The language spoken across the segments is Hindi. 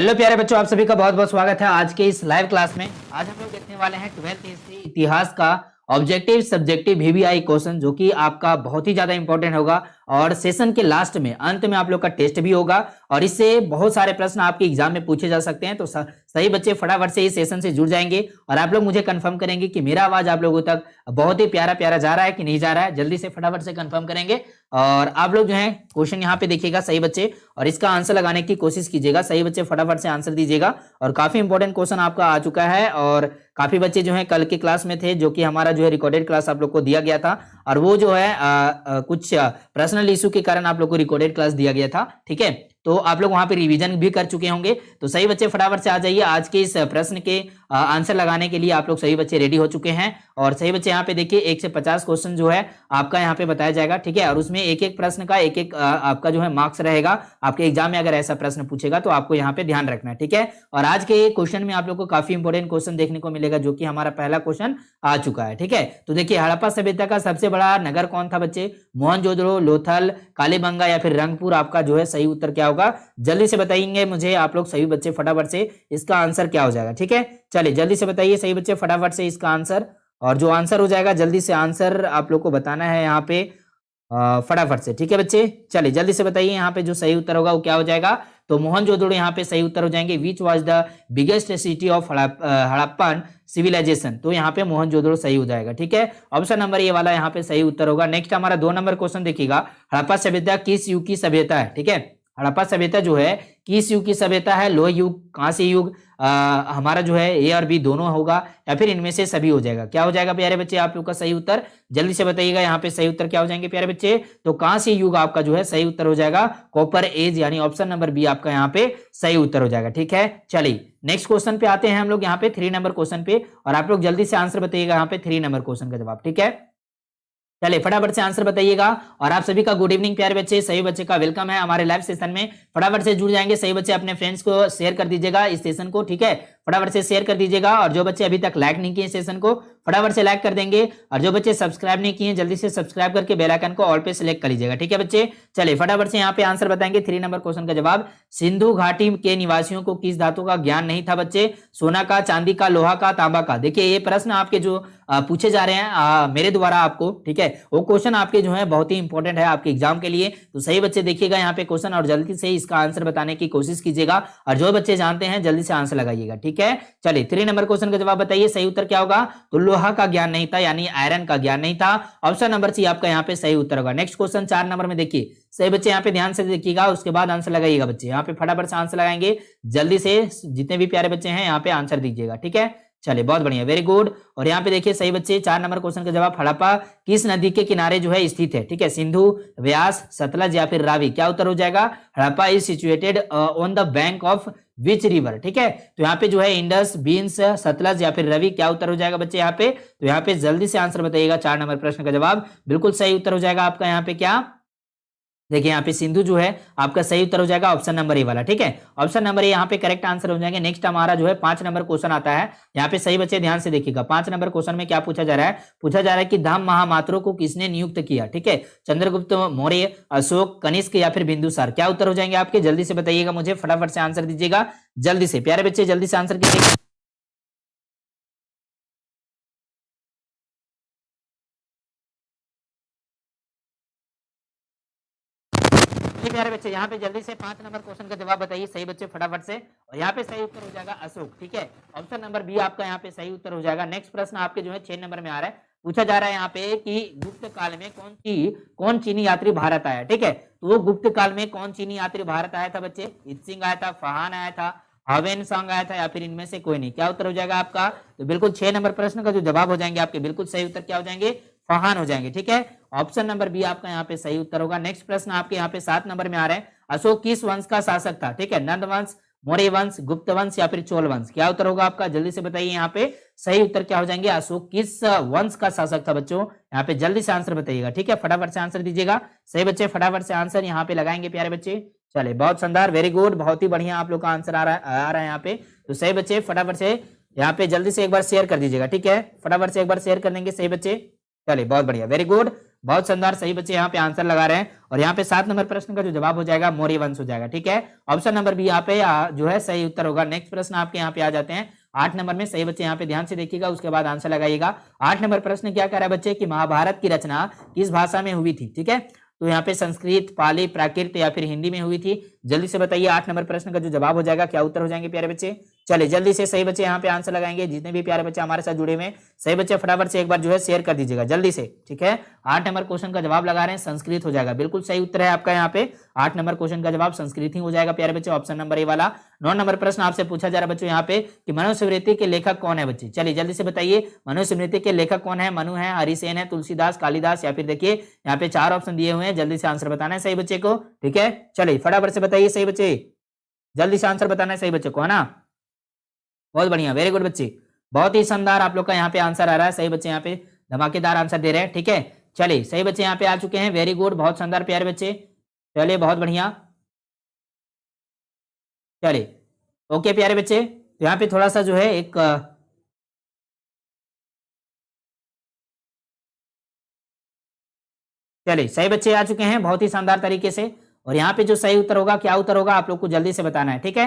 हेलो प्यारे बच्चों, आप सभी का बहुत बहुत स्वागत है आज के इस लाइव क्लास में। आज हम लोग देखने वाले हैं 12th हिस्ट्री इतिहास का ऑब्जेक्टिव सब्जेक्टिव वीवीआई क्वेश्चन, जो कि आपका बहुत ही ज्यादा इंपॉर्टेंट होगा और सेशन के लास्ट में अंत में आप लोग का टेस्ट भी होगा और इससे बहुत सारे प्रश्न आपके एग्जाम में पूछे जा सकते हैं। तो सही बच्चे फटाफट से इस सेशन से जुड़ जाएंगे और आप लोग मुझे कंफर्म करेंगे कि मेरा आवाज आप लोगों तक बहुत ही प्यारा प्यारा जा रहा है कि नहीं जा रहा है। जल्दी से फटाफट से कंफर्म करेंगे और आप लोग जो है क्वेश्चन यहाँ पे देखिएगा सही बच्चे और इसका आंसर लगाने की कोशिश कीजिएगा। सही बच्चे फटाफट से आंसर दीजिएगा और काफी इंपॉर्टेंट क्वेश्चन आपका आ चुका है और काफी बच्चे जो है कल के क्लास में थे, जो कि हमारा जो है रिकॉर्डेड क्लास आप लोग को दिया गया था और वो जो है कुछ पर्सनल इशू के कारण आप लोग को रिकॉर्डेड क्लास दिया गया था। ठीक है, तो आप लोग वहां पे रिवीजन भी कर चुके होंगे। तो सही बच्चे फटाफट से आ जाइए, आज के इस प्रश्न के आंसर लगाने के लिए आप लोग सही बच्चे रेडी हो चुके हैं। और सही बच्चे यहाँ पे देखिए 1 से 50 क्वेश्चन जो है आपका यहाँ पे बताया जाएगा। ठीक है, और उसमें एक एक प्रश्न का एक एक आपका जो है मार्क्स रहेगा। आपके एग्जाम में अगर ऐसा प्रश्न पूछेगा तो आपको यहाँ पे ध्यान रखना है। ठीक है, और आज के क्वेश्चन में आप लोग को काफी इंपॉर्टेंट क्वेश्चन देखने को मिलेगा, जो कि हमारा पहला क्वेश्चन आ चुका है। ठीक है, तो देखिए हड़प्पा सभ्यता का सबसे बड़ा नगर कौन था बच्चे? मोहनजोदड़ो, लोथल, कालीबंगा या फिर रंगपुर? आपका जो है सही उत्तर क्या होगा जल्दी से बताएंगे मुझे आप लोग सही बच्चे फटाफट से इसका आंसर क्या हो जाएगा। ठीक है, चलिए जल्दी से बताइए सही बच्चे फटाफट से इसका आंसर, और जो आंसर हो जाएगा जल्दी से आंसर आप लोग को बताना है यहाँ पे फटाफट से। ठीक है बच्चे, चलिए जल्दी से बताइए यहाँ पे जो सही उत्तर होगा वो क्या हो जाएगा। तो मोहनजोदड़ो यहाँ पे सही उत्तर हो जाएंगे। Which was the biggest city of Harappan civilisation? तो यहाँ पे मोहनजोदड़ो सही हो जाएगा। ठीक है, ऑप्शन नंबर ये वाला यहाँ पे सही उत्तर होगा। नेक्स्ट हमारा 2 नंबर क्वेश्चन देखिएगा, हड़प्पा सभ्यता किस युग की सभ्यता है? ठीक है, हड़प्पा सभ्यता जो है किस युग की सभ्यता है? लोह युग, कांस्य युग, हमारा जो है ए और बी दोनों होगा या फिर इनमें से सभी हो जाएगा? क्या हो जाएगा प्यारे बच्चे आप लोग का सही उत्तर? जल्दी से बताइएगा यहाँ पे सही उत्तर क्या हो जाएंगे प्यारे बच्चे। तो कांस्य युग आपका जो है सही उत्तर हो जाएगा। कॉपर एज यानी ऑप्शन नंबर बी आपका यहाँ पे सही उत्तर हो जाएगा। ठीक है, चलिए नेक्स्ट क्वेश्चन पे आते हैं हम लोग यहाँ पे 3 नंबर क्वेश्चन पे, और आप लोग जल्दी से आंसर बताइएगा यहाँ पे 3 नंबर क्वेश्चन का जवाब। ठीक है, चलिए फटाफट से आंसर बताइएगा। और आप सभी का गुड इवनिंग प्यारे बच्चे, सही बच्चे का वेलकम है हमारे लाइव सेशन में। फटाफट से जुड़ जाएंगे सही बच्चे, अपने फ्रेंड्स को शेयर कर दीजिएगा इस सेशन को। ठीक है, फटाफट से शेयर कर दीजिएगा और जो बच्चे अभी तक लाइक नहीं किए सेशन को फटाफट से लाइक कर देंगे, और जो बच्चे सब्सक्राइब नहीं किए जल्दी से सब्सक्राइब करके बेल आइकन को ऑल पे सिलेक्ट कर लीजिएगा। ठीक है बच्चे, चलिए फटाफट से यहाँ पे आंसर बताएंगे 3 नंबर क्वेश्चन का जवाब। सिंधु घाटी के निवासियों को किस धातु का ज्ञान नहीं था बच्चे? सोना का, चांदी का, लोहा का, तांबा का? देखिए ये प्रश्न आपके जो पूछे जा रहे हैं मेरे द्वारा आपको, ठीक है, वो क्वेश्चन आपके जो है बहुत ही इंपॉर्टेंट है आपके एग्जाम के लिए। तो सही बच्चे देखिएगा यहाँ पे क्वेश्चन और जल्दी से इसका आंसर बताने की कोशिश कीजिएगा, और जो बच्चे जानते हैं जल्दी से आंसर लगाइएगा। ठीक है, चलिए 3 नंबर क्वेश्चन का जवाब बताइए सही उत्तर क्या होगा। तो लोहा का ज्ञान नहीं था यानी आयरन का ज्ञान नहीं था। ऑप्शन नंबर सी आपका यहाँ पे सही उत्तर होगा। नेक्स्ट क्वेश्चन 4 नंबर में देखिए सही बच्चे यहाँ पे ध्यान से देखिएगा, उसके बाद आंसर लगाइएगा बच्चे। यहाँ पे फटाफट से आंसर लगाएंगे, जल्दी से जितने भी प्यारे बच्चे हैं यहाँ पे आंसर दीजिएगा। ठीक है, चलिए बहुत बढ़िया, वेरी गुड। और यहाँ पे देखिए सही बच्चे 4 नंबर क्वेश्चन का जवाब, हड़प्पा किस नदी के किनारे जो है स्थित है? ठीक है, सिंधु, व्यास, सतलज या फिर रावी? क्या उत्तर हो जाएगा? Harappa is situated on the bank of which river? ठीक है, तो यहाँ पे जो है इंडस, बीन्स, सतलज या फिर रवि? क्या उत्तर हो जाएगा बच्चे यहाँ पे? तो यहाँ पे जल्दी से आंसर बताइएगा 4 नंबर प्रश्न का जवाब। बिल्कुल सही उत्तर हो जाएगा आपका यहाँ पे क्या? देखिए यहाँ पे सिंधु जो है आपका सही उत्तर हो जाएगा ऑप्शन नंबर ए वाला। ठीक है, ऑप्शन नंबर ए यहाँ पे करेक्ट आंसर हो जाएंगे। नेक्स्ट हमारा जो है 5 नंबर क्वेश्चन आता है। यहाँ पे सही बच्चे ध्यान से देखिएगा, 5 नंबर क्वेश्चन में क्या पूछा जा रहा है? पूछा जा रहा है कि धाम महामात्रों को किसने नियुक्त किया? ठीक है, चंद्रगुप्त मौर्य, अशोक, कनिष्क या फिर बिंदुसार? क्या उत्तर हो जाएंगे आपके? जल्दी से बताइएगा मुझे, फटाफट से आंसर दीजिएगा जल्दी से प्यारे बच्चे, जल्दी से आंसर कीजिएगा। प्यारे बच्चे यहाँ पे जल्दी से 5 नंबर क्वेश्चन का जवाब बताइए सही बच्चे फटाफट से, और यहाँ पे सही उत्तर हो जाएगा अशोक। ठीक है, ऑप्शन नंबर बी आपका यहाँ पे सही उत्तर हो जाएगा। नेक्स्ट प्रश्न आपके जो है 6 नंबर में आ रहा है। पूछा जा रहा है यहाँ पे कि गुप्त काल में कौन चीनी यात्री भारत आया? ठीक है, तो वो गुप्त काल में कौन चीनी यात्री भारत आया था बच्चे? इत्सिंग आया था, फहान आया था, हावेन सांग आया था या फिर इनमें से कोई नहीं? क्या उत्तर हो जाएगा आपका? तो बिल्कुल 6 नंबर प्रश्न का जो जवाब हो जाएंगे आपके बिल्कुल सही उत्तर क्या हो जाएंगे? फहान हो जाएंगे। ठीक है, ऑप्शन नंबर बी आपका यहाँ पे सही उत्तर होगा। नेक्स्ट प्रश्न आपके यहाँ पे 7 नंबर में आ रहा है। अशोक किस वंश का शासक था? ठीक है, नंद वंश, मौर्य वंश, गुप्त वंश या फिर चोल वंश? क्या उत्तर होगा आपका? जल्दी से बताइए यहाँ पे सही उत्तर क्या हो जाएंगे। अशोक किस वंश का शासक था बच्चों? यहाँ पे जल्दी से आंसर बताइएगा। ठीक है, फटाफट से आंसर दीजिएगा सही बच्चे, फटाफट से आंसर यहाँ पे लगाएंगे प्यारे बच्चे। चले बहुत शानदार, वेरी गुड, बहुत ही बढ़िया आप लोग का आंसर आ रहा है यहाँ पे। तो सही बच्चे फटाफट से यहाँ पे जल्दी से एक बार शेयर कर दीजिएगा। ठीक है, फटाफट से एक बार शेयर कर देंगे सही बच्चे। चलिए बहुत बढ़िया, वेरी गुड। बहुत शानदार, सही बच्चे यहाँ पे आंसर लगा रहे हैं। और यहाँ पे 7 नंबर प्रश्न का जो जवाब हो जाएगा मौर्य वंश हो जाएगा। ठीक है, ऑप्शन नंबर बी यहाँ पे जो है सही उत्तर होगा। नेक्स्ट प्रश्न आपके यहाँ पे आ जाते हैं 8 नंबर में। सही बच्चे यहाँ पे ध्यान से देखिएगा, उसके बाद आंसर लगाइएगा। 8 नंबर प्रश्न क्या कह रहा है बच्चे कि महाभारत की रचना किस भाषा में हुई थी। ठीक है, तो यहाँ पे संस्कृत, पाली, प्राकृत या फिर हिंदी में हुई थी। जल्दी से बताइए 8 नंबर प्रश्न का जो जवाब हो जाएगा क्या उत्तर हो जाएंगे प्यारे बच्चे। चलिए जल्दी से सही बच्चे यहाँ पे आंसर लगाएंगे। जितने भी प्यारे बच्चे हमारे साथ जुड़े हुए हैं सही बच्चे फटाफट से एक बार जो है शेयर कर दीजिएगा जल्दी से। ठीक है, 8 नंबर क्वेश्चन का जवाब लगा रहे हैं, संस्कृत हो जाएगा। बिल्कुल सही उत्तर है आपका यहाँ पे 8 नंबर क्वेश्चन का जवाब संस्कृत ही हो जाएगा प्यारे बच्चे, ऑप्शन नंबर ए वाला। 9 नंबर प्रश्न आपसे पूछा जा रहा है बच्चों यहाँ पे कि मनुस्मृति के लेखक कौन है बच्चे। चलिए जल्दी से बताइए मनुस्मृति के लेखक कौन है। मनु है, हरिसेन है, तुलसीदास, कालिदास या फिर देखिए यहाँ पे 4 ऑप्शन दिए हुए हैं, जल्दी से आंसर बताना है सही बच्चे को। ठीक है, चलिए फटाफट से बताइए सही बच्चे, जल्दी से आंसर बताना है सही बच्चे को, है ना। बहुत बढ़िया, वेरी गुड बच्चे, बहुत ही शानदार आप लोग का यहाँ पे आंसर आ रहा है। सही बच्चे यहाँ पे धमाकेदार आंसर दे रहे हैं। ठीक है, चलिए सही बच्चे यहाँ पे आ चुके हैं, वेरी गुड, बहुत शानदार प्यारे बच्चे। चलिए बहुत बढ़िया, चलिए ओके प्यारे बच्चे। तो यहाँ पे थोड़ा सा जो है एक चलिए सही बच्चे आ चुके हैं बहुत ही शानदार तरीके से। और यहाँ पे जो सही उत्तर होगा क्या उत्तर होगा आप लोग को जल्दी से बताना है। ठीक है,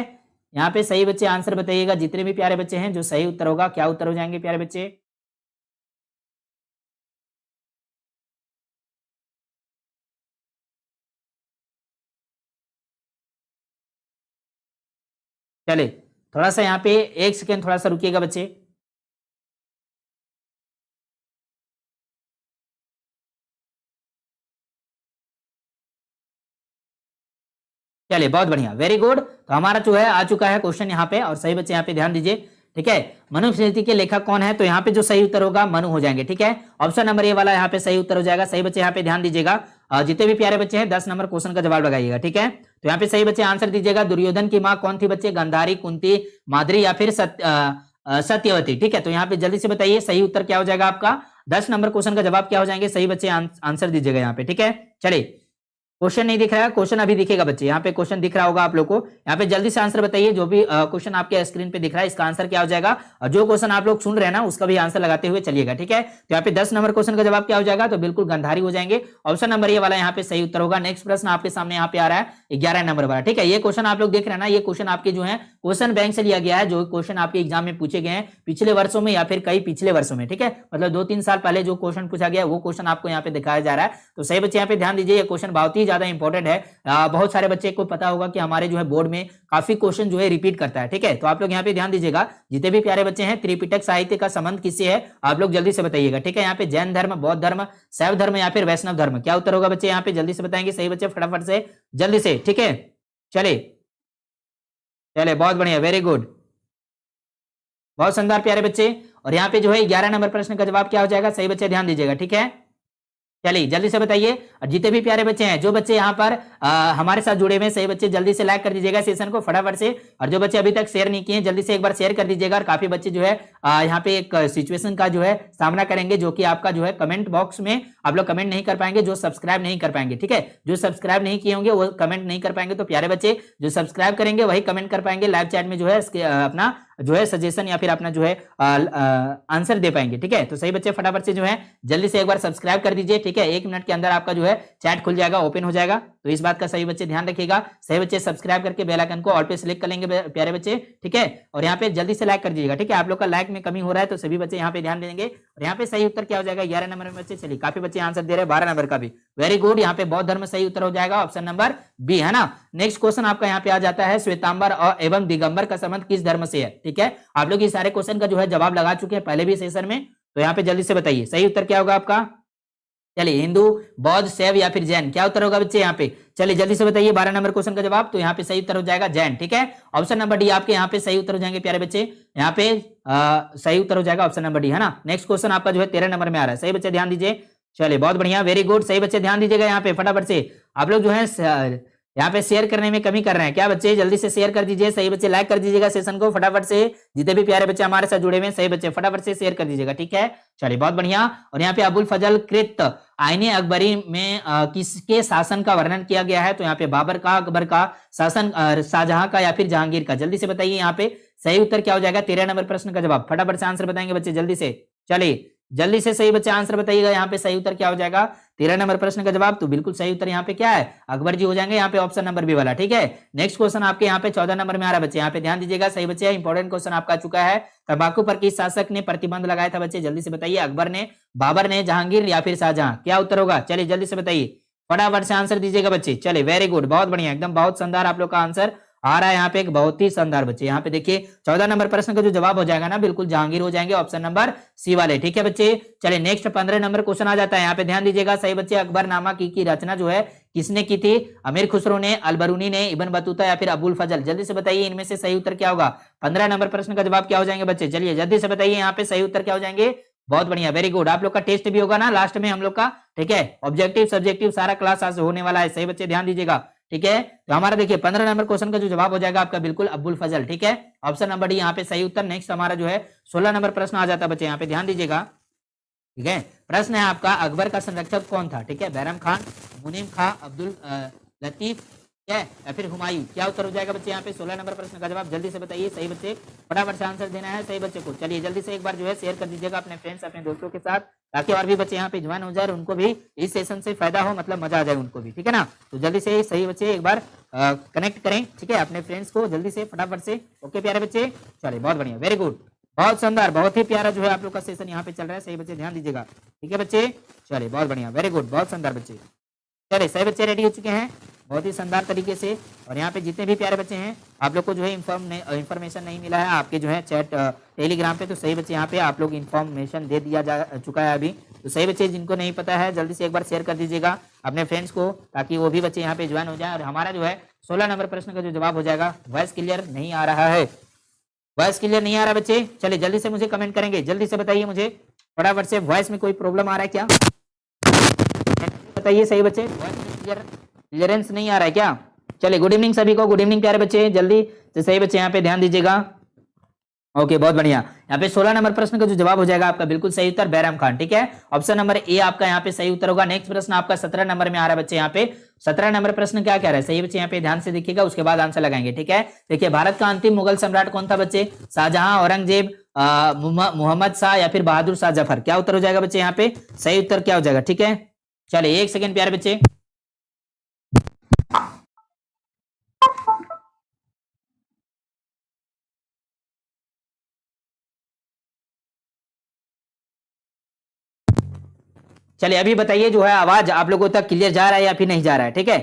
यहाँ पे सही बच्चे आंसर बताइएगा, जितने भी प्यारे बच्चे हैं जो सही उत्तर होगा क्या उत्तर हो जाएंगे प्यारे बच्चे। चलिए थोड़ा सा यहाँ पे 1 सेकेंड थोड़ा सा रुकिएगा बच्चे। चलिए बहुत बढ़िया, वेरी गुड। तो हमारा जो है आ चुका है क्वेश्चन यहाँ पे, और सही बच्चे यहाँ पे ध्यान दीजिए। ठीक है, मनुस्मृति के लेखक कौन है, तो यहाँ पे जो सही उत्तर होगा मनु हो जाएंगे। ठीक है, ऑप्शन नंबर ए वाला यहाँ पे सही उत्तर हो जाएगा। सही बच्चे यहाँ पे ध्यान दीजिएगा, जितने भी प्यारे बच्चे हैं 10 नंबर क्वेश्चन का जवाब लगाइएगा। ठीक है, तो यहाँ पे सही बच्चे आंसर दीजिएगा। दुर्योधन की माँ कौन थी बच्चे, गांधारी, कुंती, माद्री या फिर सत्यवती। ठीक है, तो यहाँ पे जल्दी से बताइए सही उत्तर क्या हो जाएगा आपका। 10 नंबर क्वेश्चन का जवाब क्या हो जाएंगे, सही बच्चे आंसर दीजिएगा यहाँ पे। ठीक है, चलिए क्वेश्चन नहीं दिख रहा है, क्वेश्चन अभी दिखेगा बच्चे। यहाँ पे क्वेश्चन दिख रहा होगा आप लोग को, यहाँ पे जल्दी से आंसर बताइए। जो भी क्वेश्चन आपके स्क्रीन पे दिख रहा है इसका आंसर क्या हो जाएगा, और जो क्वेश्चन आप लोग सुन रहे हैं ना उसका भी आंसर लगाते हुए चलिएगा। ठीक है, तो यहाँ पे 10 नंबर क्वेश्चन का जवाब क्या हो जाएगा, तो बिल्कुल गंधारी हो जाएंगे। ऑप्शन नंबर ये वाला यहाँ पे सही उत्तर होगा। नेक्स्ट प्रश्न आपके सामने यहाँ पे आ रहा है 11 नंबर वाला। ठीक है, ये क्वेश्चन आप लोग देख रहे हैं ना, ये क्वेश्चन आपके जो है क्वेश्चन बैंक से लिया गया है, जो क्वेश्चन आपके एग्जाम में पूछे गए हैं पिछले वर्षों में या फिर कई पिछले वर्षों में। ठीक है, मतलब 2-3 साल पहले जो क्वेश्चन पूछा गया वो क्वेश्चन आपको यहाँ पे दिखाया जा रहा है। तो सही बच्चे यहाँ पे ध्यान दीजिए, ये क्वेश्चन बहुत ही ज्यादा इंपॉर्टेंट है। बहुत सारे बच्चे को पता होगा कि हमारे जो है बोर्ड में काफी क्वेश्चन जो है रिपीट करता है। ठीक है, तो आप लोग यहाँ पे ध्यान दीजिएगा, जितने भी प्यारे बच्चे हैं त्रिपिटक साहित्य का संबंध किससे है आप लोग जल्दी से बताइएगा। ठीक है, यहाँ पे जैन धर्म, बौद्ध धर्म, शैव धर्म या फिर वैष्णव धर्म, क्या उत्तर होगा बच्चे यहाँ पे जल्दी से बताएंगे सही बच्चे फटाफट से जल्दी से। ठीक है, चलिए चलिए बहुत बढ़िया, वेरी गुड, बहुत शानदार प्यारे बच्चे। और यहाँ पे जो है 11 नंबर प्रश्न का जवाब क्या हो जाएगा, सही बच्चे ध्यान दीजिएगा। ठीक है, चलिए जल्दी से बताइए। और जितने भी प्यारे बच्चे हैं, जो बच्चे यहाँ पर हमारे साथ जुड़े हुए हैं सही बच्चे जल्दी से लाइक कर दीजिएगा सेशन को फटाफट से। और जो बच्चे अभी तक शेयर नहीं किए जल्दी से एक बार शेयर कर दीजिएगा। और काफी बच्चे जो है यहाँ पे एक सिचुएशन का जो है सामना करेंगे, जो कि आपका जो है कमेंट बॉक्स में आप लोग कमेंट नहीं कर पाएंगे, जो सब्सक्राइब नहीं कर पाएंगे। ठीक है, जो सब्सक्राइब नहीं किए होंगे वो कमेंट नहीं कर पाएंगे। तो प्यारे बच्चे जो सब्सक्राइब करेंगे वही कमेंट कर पाएंगे लाइव चैट में, जो है अपना जो है सजेशन या फिर अपना जो है आंसर दे पाएंगे। ठीक है, तो सही बच्चे फटाफट से जो है जल्दी से एक बार सब्सक्राइब कर दीजिए। ठीक है, 1 मिनट के अंदर आपका जो है चैट खुल जाएगा, ओपन हो जाएगा। तो इस बात का सही बच्चे ध्यान रखिएगा। सही बच्चे सब्सक्राइब करके बेल आइकन को ऑल पे सिलेक्ट कर लेंगे प्यारे बच्चे। ठीक है, और यहाँ पे जल्दी से लाइक कर दीजिएगा। ठीक है, आप लोग का लाइक में कमी हो रहा है तो सभी बच्चे यहाँ पे ध्यान देंगे। और यहाँ पे सही उत्तर क्या हो जाएगा 11 नंबर में बच्चे। चलिए काफी बच्चे आंसर दे रहे हैं 12 नंबर का भी, वेरी गुड। यहाँ पे बौद्ध धर्म सही उत्तर हो जाएगा, ऑप्शन नंबर बी, है ना। नेक्स्ट क्वेश्चन आपका यहाँ पे आ जाता है श्वेतांबर और एवं दिगंबर का संबंध किस धर्म से है। ठीक है, आप लोग ये सारे क्वेश्चन का जो है जवाब लगा चुके हैं पहले भी सेशन में, तो यहाँ पे जल्दी से बताइए सही उत्तर क्या होगा आपका। चलिए हिंदू, बौद्ध, शैव या फिर जैन, क्या उत्तर होगा बच्चे यहाँ पे। चलिए जल्दी से बताइए 12 नंबर क्वेश्चन का जवाब, तो यहाँ पे सही उत्तर हो जाएगा जैन। ठीक है, ऑप्शन नंबर डी आपके यहाँ पे सही उत्तर हो जाएंगे प्यारे बच्चे। यहाँ पे सही उत्तर हो जाएगा ऑप्शन नंबर डी, है ना। नेक्स्ट क्वेश्चन आपका जो है 13 नंबर में आ रहा है, सही बच्चे ध्यान दीजिए। चलिए बहुत बढ़िया, वेरी गुड, सही बच्चे ध्यान दीजिएगा। यहाँ पे फटाफट से आप लोग जो है यहाँ पे शेयर करने में कमी कर रहे हैं क्या बच्चे, जल्दी से शेयर कर दीजिए। सही बच्चे लाइक कर दीजिएगा सेशन को फटाफट से, जितने भी प्यारे बच्चे हमारे साथ जुड़े हुए हैं सही बच्चे फटाफट से शेयर कर दीजिएगा। ठीक है, चलिए बहुत बढ़िया। और यहाँ पे अबुल फजल कृत आईने अकबरी में किसके शासन का वर्णन किया गया है, तो यहाँ पे बाबर का, अकबर का शासन, शाहजहां का या फिर जहांगीर का, जल्दी से बताइए यहाँ पे सही उत्तर क्या हो जाएगा। 13 नंबर प्रश्न का जवाब फटाफट से आंसर बताएंगे बच्चे जल्दी से। चलिए जल्दी से सही बच्चे आंसर बताइएगा, यहाँ पे सही उत्तर क्या हो जाएगा? 13 नंबर प्रश्न का जवाब तो बिल्कुल सही उत्तर यहाँ पे क्या है? अकबर जी हो जाएंगे यहाँ पे ऑप्शन नंबर बी वाला। ठीक है, नेक्स्ट क्वेश्चन आपके यहाँ पे 14 नंबर में आ रहा है बच्चे, यहाँ पे ध्यान दीजिएगा। सही बच्चे इंपॉर्टेंट क्वेश्चन आपका आ चुका है। तंबाकू पर किस शासक ने प्रतिबंध लगाया था बच्चे? जल्दी से बताइए। अकबर ने, बाबर ने, जहांगीर या फिर शाहजहां? क्या उत्तर होगा? चलिए जल्दी से बताइए, फटाफट से आंसर दीजिएगा बच्चे। चलिए वेरी गुड, बहुत बढ़िया, एकदम बहुत शानदार आप लोग का आंसर आ रहा है यहाँ पे, एक बहुत ही शानदार बच्चे। यहाँ पे देखिए 14 नंबर प्रश्न का जो जवाब हो जाएगा ना, बिल्कुल जहांगीर हो जाएंगे, ऑप्शन नंबर सी वाले। ठीक है बच्चे, चलिए नेक्स्ट 15 नंबर क्वेश्चन आ जाता है। यहाँ पे ध्यान दीजिएगा। सही बच्चे, अकबरनामा की रचना जो है किसने की थी? अमीर खुसरो ने, अलबरूनी ने, इब्न बतूता या फिर अबुल फजल? जल्दी से बताइए इनमें से सही उत्तर क्या होगा? 15 नंबर प्रश्न का जवाब क्या हो जाएंगे बच्चे? चलिए जल्दी से बताइए, यहाँ पे सही उत्तर क्या हो जाएंगे? बहुत बढ़िया, वेरी गुड। आप लोग का टेस्ट भी होगा ना लास्ट में हम लोग का, ठीक है, ऑब्जेक्टिव सब्जेक्टिव सारा क्लास आज होने वाला है। सही बच्चे ध्यान दीजिएगा। ठीक है, तो हमारा देखिए 15 नंबर क्वेश्चन का जो जवाब हो जाएगा आपका बिल्कुल अब्बुल फजल। ठीक है, ऑप्शन नंबर डी यहाँ पे सही उत्तर। नेक्स्ट हमारा जो है 16 नंबर प्रश्न आ जाता है बच्चे, यहाँ पे ध्यान दीजिएगा। ठीक है, प्रश्न है आपका, अकबर का संरक्षक कौन था? ठीक है, बैरम खान, मुनीम खां, अब्दुल लतीफ, ठीक है, या फिर हुमायूं? क्या उत्तर हो जाएगा बच्चे यहाँ पे? 16 नंबर प्रश्न का जवाब जल्दी से बताइए। सही बच्चे फटाफट से आंसर देना है सही बच्चे को। चलिए जल्दी से एक बार जो है शेयर कर दीजिएगा अपने फ्रेंड्स, अपने दोस्तों के साथ, ताकि और भी बच्चे यहाँ पे ज्वाइन हो जाए और उनको भी इस सेशन से फायदा हो, मतलब मजा आ जाए उनको भी। ठीक है ना, तो जल्दी से सही बच्चे एक बार कनेक्ट करें, ठीक है, अपने फ्रेंड्स को जल्दी से फटाफट से। ओके प्यारे बच्चे, चलिए बहुत बढ़िया, वेरी गुड, बहुत शानदार, बहुत ही प्यारा जो है आप लोग का सेशन यहाँ पे चल रहा है। सही बच्चे ध्यान दीजिएगा। ठीक है बच्चे, चलिए बहुत बढ़िया, वेरी गुड, बहुत शानदार बच्चे। चलिए सही बच्चे रेडी हो चुके हैं बहुत ही शानदार तरीके से। और यहाँ पे जितने भी प्यारे बच्चे हैं, आप लोग को जो है इन्फॉर्मेशन नहीं मिला है आपके जो है चैट टेलीग्राम पे, तो सही बच्चे यहाँ पे आप लोग इन्फॉर्मेशन दे दिया जा चुका है अभी। तो सही बच्चे जिनको नहीं पता है जल्दी से एक बार शेयर कर दीजिएगा अपने फ्रेंड्स को, ताकि वो भी बच्चे यहाँ पे ज्वाइन हो जाए। और हमारा जो है 16 नंबर प्रश्न का जो जवाब हो जाएगा, वॉइस क्लियर नहीं आ रहा है, वॉइस क्लियर नहीं आ रहा बच्चे। चलिए जल्दी से मुझे कमेंट करेंगे, जल्दी से बताइए मुझे फटाफट से, वॉइस में कोई प्रॉब्लम आ रहा है क्या? बताइए सही बच्चे, क्लियरेंस नहीं आ रहा है क्या? चलिए गुड इवनिंग सभी को, गुड इवनिंग प्यारे बच्चे, जल्दी से सही बच्चे यहाँ पे ध्यान दीजिएगा। ओके बहुत बढ़िया, यहाँ पे 16 नंबर प्रश्न का जो जवाब हो जाएगा आपका बिल्कुल सही उत्तर बैरम खान। ठीक है, ऑप्शन नंबर ए आपका यहाँ पे सही उत्तर होगा। नेक्स्ट प्रश्न आपका 17 नंबर में आ रहा है बच्चे, यहाँ पे 17 नंबर प्रश्न क्या कह रहा है? सही बच्चे यहाँ पे ध्यान से देखिएगा, उसके बाद आंसर लगाएंगे। ठीक है, देखिए भारत का अंतिम मुगल सम्राट कौन था बच्चे? शाहजहां, औरंगजेब, मोहम्मद शाह या फिर बहादुर शाह जफर? क्या उत्तर हो जाएगा बच्चे यहाँ पे? सही उत्तर क्या हो जाएगा? ठीक है, चलिए एक सेकेंड प्यारे बच्चे। चलिए अभी बताइए जो है आवाज आप लोगों तक क्लियर जा रहा है या फिर नहीं जा रहा है? ठीक है,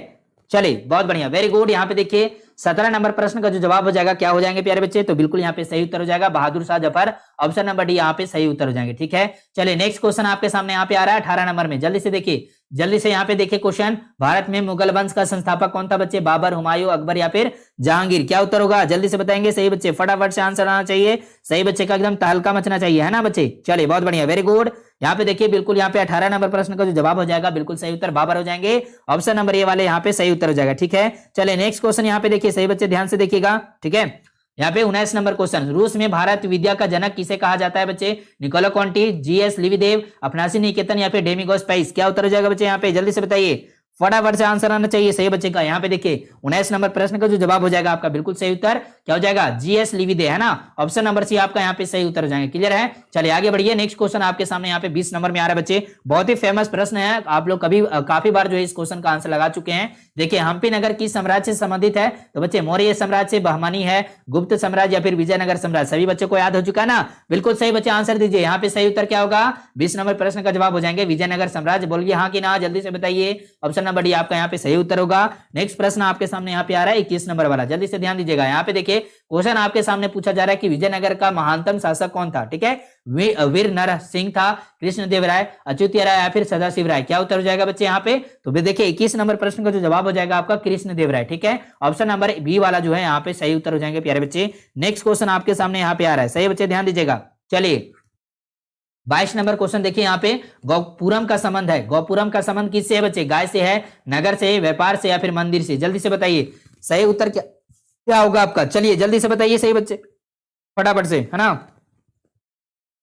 चलिए बहुत बढ़िया, वेरी गुड। यहाँ पे देखिए 17 नंबर प्रश्न का जो जवाब हो जाएगा क्या हो जाएंगे प्यारे बच्चे? तो बिल्कुल यहाँ पे सही उत्तर हो जाएगा Bahadur Shah Zafar, option number D यहाँ पे सही उत्तर हो जाएंगे। ठीक है, चलिए नेक्स्ट क्वेश्चन आपके सामने यहाँ पे आ रहा है 18 नंबर में, जल्दी से देखिए, जल्दी से यहाँ पे देखिए क्वेश्चन, भारत में मुगल वंश का संस्थापक कौन था बच्चे? बाबर, हुमायूं, अकबर या फिर जहांगीर? क्या उत्तर होगा? जल्दी से बताएंगे सही बच्चे, फटाफट से आंसर आना चाहिए सही बच्चे का, एकदम तहलका मचना चाहिए, है ना बच्चे? चलिए बहुत बढ़िया, वेरी गुड। यहाँ पे देखिए बिल्कुल यहाँ पे 18 नंबर प्रश्न का जो जवाब हो जाएगा बिल्कुल सही उत्तर बाबर हो जाएंगे, ऑप्शन नंबर ए वाले यहाँ पे सही उत्तर हो जाएगा। ठीक है, चलिए नेक्स्ट क्वेश्चन यहाँ पे देखिए सही बच्चे ध्यान से देखिएगा। ठीक है, यहाँ पे 19 नंबर क्वेश्चन, रूस में भारत विद्या का जनक किसे कहा जाता है बच्चे? निकोलो कॉन्टी, जीएस लिविदेव, अफनासी निकेतन या फिर डेमिगोस पाइस? क्या उत्तर हो जाएगा बच्चे यहाँ पे? जल्दी से बताइए, फटाफट से आंसर आना चाहिए सही बच्चे का। यहाँ पे देखिए 19 नंबर प्रश्न का जो जवाब हो जाएगा आपका बिल्कुल सही उत्तर क्या हो जाएगा? जीएस लिविदे, है ना, ऑप्शन नंबर सी आपका यहाँ पे सही उत्तर हो जाएंगे। क्लियर है, चलिए आगे बढ़िए। नेक्स्ट क्वेश्चन आपके सामने यहाँ पे 20 नंबर में आ रहा है बच्चे, बहुत ही फेमस प्रश्न है, आप लोग कभी काफी बार जो है इस क्वेश्चन का आंसर लगा चुके हैं। देखिए हम्पी नगर किस साम्राज्य से संबंधित है? तो बच्चे मौर्य साम्राज्य से, बहमानी है, गुप्त साम्राज्य या फिर विजयनगर साम्राज्य? सभी बच्चों को याद हो चुका है ना? बिल्कुल सही बच्चे आंसर दीजिए, यहाँ पे सही उत्तर क्या होगा? 20 नंबर प्रश्न का जवाब हो जाएंगे विजयनगर साम्राज्य। बोलिए हाँ कि ना, जल्दी से बताइए, ऑप्शन नंबर डी आपका यहाँ पे सही उत्तर होगा। नेक्स्ट प्रश्न आपके सामने यहाँ पे आ रहा है 21 नंबर वाला, जल्दी से ध्यान दीजिएगा। यहाँ पे देखिए क्वेश्चन आपके सामने पूछा जा रहा है कि विजयनगर का महानतम शासक कौन था? ठीक है, वीर नर सिंह था, कृष्णदेव राय, अच्युत राय या फिर सदाशिव राय? क्या उत्तर हो जाएगा बच्चे यहाँ पे? तो देखिए 21 नंबर प्रश्न का जो जवाब हो जाएगा आपका कृष्णदेव राय। ठीक है, ऑप्शन नंबर बी वाला जो है यहाँ पे सही उत्तर हो जाएंगे प्यारे बच्चे। नेक्स्ट क्वेश्चन आपके सामने यहाँ पे आ रहा है, सही बच्चे ध्यान दीजिएगा। चलिए 22 नंबर क्वेश्चन देखिए, यहाँ पे गौपुरम का संबंध है, गौपुरम का संबंध किससे है बच्चे? गाय से है, नगर से, व्यापार से या फिर मंदिर से? जल्दी से बताइए सही उत्तर क्या क्या होगा आपका? चलिए जल्दी से बताइए सही बच्चे, फटाफट से, है ना?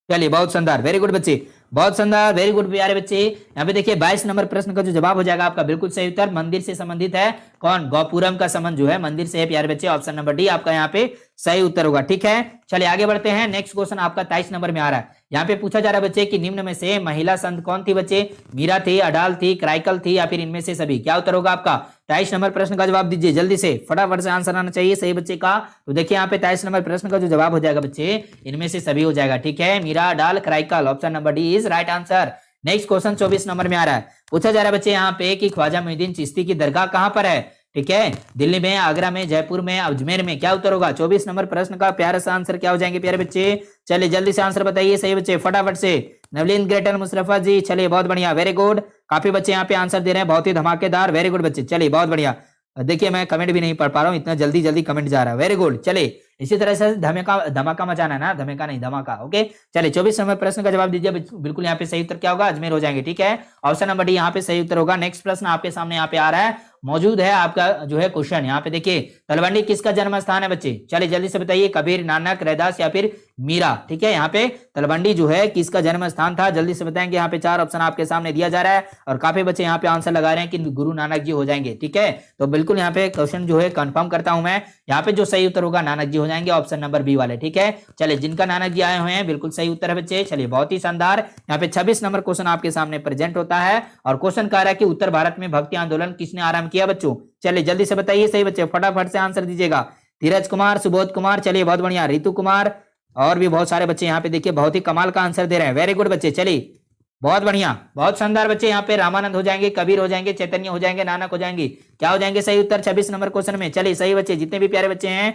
चलिए बहुत शानदार, वेरी गुड बच्चे, बहुत शानदार, वेरी गुड प्यारे बच्चे। यहाँ पे देखिए 22 नंबर प्रश्न का जो जवाब हो जाएगा आपका बिल्कुल सही उत्तर मंदिर से संबंधित है, कौन, गौपुरम का संबंध जो है मंदिर से है प्यारे बच्चे। ऑप्शन नंबर डी आपका यहाँ पे सही उत्तर होगा। ठीक है, चलिए आगे बढ़ते हैं। नेक्स्ट क्वेश्चन आपका 23 नंबर में आ रहा है। यहाँ पे पूछा जा रहा है बच्चे कि निम्न में से महिला संत कौन थी बच्चे? मीरा थी, अडाल थी, क्राइकल थी या फिर इनमें से सभी? क्या उत्तर होगा आपका? 23 नंबर प्रश्न का जवाब दीजिए जल्दी से, फटाफट से आंसर आना चाहिए सही बच्चे का। तो देखिए यहाँ पे 23 नंबर प्रश्न का जो जवाब हो जाएगा बच्चे, इनमें से सभी हो जाएगा। ठीक है, मीरा, अडाल, क्राइकल, option number D is right answer. Next question 24 number में आ रहा है। पूछा जा रहा है बच्चे यहाँ पे कि ख्वाजा मोइनुद्दीन चिश्ती की दरगाह कहाँ पर है? ठीक है, दिल्ली में, आगरा में, जयपुर में, अजमेर में? क्या उत्तर होगा? 24 नंबर प्रश्न का प्यारा सा आंसर क्या हो जाएंगे प्यारे बच्चे? चलिए जल्दी से आंसर बताइए सही बच्चे, फटाफट से। नवलीन ग्रेटल मुस्तफा जी, चलिए बहुत बढ़िया, वेरी गुड। काफी बच्चे यहाँ पे आंसर दे रहे हैं, बहुत ही धमाकेदार, वेरी गुड बच्चे, चलिए बहुत बढ़िया। देखिए मैं कमेंट भी नहीं पढ़ पा रहा हूँ, इतना जल्दी जल्दी कमेंट जा रहा है, वेरी गुड। चलिए इसी तरह से धमाका धमाका मचाना है ना, धमाका नहीं धमाका। ओके, चलिए 24 नंबर प्रश्न का जवाब दीजिए बिल्कुल। यहाँ पे सही उत्तर क्या होगा? अजमेर हो जाएंगे। ठीक है, ऑप्शन नंबर डी यहाँ पे सही उत्तर होगा। नेक्स्ट प्रश्न आपके सामने यहाँ पे आ रहा है, मौजूद है आपका जो है क्वेश्चन। यहाँ पे देखिए तलवंडी किसका जन्म स्थान है बच्चे? चलिए जल्दी से बताइए, कबीर, नानक, रैदास या फिर मीरा? ठीक है, यहाँ पे तलवंडी जो है किसका जन्म स्थान था? जल्दी से बताएंगे। यहाँ पे 4 ऑप्शन आपके सामने दिया जा रहा है और काफी बच्चे यहाँ पे आंसर लगा रहे हैं कि गुरु नानक जी हो जाएंगे। ठीक है, तो बिल्कुल यहाँ पे क्वेश्चन जो है कंफर्म करता हूं मैं, यहाँ पे जो सही उत्तर होगा नानक जी हो जाएंगे, ऑप्शन नंबर बी वाले। ठीक है, चलिए जिनका नानक जी आए हुए हैं बिल्कुल सही उत्तर है बच्चे। चलिए बहुत ही शानदार। यहाँ पे 26 नंबर क्वेश्चन आपके सामने प्रेजेंट होता है और क्वेश्चन कह रहा है कि उत्तर भारत में भक्ति आंदोलन किसने आरंभ किया बच्चों? चलिए जल्दी से बताइए सही बच्चे, फटाफट से आंसर दीजिएगा। धीरज कुमार, सुबोध कुमार, चलिए बहुत बढ़िया, रितु कुमार और भी बहुत सारे बच्चे यहाँ पे देखिए बहुत ही कमाल का आंसर दे रहे हैं, वेरी गुड बच्चे। चलिए बहुत बढ़िया, बहुत शानदार बच्चे। यहाँ पे रामानंद हो जाएंगे, कबीर हो जाएंगे, चैतन्य हो जाएंगे, नानक हो जाएंगे। क्या हो जाएंगे सही उत्तर 26 नंबर क्वेश्चन में? चलिए सही बच्चे, जितने भी प्यारे बच्चे हैं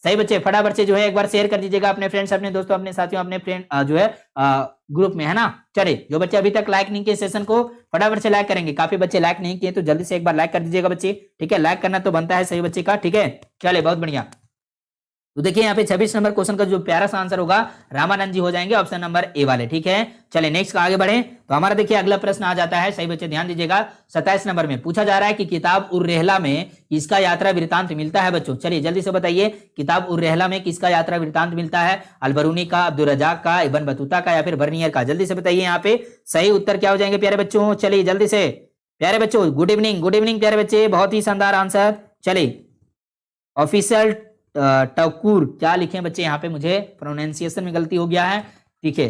सही बच्चे फटाफट से जो है एक बार शेयर कर दीजिएगा अपने फ्रेंड्स, अपने दोस्तों, अपने साथियों, अपने फ्रेंड जो है ग्रुप में, है ना। चलिए जो बच्चे अभी तक लाइक नहीं किए सेशन को फटाफट से लाइक करेंगे। काफी बच्चे लाइक नहीं किए तो जल्दी से एक बार लाइक कर दीजिएगा बच्चे। ठीक है, लाइक करना तो बनता है सही बच्चे का। ठीक है, चलिए बहुत बढ़िया। तो देखिए यहाँ पे 26 नंबर क्वेश्चन का जो प्यारा सा आंसर होगा रामानंद जी हो जाएंगे, ऑप्शन नंबर ए वाले। ठीक है, चलिए नेक्स्ट आगे बढ़े। तो हमारा देखिए अगला प्रश्न आ जाता है, सही बच्चे ध्यान दीजिएगा। 27 नंबर में पूछा जा रहा है कि किताब उर रेहला में किसका यात्रा वृतांत मिलता है बच्चों? चलिए जल्दी से बताइए, किताब उर रेहला में किसका यात्रा वृतांत मिलता है? अलबरूनी का, अब्दुल रजाक का, इब्न बतूता का या फिर बर्नियर का? जल्दी से बताइए यहाँ पे सही उत्तर क्या हो जाएंगे प्यारे बच्चों? चलिए जल्दी से प्यारे बच्चों, गुड इवनिंग, गुड इवनिंग प्यारे बच्चे, बहुत ही शानदार आंसर। चलिए ऑफिशियल टकूर क्या लिखे बच्चे? यहाँ पे मुझे प्रोनाउंसिएशन में गलती हो गया है। ठीक है,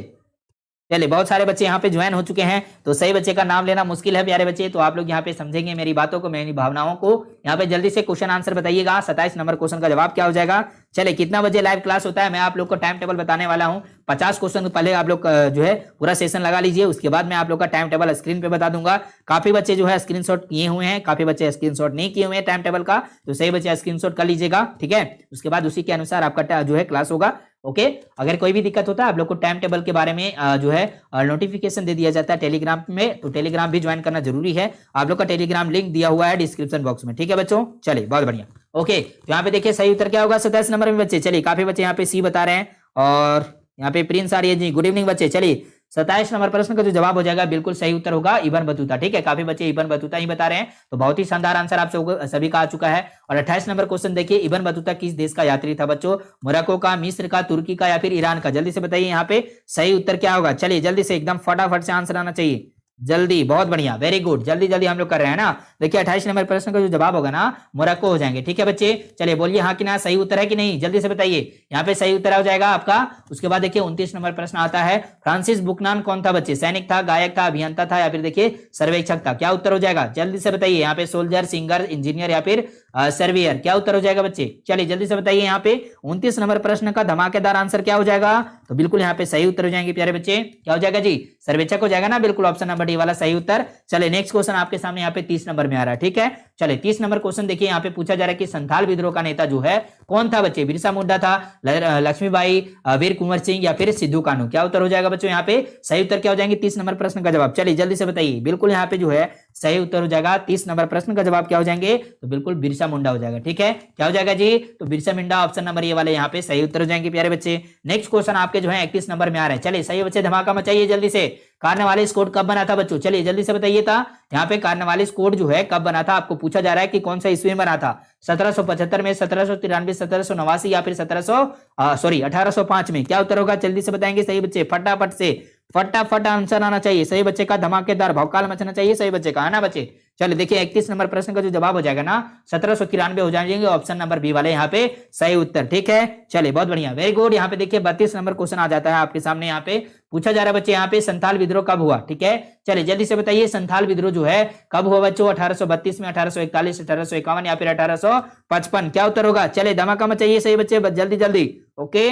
चलिए बहुत सारे बच्चे यहाँ पे ज्वाइन हो चुके हैं, तो सही बच्चे का नाम लेना मुश्किल है प्यारे बच्चे, तो आप लोग यहाँ पे समझेंगे मेरी बातों को, मेरी भावनाओं को। यहाँ पे जल्दी से क्वेश्चन आंसर बताइएगा। 27 नंबर क्वेश्चन का जवाब क्या हो जाएगा? चलिए कितना बजे लाइव क्लास होता है मैं आप लोग को टाइम टेबल बताने वाला हूँ। 50 क्वेश्चन पहले आप लोग जो है पूरा सेशन लगा लीजिए, उसके बाद मैं आप लोग का टाइम टेबल स्क्रीन पे बता दूंगा। काफी बच्चे जो है स्क्रीनशॉट किए हुए हैं, काफी बच्चे स्क्रीनशॉट नहीं किए हुए हैं टाइम टेबल का, तो सही बच्चे स्क्रीनशॉट कर लीजिएगा। ठीक है, उसके बाद उसी के अनुसार आपका जो है क्लास होगा। ओके, अगर कोई भी दिक्कत होता है आप लोग को टाइम टेबल के बारे में जो है नोटिफिकेशन दे दिया जाता है टेलीग्राम में, तो टेलीग्राम भी ज्वाइन करना जरूरी है। आप लोग का टेलीग्राम लिंक दिया हुआ है डिस्क्रिप्शन बॉक्स में। ठीक है बच्चों, चलिए बहुत बढ़िया। ओके, तो यहाँ पे देखिए सही उत्तर क्या होगा 27 नंबर में बच्चे? चलिए काफी बच्चे यहाँ पे सी बता रहे हैं और यहाँ पे प्रिंस आ रही है जी, गुड इवनिंग बच्चे। चलिए 27 नंबर प्रश्न का जो जवाब हो जाएगा बिल्कुल सही उत्तर होगा इब्न बतूता। ठीक है, काफी बच्चे इब्न बतूता ही बता रहे हैं, तो बहुत ही शानदार आंसर आप सभी का आ चुका है। और 28 नंबर क्वेश्चन देखिए, इब्न बतूता किस देश का यात्री था बच्चों? मोरक्को का, मिस्र का, तुर्की का या फिर ईरान का? जल्दी से बताइए यहाँ पे सही उत्तर क्या होगा? चलिए जल्दी से एकदम फटाफट से आंसर आना चाहिए, जल्दी, बहुत बढ़िया, वेरी गुड, जल्दी जल्दी हम लोग कर रहे हैं ना। देखिए 28 नंबर प्रश्न का जो जवाब होगा ना मोरक्को हो जाएंगे। ठीक है बच्चे, चलिए बोलिए हाँ कि ना सही उत्तर है कि नहीं, जल्दी से बताइए। यहाँ पे सही उत्तर हो जाएगा आपका। उसके बाद देखिए 29 नंबर प्रश्न आता है, फ्रांसिस बुकनान कौन था बच्चे? सैनिक था, गायक था, अभियंता था या फिर देखिए सर्वेक्षक था? क्या उत्तर हो जाएगा जल्दी से बताइए। यहाँ पे सोल्जर, सिंगर, इंजीनियर या फिर सर्वेयर? क्या उत्तर हो जाएगा बच्चे? चलिए जल्दी से बताइए। यहाँ पे 29 नंबर प्रश्न का धमाकेदार आंसर क्या हो जाएगा? तो बिल्कुल यहाँ पे सही उत्तर हो जाएंगे प्यारे बच्चे। क्या हो जाएगा जी? सर्वेक्षक हो जाएगा ना, बिल्कुल ऑप्शन नंबर डी वाला सही उत्तर। चलिए नेक्स्ट क्वेश्चन आपके सामने यहाँ पे 30 नंबर में आ रहा है। ठीक है, चलिए 30 नंबर क्वेश्चन देखिए, यहाँ पे पूछा जा रहा है कि संथाल विद्रोह का नेता जो है कौन था बच्चे? बिरसा मुंडा था, लक्ष्मीबाई, वीर कुंवर सिंह या फिर सिद्धू कानू? क्या उत्तर हो जाएगा बच्चों? यहाँ पे सही उत्तर क्या हो जाएंगे 30 नंबर प्रश्न का जवाब? चलिए जल्दी से बताइए। बिल्कुल यहाँ पे जो है सही उत्तर हो जाएगा 30 नंबर प्रश्न का जवाब क्या हो जाएंगे? तो बिल्कुल बिरसा मुंडा हो जाएगा। ठीक है, क्या हो जाएगा जी? तो बिरसा मुंडा ऑप्शन नंबर ये वाले यहाँ पे सही उत्तर हो जाएंगे प्यारे बच्चे। नेक्स्ट क्वेश्चन आपके जो है 31 नंबर में आ रहे हैं। चलिए सही बच्चे धमाका मचाइए जल्दी से। कार्नवालिस कोड कब बना था बच्चों? चलिए जल्दी से बताइए था। यहाँ पे कार्नवालिस कोड जो है कब बना था आपको पूछा जा रहा है कि कौन सा ईस्वी में बना था? 1775 में, 1793, 1789 या फिर 1805 में? क्या उत्तर होगा जल्दी से बताएंगे सही बच्चे, फटाफट से, फटाफट आंसर आना चाहिए सही बच्चे का, धमाकेदार भौकाल मचना चाहिए सही बच्चे का, है ना बच्चे। चलिए देखिए 31 नंबर प्रश्न का जो जवाब हो जाएगा ना 1793 हो जाएंगे, ऑप्शन नंबर बी वाले यहाँ पे सही उत्तर। ठीक है, चलिए बहुत बढ़िया, वेरी गुड। यहाँ पे देखिए 32 नंबर क्वेश्चन आ जाता है आपके सामने। यहाँ पे पूछा जा रहा है बच्चे यहाँ पे संथाल विद्रोह कब हुआ। ठीक है, चलिए जल्दी से बताइए संथाल विद्रोह जो है कब हुआ बच्चों, 1832 में, 1841, 1851 या फिर 1855, क्या उत्तर होगा। चलिए धमाका मचाइए सही बच्चे, जल्दी जल्दी। ओके,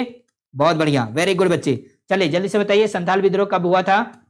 बहुत बढ़िया, वेरी गुड बच्चे। चलिए जल्दी से बताइए संथाल विद्रोह कब हुआ था।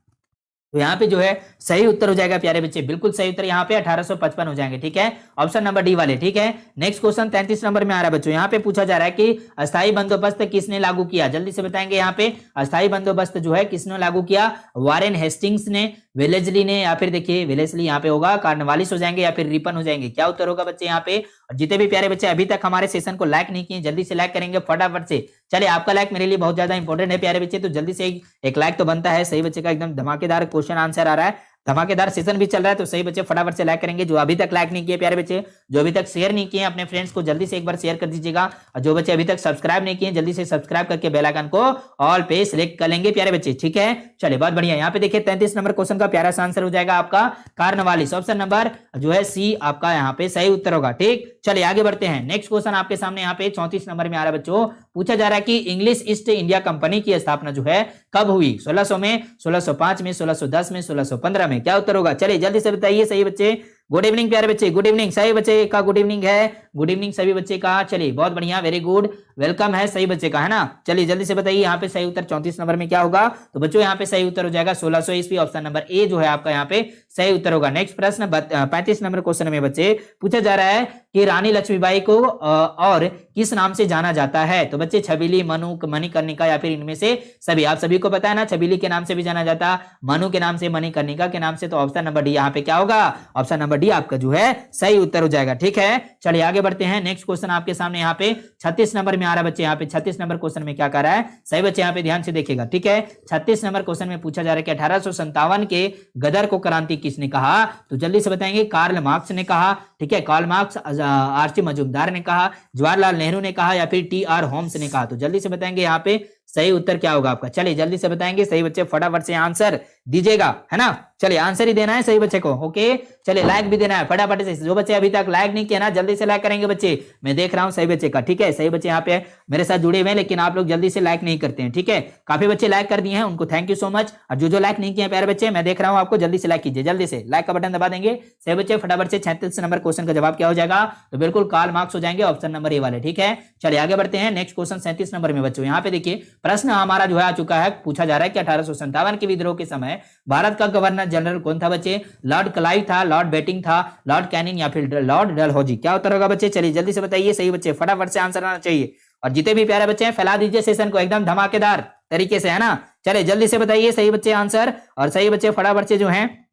तो यहाँ पे जो है सही उत्तर हो जाएगा प्यारे बच्चे, बिल्कुल सही उत्तर यहाँ पे 1855 हो जाएंगे। ठीक है, ऑप्शन नंबर डी वाले। ठीक है, नेक्स्ट क्वेश्चन 33 नंबर में आ रहा है बच्चों। यहाँ पे पूछा जा रहा है कि अस्थायी बंदोबस्त किसने लागू किया, जल्दी से बताएंगे। यहाँ पे अस्थायी बंदोबस्त जो है किसने लागू किया, वारेन हेस्टिंग्स ने, वेलेस्ली ने, या फिर देखिए वेलेस्ली यहाँ पे होगा, कार्नवालिस हो जाएंगे या फिर रिपन हो जाएंगे, क्या उत्तर होगा बच्चे यहाँ पे। और जितने भी प्यारे बच्चे अभी तक हमारे सेशन को लाइक नहीं किए जल्दी से लाइक करेंगे फटाफट से। चलिए आपका लाइक मेरे लिए बहुत ज्यादा इंपॉर्टेंट है प्यारे बच्चे, तो जल्दी से एक लाइक तो बनता है। सही बच्चे का एकदम धमाकेदार क्वेश्चन आंसर आ रहा है, धमाकेदार सेशन भी चल रहा है, तो सही बच्चे फटाफट से लाइक करेंगे। जो अभी तक लाइक नहीं किए प्यारे बच्चे, जो अभी तक शेयर नहीं किए अपने फ्रेंड्स को, जल्दी से एक बार शेयर कर दीजिएगा। और जो बच्चे अभी तक सब्सक्राइब नहीं किए जल्दी से सब्सक्राइब करके बेल आइकन को ऑल पे सिलेक्ट कर लेंगे प्यारे बच्चे। ठीक है, चलिए बहुत बढ़िया। यहाँ पे देखिए 33 नंबर क्वेश्चन का प्यारा सा आंसर हो जाएगा आपका कार्नवालिस, ऑप्शन नंबर जो है सी आपका यहाँ पे सही उत्तर होगा। ठीक, चलिए आगे बढ़ते हैं। नेक्स्ट क्वेश्चन आपके सामने यहाँ पे 34 नंबर में आ रहा है बच्चों। पूछा जा रहा है कि इंग्लिश ईस्ट इंडिया कंपनी की स्थापना जो है कब हुई, 1600 में, 1605 में, 1610 में, 1615 में, क्या उत्तर होगा। चलिए जल्दी से बताइए सही बच्चे। गुड इवनिंग प्यारे बच्चे, गुड इवनिंग, सही बच्चे का गुड इवनिंग है, गुड इवनिंग सभी बच्चे का। चलिए बहुत बढ़िया, वेरी गुड, वेलकम है सही बच्चे का, है ना। चलिए जल्दी से बताइए यहाँ पे सही उत्तर 34 नंबर में क्या होगा। तो बच्चों यहाँ पे सही उत्तर हो जाएगा 1600 ईस्वी, ऑप्शन नंबर ए जो है आपका यहाँ पे सही उत्तर होगा। नेक्स्ट प्रश्न 35 नंबर क्वेश्चन में बच्चे पूछा जा रहा है कि रानी लक्ष्मीबाई को और किस नाम से जाना जाता है। तो बच्चे छबीली, मनु, मणिकर्णिका या फिर इनमें से सभी। आप सभी को पता है ना, छबीली के नाम से भी जाना जाता, मनु के नाम से, मणिकर्णिका के नाम से, तो ऑप्शन नंबर डी यहाँ पे क्या होगा, ऑप्शन नंबर डी आपका जो है सही उत्तर हो जाएगा। ठीक है, चलिए आगे बढ़ते हैं। नेक्स्ट क्वेश्चन आपके सामने यहाँ पे 36 नंबर में आ रहा है बच्चे। यहाँ पे 36 नंबर क्वेश्चन में क्या कर रहा है, सही बच्चे यहाँ पे ध्यान से देखिएगा। ठीक है, 36 नंबर क्वेश्चन में पूछा जा रहा है कि 1857 के गदर को क्रांति किसने कहा। तो जल्दी से बताएंगे, कार्ल मार्क्स ने कहा। ठीक है, कार्ल मार्क्स, आरसी मजूमदार ने कहा, जवाहरलाल नेहरू ने कहा या फिर टी.आर. होम्स ने कहा। तो जल्दी से बताएंगे यहाँ पे सही उत्तर क्या होगा आपका। चलिए जल्दी से बताएंगे सही बच्चे, फटाफट से आंसर दीजिएगा, है ना। चलिए आंसर ही देना है सही बच्चे को। ओके, चलिए लाइक भी देना है फटाफट से। जो बच्चे अभी तक लाइक नहीं किया ना जल्दी से लाइक करेंगे बच्चे, मैं देख रहा हूं सही बच्चे का। ठीक है, सही बच्चे यहाँ पे मेरे साथ जुड़े हुए हैं, लेकिन आप लोग जल्दी से लाइक नहीं करते हैं। ठीक है, काफी बच्चे लाइक कर दिए हैं, उनको थैंक यू सो मच। और जो लाइक नहीं किए प्यारे बच्चे, मैं देख रहा हूं आपको, जल्दी से लाइक कीजिए, जल्दी से लाइक का बटन दबा देंगे सही बच्चे फटाफट से। 36 नंबर क्वेश्चन का जवाब क्या हो जाएगा, तो बिल्कुल कार्ल मार्क्स हो जाएंगे, ऑप्शन नंबर ए वाले। ठीक है, चलिए आगे बढ़ते हैं। नेक्स्ट क्वेश्चन 37 नंबर में बच्चों यहाँ पे देखिए प्रश्न हमारा जो है आ चुका है। पूछा जा रहा है कि 1857 के विद्रोह के समय भारत का गवर्नर जनरल कौन था बच्चे। लॉर्ड क्लाइव था, लॉर्ड बेटिंग था, लॉर्ड कैनिंग या फिर लॉर्ड डलहौजी, क्या उत्तर होगा बच्चे। चलिए जल्दी से बताइए सही बच्चे, फटाफट से आंसर आना चाहिए। और जितने भी प्यारे बच्चे हैं फैला दीजिए सेशन को एकदम धमाकेदार तरीके से, है ना। चलिए जल्दी से बताइए सही बच्चे आंसर, और सही बच्चे फटाफट से जो है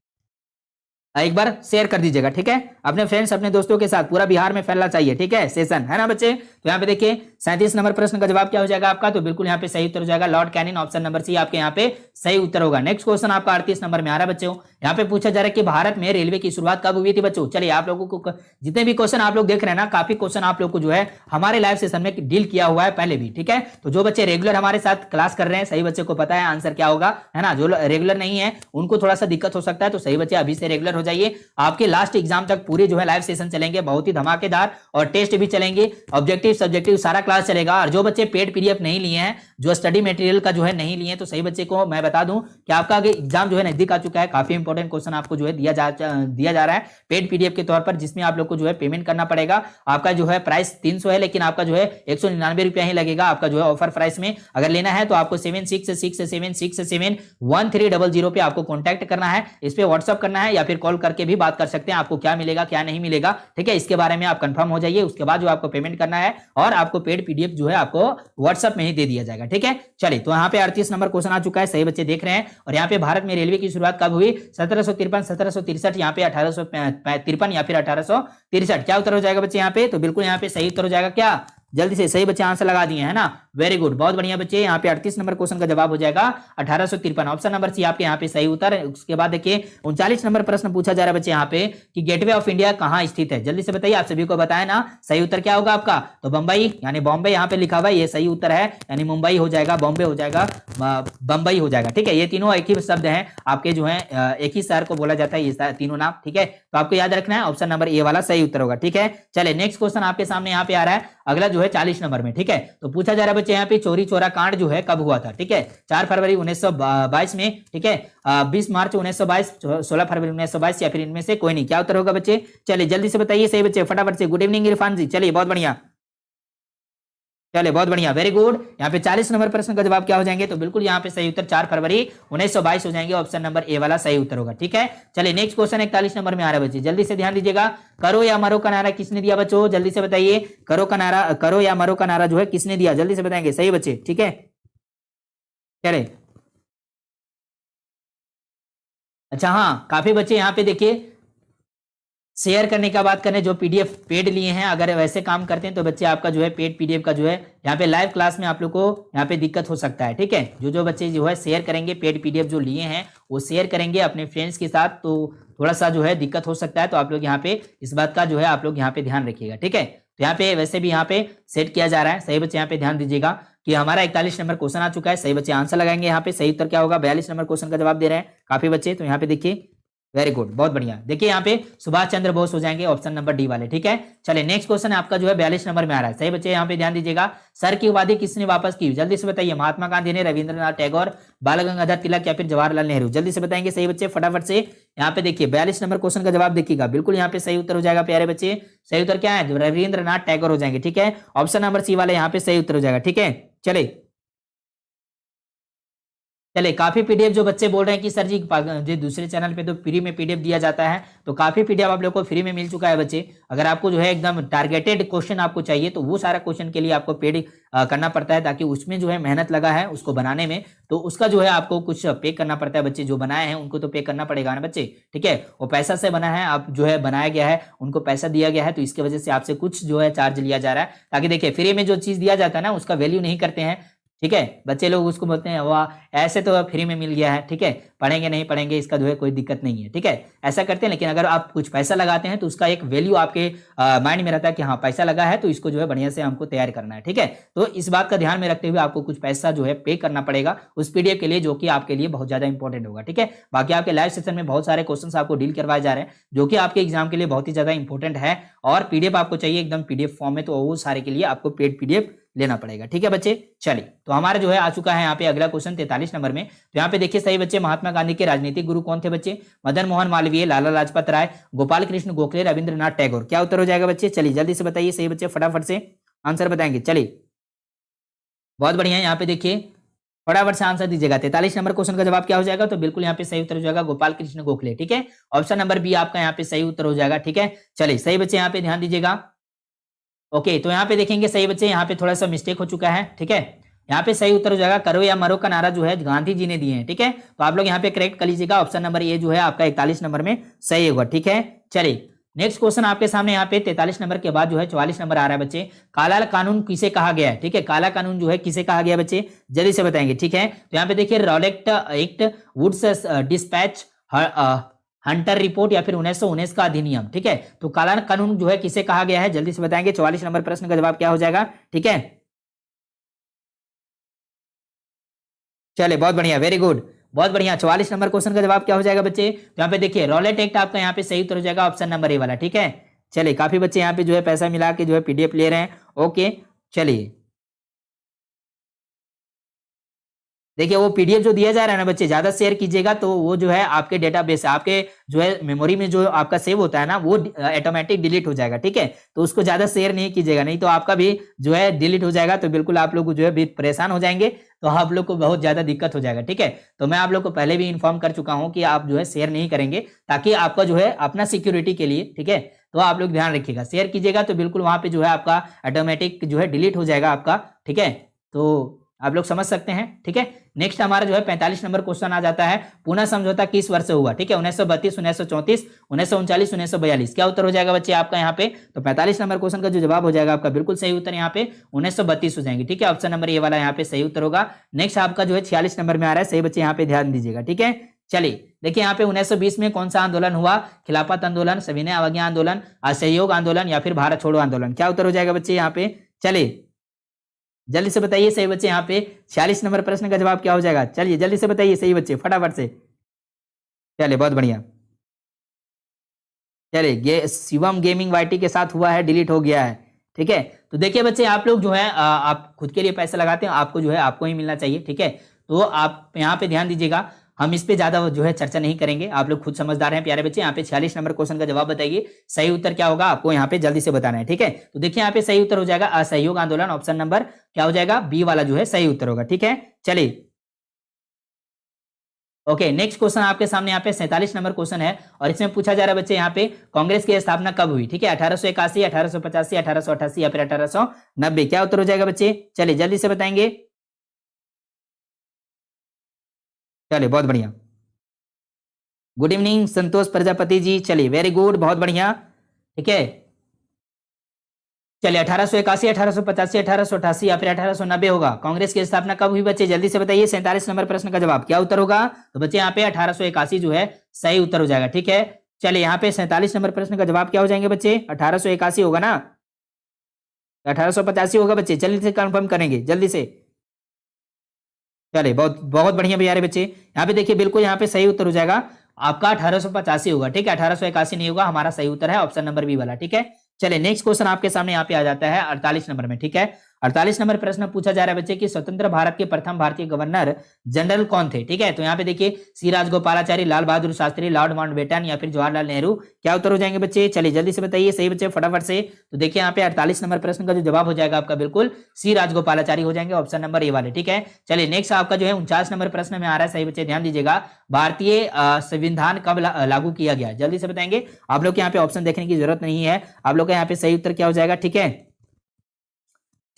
एक बार शेयर कर दीजिएगा। ठीक है, अपने फ्रेंड्स अपने दोस्तों के साथ पूरा बिहार में फैलना चाहिए। ठीक है, सेशन, है ना बच्चे। तो यहाँ पे देखिए 37 नंबर प्रश्न का जवाब क्या हो जाएगा आपका, तो बिल्कुल यहाँ पे सही उत्तर हो जाएगा Lord Canning, option number C आपके यहाँ पे सही उत्तर होगा। नेक्स्ट क्वेश्चन आपका 38 नंबर में आ रहा है बच्चों। यहाँ पे पूछा जा रहा है कि भारत में रेलवे की शुरुआत कब हुई थी बच्चों। चलिए आप लोगों को जितने भी क्वेश्चन आप लोग देख रहे हैं ना, काफी क्वेश्चन आप लोग को जो है हमारे लाइव सेशन में डील किया हुआ है पहले भी। ठीक है, तो जो बच्चे रेगुलर हमारे साथ क्लास कर रहे हैं, सही बच्चे को पता है आंसर क्या होगा, है ना। जो रेगुलर नहीं है उनको थोड़ा सा दिक्कत हो सकता है, तो सही बच्चे अभी से रेगुलर हो जाइए। आपके लास्ट एग्जाम तक पूरे जो है लाइव सेशन चलेंगे, बहुत ही धमाकेदार, और टेस्ट भी चलेंगे, ऑब्जेक्टिव सब्जेक्टिव सारा क्लास चलेगा। और जो बच्चे पेड पीडीएफ नहीं लिए हैं, जो स्टडी मटेरियल का जो है नहीं लिए, तो सही बच्चे को मैं बता दूं कि आपका एग्जाम जो है नजदीक आ चुका है। काफी इंपॉर्टेंट क्वेश्चन आपको जो है दिया जा रहा है पेड पीडीएफ के तौर पर, जिसमें आप लोग को जो है पेमेंट करना पड़ेगा। आपका जो है प्राइस 300 है, लेकिन आपका जो है 199 रुपया ही लगेगा आपका जो है ऑफर प्राइस में। अगर लेना है तो आपको 7667671300 पे आपको कॉन्टैक्ट करना है, इस पे व्हाट्सअप करना है या फिर कॉल करके भी बात कर सकते हैं। आपको क्या मिलेगा क्या नहीं मिलेगा, ठीक है, इसके बारे में आप कंफर्म हो जाइए। उसके बाद जो आपको पेमेंट करना है और आपको पेड पीडीएफ जो है आपको व्हाट्सएप में ही दे दिया जाएगा। ठीक है, चलिए तो यहाँ पे 38 नंबर क्वेश्चन आ चुका है, सही बच्चे देख रहे हैं। और यहाँ पे भारत में रेलवे की शुरुआत कब हुई, 1753, 1763, यहाँ पे 1853 या फिर 1863, क्या उत्तर हो जाएगा बच्चे यहाँ पे, तो बिल्कुल यहाँ पे सही उत्तर हो जाएगा क्या, जल्दी से सही बच्चे आंसर लगा दिए है ना, वेरी गुड, बहुत बढ़िया बच्चे। यहाँ पे 38 नंबर क्वेश्चन का जवाब हो जाएगा 1853, ऑप्शन नंबर सी आपके यहाँ पे सही उत्तर है। उसके बाद देखिए 39 नंबर प्रश्न पूछा जा रहा है बच्चे यहाँ पे कि गेटवे ऑफ इंडिया कहाँ स्थित है, जल्दी से बताइए, आप सभी को बताया ना, सही उत्तर क्या होगा आपका, तो बंबई यानी बॉम्बे यहाँ पे लिखा हुआ है, ये सही उत्तर है, यानी मुंबई हो जाएगा, बॉम्बे हो जाएगा, बंबई हो जाएगा, ठीक है। ये तीनों एक ही शब्द हैं आपके जो है, एक ही शहर को बोला जाता है ये तीनों नाम, ठीक है। तो आपको याद रखना है ऑप्शन नंबर ए वाला सही उत्तर होगा, ठीक है। चले नेक्स्ट क्वेश्चन आपके सामने यहाँ पे आ रहा है, अगला जो है 40 नंबर में, ठीक है। तो पूछा जा रहा है बच्चे यहाँ पे चोरी चोरा कांड जो है कब हुआ था, ठीक है, 4 फरवरी 1922 में, ठीक है, 20 मार्च 1922, 16 फरवरी 1922 या फिर इनमें से कोई नहीं, क्या उत्तर होगा बच्चे, चलिए जल्दी से बताइए सही बच्चे फटाफट से। गुड इवनिंग इरफान जी, चलिए बहुत बढ़िया, चलिए बहुत बढ़िया, वेरी गुड। यहाँ पे 40 नंबर प्रश्न का जवाब क्या हो जाएंगे, तो बिल्कुल यहाँ पे सही उत्तर 4 फरवरी 1922 हो जाएंगे, ऑप्शन नंबर ए वाला सही उत्तर होगा, ठीक है। चलिए नेक्स्ट क्वेश्चन 41 नंबर में आ रहा है बच्चे, जल्दी से ध्यान दीजिएगा, करो या मरो का नारा किसने दिया बच्चों, जल्दी से बताइए, करो का नारा, करो या मरो का नारा जो है किसने दिया, जल्दी से बताएंगे सही बच्चे, ठीक है। चले अच्छा हाँ, काफी बच्चे यहाँ पे देखिए शेयर करने का बात करें, जो पीडीएफ पेड लिए हैं, अगर वैसे काम करते हैं तो बच्चे आपका जो है पेड पीडीएफ का जो है यहाँ पे लाइव क्लास में आप लोग को यहाँ पे दिक्कत हो सकता है, ठीक है। जो बच्चे जो है शेयर करेंगे, पेड पीडीएफ जो लिए हैं वो शेयर करेंगे अपने फ्रेंड्स के साथ, तो थोड़ा सा जो है दिक्कत हो सकता है, तो आप लोग यहाँ पे इस बात का जो है आप लोग यहाँ पे ध्यान रखिएगा, ठीक है। तो यहाँ पे वैसे भी यहाँ पे सेट किया जा रहा है, सही बच्चे यहाँ पे ध्यान दीजिएगा कि हमारा 41 नंबर क्वेश्चन आ चुका है, सही बच्चे आंसर लगाएंगे, यहाँ पे सही उत्तर क्या होगा, 42 नंबर क्वेश्चन का जवाब दे रहे हैं काफी बच्चे, तो यहाँ पे देखिए वेरी गुड, बहुत बढ़िया। देखिए यहाँ पे सुभाष चंद्र बोस हो जाएंगे, ऑप्शन नंबर डी वाले, ठीक है। चलिए नेक्स्ट क्वेश्चन आपका जो है 42 नंबर में आ रहा है, सही बच्चे यहाँ पे ध्यान दीजिएगा, सर की उपाधि किसने वापस की, जल्दी से बताइए, महात्मा गांधी ने, रविंद्रनाथ टैगोर, बाल गंगाधर तिलक या फिर जवाहरलाल नेहरू, जल्दी से बताएंगे सही बच्चे फटाफट से। यहाँ पे देखिए 42 नंबर क्वेश्चन का जवाब देखिएगा, बिल्कुल यहाँ पे सही उत्तर हो जाएगा प्यारे बच्चे, सही उत्तर क्या है, रविंद्रनाथ टैगोर हो जाएंगे, ठीक है, ऑप्शन नंबर सी वाले यहाँ पे सही उत्तर हो जाएगा, ठीक है। चले चले काफी पीडीएफ जो बच्चे बोल रहे हैं कि सर जी जो दूसरे चैनल पे तो फ्री में पीडीएफ दिया जाता है, तो काफी पीडीएफ आप लोग को फ्री में मिल चुका है बच्चे। अगर आपको जो है एकदम टारगेटेड क्वेश्चन आपको चाहिए तो वो सारा क्वेश्चन के लिए आपको पेड करना पड़ता है, ताकि उसमें जो है मेहनत लगा है उसको बनाने में, तो उसका जो है आपको कुछ पे करना पड़ता है बच्चे, जो बनाए हैं उनको तो पे करना पड़ेगा ना बच्चे, ठीक है। वो पैसा से बना है, आप जो है बनाया गया है, उनको पैसा दिया गया है, तो इसकी वजह से आपसे कुछ जो है चार्ज लिया जा रहा है, ताकि देखिए फ्री में जो चीज दिया जाता है ना उसका वैल्यू नहीं करते हैं, ठीक है। बच्चे लोग उसको बोलते हैं वाह ऐसे तो फ्री में मिल गया है, ठीक है, पढ़ेंगे नहीं पढ़ेंगे इसका जो है कोई दिक्कत नहीं है, ठीक है, ऐसा करते हैं। लेकिन अगर आप कुछ पैसा लगाते हैं तो उसका एक वैल्यू आपके माइंड में रहता है कि हाँ पैसा लगा है तो इसको जो है बढ़िया से हमको तैयार करना है, ठीक है। तो इस बात का ध्यान में रखते हुए आपको कुछ पैसा जो है पे करना पड़ेगा उस पीडीएफ के लिए, जो कि आपके लिए बहुत ज्यादा इंपॉर्टेंट होगा, ठीक है। बाकी आपके लाइव सेशन में बहुत सारे क्वेश्चन आपको डील करवाए जा रहे हैं, जो कि आपके एग्जाम के लिए बहुत ही ज्यादा इंपॉर्टेंट है, और पीडीएफ आपको चाहिए एकदम पीडीएफ फॉर्म में, तो वो सारे के लिए आपको पेड पीडीएफ लेना पड़ेगा, ठीक है बच्चे। चलिए तो हमारा जो है आ चुका है यहाँ पे अगला क्वेश्चन 43 नंबर में, तो यहाँ पे देखिए सही बच्चे, महात्मा गांधी के राजनीतिक गुरु कौन थे बच्चे, मदन मोहन मालवीय, लाला लाजपत राय, गोपाल कृष्ण गोखले, रविंद्रनाथ टैगोर, क्या उत्तर हो जाएगा बच्चे, चलिए जल्दी से बताइए सही बच्चे फटाफट से आंसर बताएंगे, चलिए बहुत बढ़िया। यहाँ पे देखिए फटाफट से आंसर दीजिएगा, 43 नंबर क्वेश्चन का जवाब क्या हो जाएगा, तो बिल्कुल यहाँ पे सही उत्तर हो जाएगा गोपाल कृष्ण गोखले, ठीक है, ऑप्शन नंबर बी आपका यहाँ पे सही उत्तर हो जाएगा, ठीक है। चलिए सही बच्चे यहाँ पे ध्यान दीजिएगा, ओके। तो यहाँ पे देखेंगे सही बच्चे, यहाँ पे थोड़ा सा मिस्टेक हो चुका है, ठीक है, यहाँ पे सही उत्तर हो जाएगा करो या मरो का नारा जो है गांधी जी ने दिए हैं, ठीक है। तो आप लोग यहाँ पे करेक्ट कर लीजिएगा, ऑप्शन नंबर ए जो है आपका 41 नंबर में सही होगा, ठीक है। चलिए नेक्स्ट क्वेश्चन आपके सामने यहाँ पे 43 नंबर के बाद जो है 44 नंबर आ रहा है बच्चे, काला कानून किसे कहा गया है, ठीक है, काला कानून जो है किसे कहा गया बच्चे, जल्दी से बताएंगे, ठीक है। तो यहाँ पे देखिए Rowlatt Act, Wood's despatch, Hunter report या फिर 1919 का अधिनियम, ठीक है। तो काला कानून जो है किसे कहा गया है, जल्दी से बताएंगे, 44 नंबर प्रश्न का जवाब क्या हो जाएगा, ठीक है। चले बहुत बढ़िया, वेरी गुड, बहुत बढ़िया। 44 नंबर क्वेश्चन का जवाब क्या हो जाएगा बच्चे, तो यहाँ पे देखिए रॉलेट एक्ट आपका यहाँ पे सही उत्तर हो जाएगा, ऑप्शन नंबर ए वाला, ठीक है। चलिए काफी बच्चे यहाँ पे जो है पैसा मिला के जो है पीडीएफ ले रहे हैं, ओके। चलिए देखिए वो पीडीएफ जो दिया जा रहा है ना बच्चे, ज्यादा शेयर कीजिएगा तो वो जो है आपके डेटाबेस, आपके जो है मेमोरी में जो आपका सेव होता है ना वो ऑटोमेटिक डिलीट हो जाएगा, ठीक है। तो उसको ज्यादा शेयर नहीं कीजिएगा, नहीं तो आपका भी जो है डिलीट हो जाएगा, तो बिल्कुल आप लोग जो है भी परेशान हो जाएंगे, तो आप लोग को बहुत ज्यादा दिक्कत हो जाएगा, ठीक है। तो मैं आप लोग को पहले भी इन्फॉर्म कर चुका हूँ कि आप जो है शेयर नहीं करेंगे, ताकि आपका जो है अपना सिक्योरिटी के लिए, ठीक है, तो आप लोग ध्यान रखिएगा, शेयर कीजिएगा तो बिल्कुल वहां पे जो है आपका ऑटोमेटिक जो है डिलीट हो जाएगा आपका, ठीक है। तो आप लोग समझ सकते हैं, ठीक है। नेक्स्ट हमारा जो है 45 नंबर क्वेश्चन आ जाता है, पुणे समझौता किस वर्ष से हुआ, ठीक है, 1932, 1934, 1939, 1942। क्या उत्तर हो जाएगा बच्चे आपका यहाँ पे? तो 45 नंबर क्वेश्चन का जो जवाब हो जाएगा आपका बिल्कुल सही उत्तर यहाँ पे 1932 हो जाएंगे, ठीक है। ऑप्शन नंबर ए वाला यहाँ पे सही उत्तर होगा। नेक्स्ट आपका जो है 46 नंबर में आ रहा है, सही बच्चे यहाँ पे ध्यान दीजिएगा, ठीक है। चलिए देखिए यहाँ पे 1920 में कौन सा आंदोलन हुआ? खिलाफत आंदोलन, सविनय अवज्ञा आंदोलन, असहयोग आंदोलन या फिर भारत छोड़ो आंदोलन। क्या उत्तर हो जाएगा बच्चे यहाँ पे? चलिए जल्दी से बताइए सही बच्चे, यहाँ पे 46 नंबर प्रश्न का जवाब क्या हो जाएगा? चलिए जल्दी से बताइए सही बच्चे, फटाफट से। चलिए बहुत बढ़िया। चलिए शिवम गेमिंग वाईटी के साथ हुआ है, डिलीट हो गया है, ठीक है। तो देखिए बच्चे आप लोग जो है आप खुद के लिए पैसे लगाते हैं, आपको जो है आपको ही मिलना चाहिए, ठीक है। तो आप यहाँ पे ध्यान दीजिएगा, हम इस पे ज्यादा जो है चर्चा नहीं करेंगे, आप लोग खुद समझदार हैं प्यारे बच्चे। यहाँ पे 46 नंबर क्वेश्चन का जवाब बताइए, सही उत्तर क्या होगा आपको यहाँ पे जल्दी से बताना है, ठीक है। तो देखिए यहाँ पे सही उत्तर हो जाएगा असहयोग आंदोलन, ऑप्शन नंबर क्या हो जाएगा? बी वाला जो है सही उत्तर होगा, ठीक है। चलिए ओके, नेक्स्ट क्वेश्चन आपके सामने यहाँ पे 47 नंबर क्वेश्चन है और इसमें पूछा जा रहा है बच्चे यहाँ पे कांग्रेस की स्थापना कब हुई, ठीक है, 1881, 1885, 1888 या फिर 1890। क्या उत्तर हो जाएगा बच्चे? चलिए जल्दी से बताएंगे। चलिए बहुत बढ़िया, गुड इवनिंग संतोष प्रजापति जी। चलिए वेरी गुड, बहुत बढ़िया, ठीक है। चलिए 1881, 1885, 1888 या फिर 1890 होगा। कांग्रेस की स्थापना कब हुई बच्चे? जल्दी से बताइए। 47 नंबर प्रश्न का जवाब क्या उत्तर होगा? तो बच्चे यहाँ पे 1881 जो है सही उत्तर हो जाएगा, ठीक है। चलिए यहाँ पे 47 नंबर प्रश्न का जवाब क्या हो जाएंगे बच्चे? 1881 होगा ना, 1885 होगा बच्चे? जल्दी से कंफर्म करेंगे जल्दी से। चलिए बहुत बहुत बढ़िया प्यारे बच्चे, यहाँ पे देखिए बिल्कुल यहाँ पे सही उत्तर हो जाएगा आपका 1885 होगा, ठीक है। 1881 नहीं होगा, हमारा सही उत्तर है ऑप्शन नंबर बी वाला, ठीक है। चलिए नेक्स्ट क्वेश्चन आपके सामने यहाँ पे आ जाता है 48 नंबर में, ठीक है। 48 नंबर प्रश्न पूछा जा रहा है बच्चे कि स्वतंत्र भारत के प्रथम भारतीय गवर्नर जनरल कौन थे, ठीक है। तो यहाँ पे देखिए सी राजगोपालाचारी, लाल बहादुर शास्त्री, लॉर्ड माउंटबेटन या फिर जवाहरलाल नेहरू। क्या उत्तर हो जाएंगे बच्चे? चलिए जल्दी से बताइए सही बच्चे फटाफट से। तो देखिए यहाँ पे 48 नंबर प्रश्न का जो जवाब हो जाएगा आपका बिल्कुल सी राजगोपालाचारी हो जाएंगे, ऑप्शन नंबर ए वाले, ठीक है। चलिए नेक्स्ट आपका जो है 49 नंबर प्रश्न में आ रहा है, सही बच्चे ध्यान दीजिएगा, भारतीय संविधान कब लागू किया गया? जल्दी से बताएंगे। आप लोग यहाँ पे ऑप्शन देखने की जरूरत नहीं है, आप लोग का यहाँ पे सही उत्तर क्या हो जाएगा, ठीक है।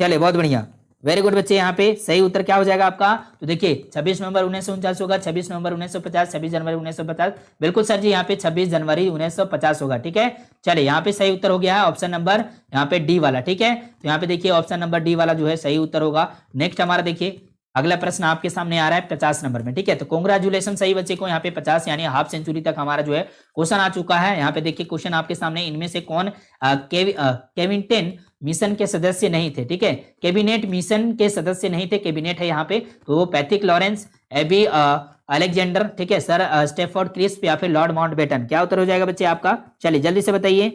चलिए बहुत बढ़िया, वेरी गुड बच्चे, यहाँ पे सही उत्तर क्या हो जाएगा आपका? तो देखिए 26 नवंबर 1949 होगा, 26 नवंबर 1950, 26 जनवरी 1950। बिल्कुल सर जी, यहाँ पे 26 जनवरी 1950 होगा, ठीक है। चलिए यहाँ पे सही उत्तर हो गया है ऑप्शन नंबर यहाँ पे डी वाला, ठीक है। तो यहाँ पे देखिए ऑप्शन नंबर डी वाला जो है सही उत्तर होगा। नेक्स्ट हमारा देखिए अगला प्रश्न आपके सामने आ रहा है 50 नंबर में, ठीक है। तो कांग्रेचुलेशन सही बच्चे को, यहाँ पे 50 यानी हाफ सेंचुरी तक हमारा जो है क्वेश्चन आ चुका है। यहाँ पे देखिए क्वेश्चन आपके सामने, इनमें से कौन केविनेट मिशन के सदस्य नहीं थे, ठीक है। कैबिनेट मिशन के सदस्य नहीं थे, कैबिनेट है यहाँ पे, तो पैथिक लॉरेंस, एबी अलेक्जेंडर, ठीक है, सर स्टेफोर्ड क्रिस्प या फिर लॉर्ड माउंटबेटन। क्या उत्तर हो जाएगा बच्चे आपका? चलिए जल्दी से बताइए।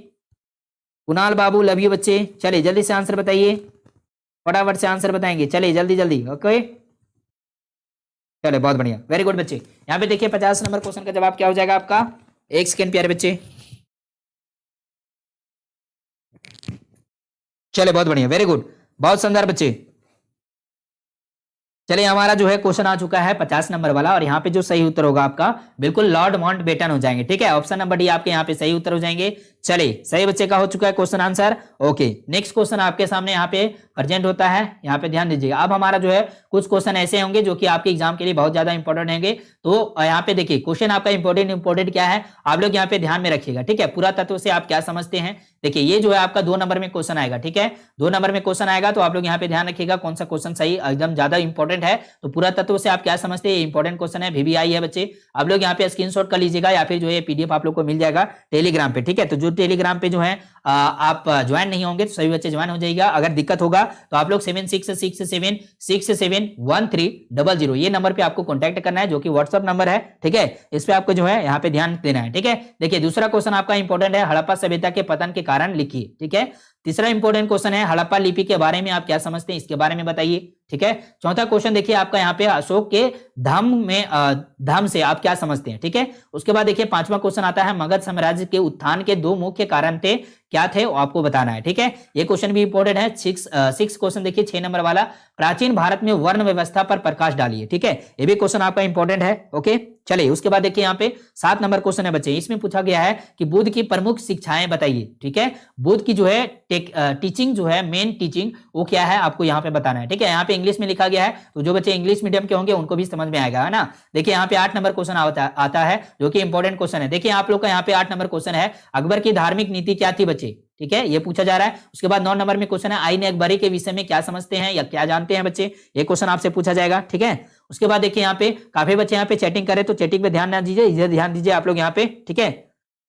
कुणाल बाबू लव यू बच्चे, चलिए जल्दी से आंसर बताइए, फटाफट से आंसर बताएंगे, चलिए जल्दी जल्दी। ओके चलिए बहुत बढ़िया, वेरी गुड बच्चे। यहाँ पे देखिए 50 नंबर क्वेश्चन का जवाब क्या हो जाएगा आपका? एक सेकेंड प्यारे बच्चे, चलिए बहुत बढ़िया, वेरी गुड, बहुत शानदार बच्चे। चलिए हमारा जो है क्वेश्चन आ चुका है 50 नंबर वाला और यहाँ पे जो सही उत्तर होगा आपका बिल्कुल लॉर्ड माउंटबेटन हो जाएंगे, ठीक है। ऑप्शन नंबर डी आपके यहाँ पे सही उत्तर हो जाएंगे। चलिए सही बच्चे का हो चुका है question answer. Okay next question आपके सामने यहाँ पे प्रेजेंट होता है, यहाँ पे ध्यान दीजिएगा। अब हमारा जो है कुछ क्वेश्चन ऐसे होंगे जो कि आपके एग्जाम के लिए बहुत ज्यादा इंपॉर्टेंट होंगे। तो यहाँ पे देखिए क्वेश्चन आपका इंपॉर्टेंट क्या है, आप लोग यहाँ पे ध्यान में रखिएगा, ठीक है। पूरा तत्व से आप क्या समझते हैं, देखिए ये जो है आपका 2 नंबर में क्वेश्चन आएगा, ठीक है। 2 नंबर में क्वेश्चन आएगा, तो आप लोग यहाँ पे ध्यान रखिएगा कौन सा क्वेश्चन सही एकदम ज्यादा इंपॉर्टेंट है। तो पूरा तत्व से आप क्या समझते हैं, इंपॉर्टेंट क्वेश्चन है, VBI है बच्चे। आप लोग यहाँ पे स्क्रीनशॉट कर लीजिएगा या फिर जो है PDF आप लोग को मिल जाएगा टेलीग्राम पे, ठीक है। तो जो टेलीग्राम पे जो है आप ज्वाइन नहीं होंगे तो सभी बच्चे ज्वाइन हो जाइएगा। अगर दिक्कत होगा तो आप लोग 7667671300 ये नंबर पे आपको कॉन्टैक्ट करना है, जो कि व्हाट्सएप नंबर है, ठीक है। इस पे आपको जो है यहाँ पे ध्यान देना है, ठीक है। देखिए दूसरा क्वेश्चन आपका इंपॉर्टेंट है, हड़प्पा सभ्यता के पतन के कारण लिखिए, ठीक है। तीसरा इंपॉर्टेंट क्वेश्चन है हड़प्पा लिपि के बारे में आप क्या समझते हैं, इसके बारे में बताइए, ठीक है। चौथा क्वेश्चन देखिए आपका यहाँ पे अशोक के धम्म में धम्म से आप क्या समझते हैं, ठीक है। उसके बाद देखिए पांचवा क्वेश्चन आता है, मगध साम्राज्य के उत्थान के दो मुख्य कारण थे, क्या थे वो आपको बताना है, ठीक है। ये क्वेश्चन भी इंपॉर्टेंट है। सिक्स क्वेश्चन देखिए 6 नंबर वाला, प्राचीन भारत में वर्ण व्यवस्था पर प्रकाश डालिए, ठीक है। ये भी क्वेश्चन आपका इंपॉर्टेंट है, ओके। चलिए उसके बाद देखिए यहाँ पे 7 नंबर क्वेश्चन है बच्चे, इसमें पूछा गया है कि बुद्ध की प्रमुख शिक्षाएं बताइए, ठीक है। बुद्ध की जो है टीचिंग जो है, मेन टीचिंग वो क्या है आपको यहाँ पे बताना है, ठीक है। यहाँ पे इंग्लिश में लिखा गया है, तो जो बच्चे इंग्लिश मीडियम के होंगे उनको भी समझ में आएगा, है ना। देखिए यहाँ पे 8 नंबर क्वेश्चन आता है जो कि इंपॉर्टेंट क्वेश्चन है। देखिए आप लोग का यहाँ पे 8 नंबर क्वेश्चन है, अकबर की धार्मिक नीति क्या थी बच्चे, ठीक है, ये पूछा जा रहा है। उसके बाद 9 नंबर में क्वेश्चन है, आईन अकबरी के विषय में क्या समझते हैं या क्या जानते हैं बच्चे, ये क्वेश्चन आपसे पूछा जाएगा, ठीक है। उसके बाद देखिए यहाँ पे काफी बच्चे यहाँ पे चैटिंग करें, तो चैटिंग पे ध्यान ना दीजिए, इधर ध्यान दीजिए आप लोग यहाँ पे, ठीक है।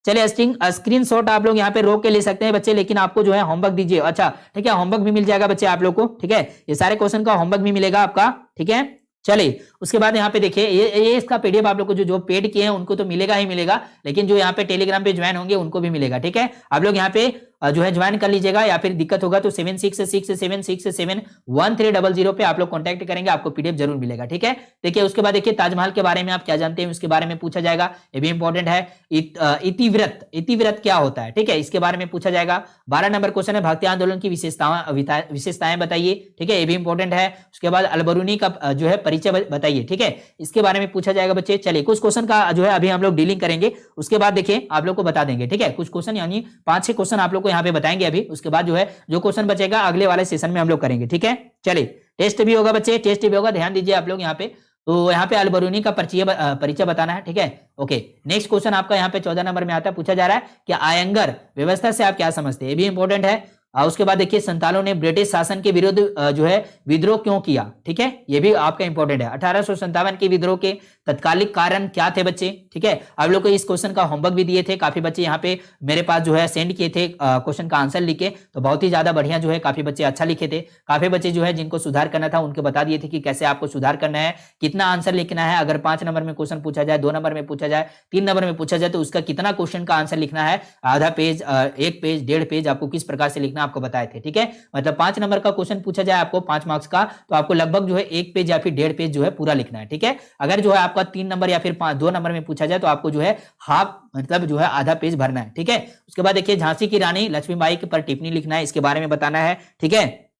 चलिए स्क्रीनशॉट आप लोग यहाँ पे रोक के ले सकते हैं बच्चे, लेकिन आपको जो है होमवर्क दीजिए, अच्छा ठीक है, होमवर्क भी मिल जाएगा बच्चे आप लोग को, ठीक है। ये सारे क्वेश्चन का होमवर्क भी मिलेगा आपका, ठीक है। चलिए उसके बाद यहाँ पे देखिए ये इसका पीडीएफ आप लोग को जो पेड किए हैं उनको तो मिलेगा ही मिलेगा, लेकिन जो यहाँ पे टेलीग्राम पे ज्वाइन होंगे उनको भी मिलेगा, ठीक है। आप लोग यहाँ पे जो है ज्वाइन कर लीजिएगा, या फिर दिक्कत होगा तो 7667671300 पे आप लोग कांटेक्ट करेंगे, आपको पीडीएफ जरूर मिलेगा, ठीक है। देखिए उसके बाद देखिए ताजमहल के बारे में आप क्या जानते हैं उसके बारे में पूछा जाएगा, ये भी इंपॉर्टेंट है। इतिव्रत क्या होता है, ठीक है, इसके बारे में पूछा जाएगा। 12 नंबर क्वेश्चन है, भक्ति आंदोलन की विशेषताएं बताइए, ठीक है, ये भी इंपॉर्टेंट है। उसके बाद अलबरूनी का जो है परिचय बताइए, ठीक है, इसके बारे में पूछा जाएगा बच्चे। चलिए कुछ क्वेश्चन का जो है अभी हम लोग डीलिंग करेंगे, उसके बाद देखिए आप लोग को बता देंगे, ठीक है। कुछ क्वेश्चन यानी 5-6 क्वेश्चन आप लोग को यहाँ पे बताएंगे अभी, उसके बाद जो है जो क्वेश्चन बचेगा अगले वाले सेशन में हम लोग करेंगे, ठीक है। चलिए टेस्ट भी होगा बच्चे, टेस्ट भी होगा, ध्यान दीजिए आप लोग यहाँ पे। तो यहाँ पे अलबरूनी का परिचय बताना है, ठीक है, ओके। नेक्स्ट क्वेश्चन आपका यहाँ पे 14 नंबर में आता है, पूछा जा रहा है कि आयंगर व्यवस्था से आप क्या समझते हैं, ये भी इंपॉर्टेंट है। उसके बाद देखिए संतालों ने ब्रिटिश शासन के विरुद्ध जो है विद्रोह क्यों किया, ठीक है, ये भी आपका इंपॉर्टेंट है। 1857 के विद्रोह के तत्कालिक कारण क्या थे बच्चे, ठीक है। आप लोग को इस क्वेश्चन का होमवर्क भी दिए थे, काफी बच्चे यहाँ पे मेरे पास जो है सेंड किए थे क्वेश्चन का आंसर लिखे, तो बहुत ही ज्यादा बढ़िया जो है, काफी बच्चे अच्छा लिखे थे। काफी बच्चे जो है जिनको सुधार करना था उनको बता दिए थे कि कैसे आपको सुधार करना है, कितना आंसर लिखना है। अगर 5 नंबर में क्वेश्चन पूछा जाए, 2 नंबर में पूछा जाए, 3 नंबर में पूछा जाए, तो उसका कितना क्वेश्चन का आंसर लिखना है, आधा पेज, 1 पेज, 1.5 पेज, आपको किस प्रकार से लिखना आपको बताए थे, ठीक है। मतलब 5 नंबर का क्वेश्चन पूछा जाए आपको 5 मार्क्स का, तो आपको लगभग जो है 1 पेज या फिर 1.5 पेज जो है पूरा लिखना है, ठीक है। अगर जो है आपका 3 नंबर या फिर 2 नंबर में पूछा जाए तो आपको जो है हाफ, मतलब जो है आधा पेज भरना है, ठीक है। उसके बाद देखिए झांसी की रानी लक्ष्मीबाई के पर टिप्पणी लिखना है, इसके बारे में बताना है, ठीक है।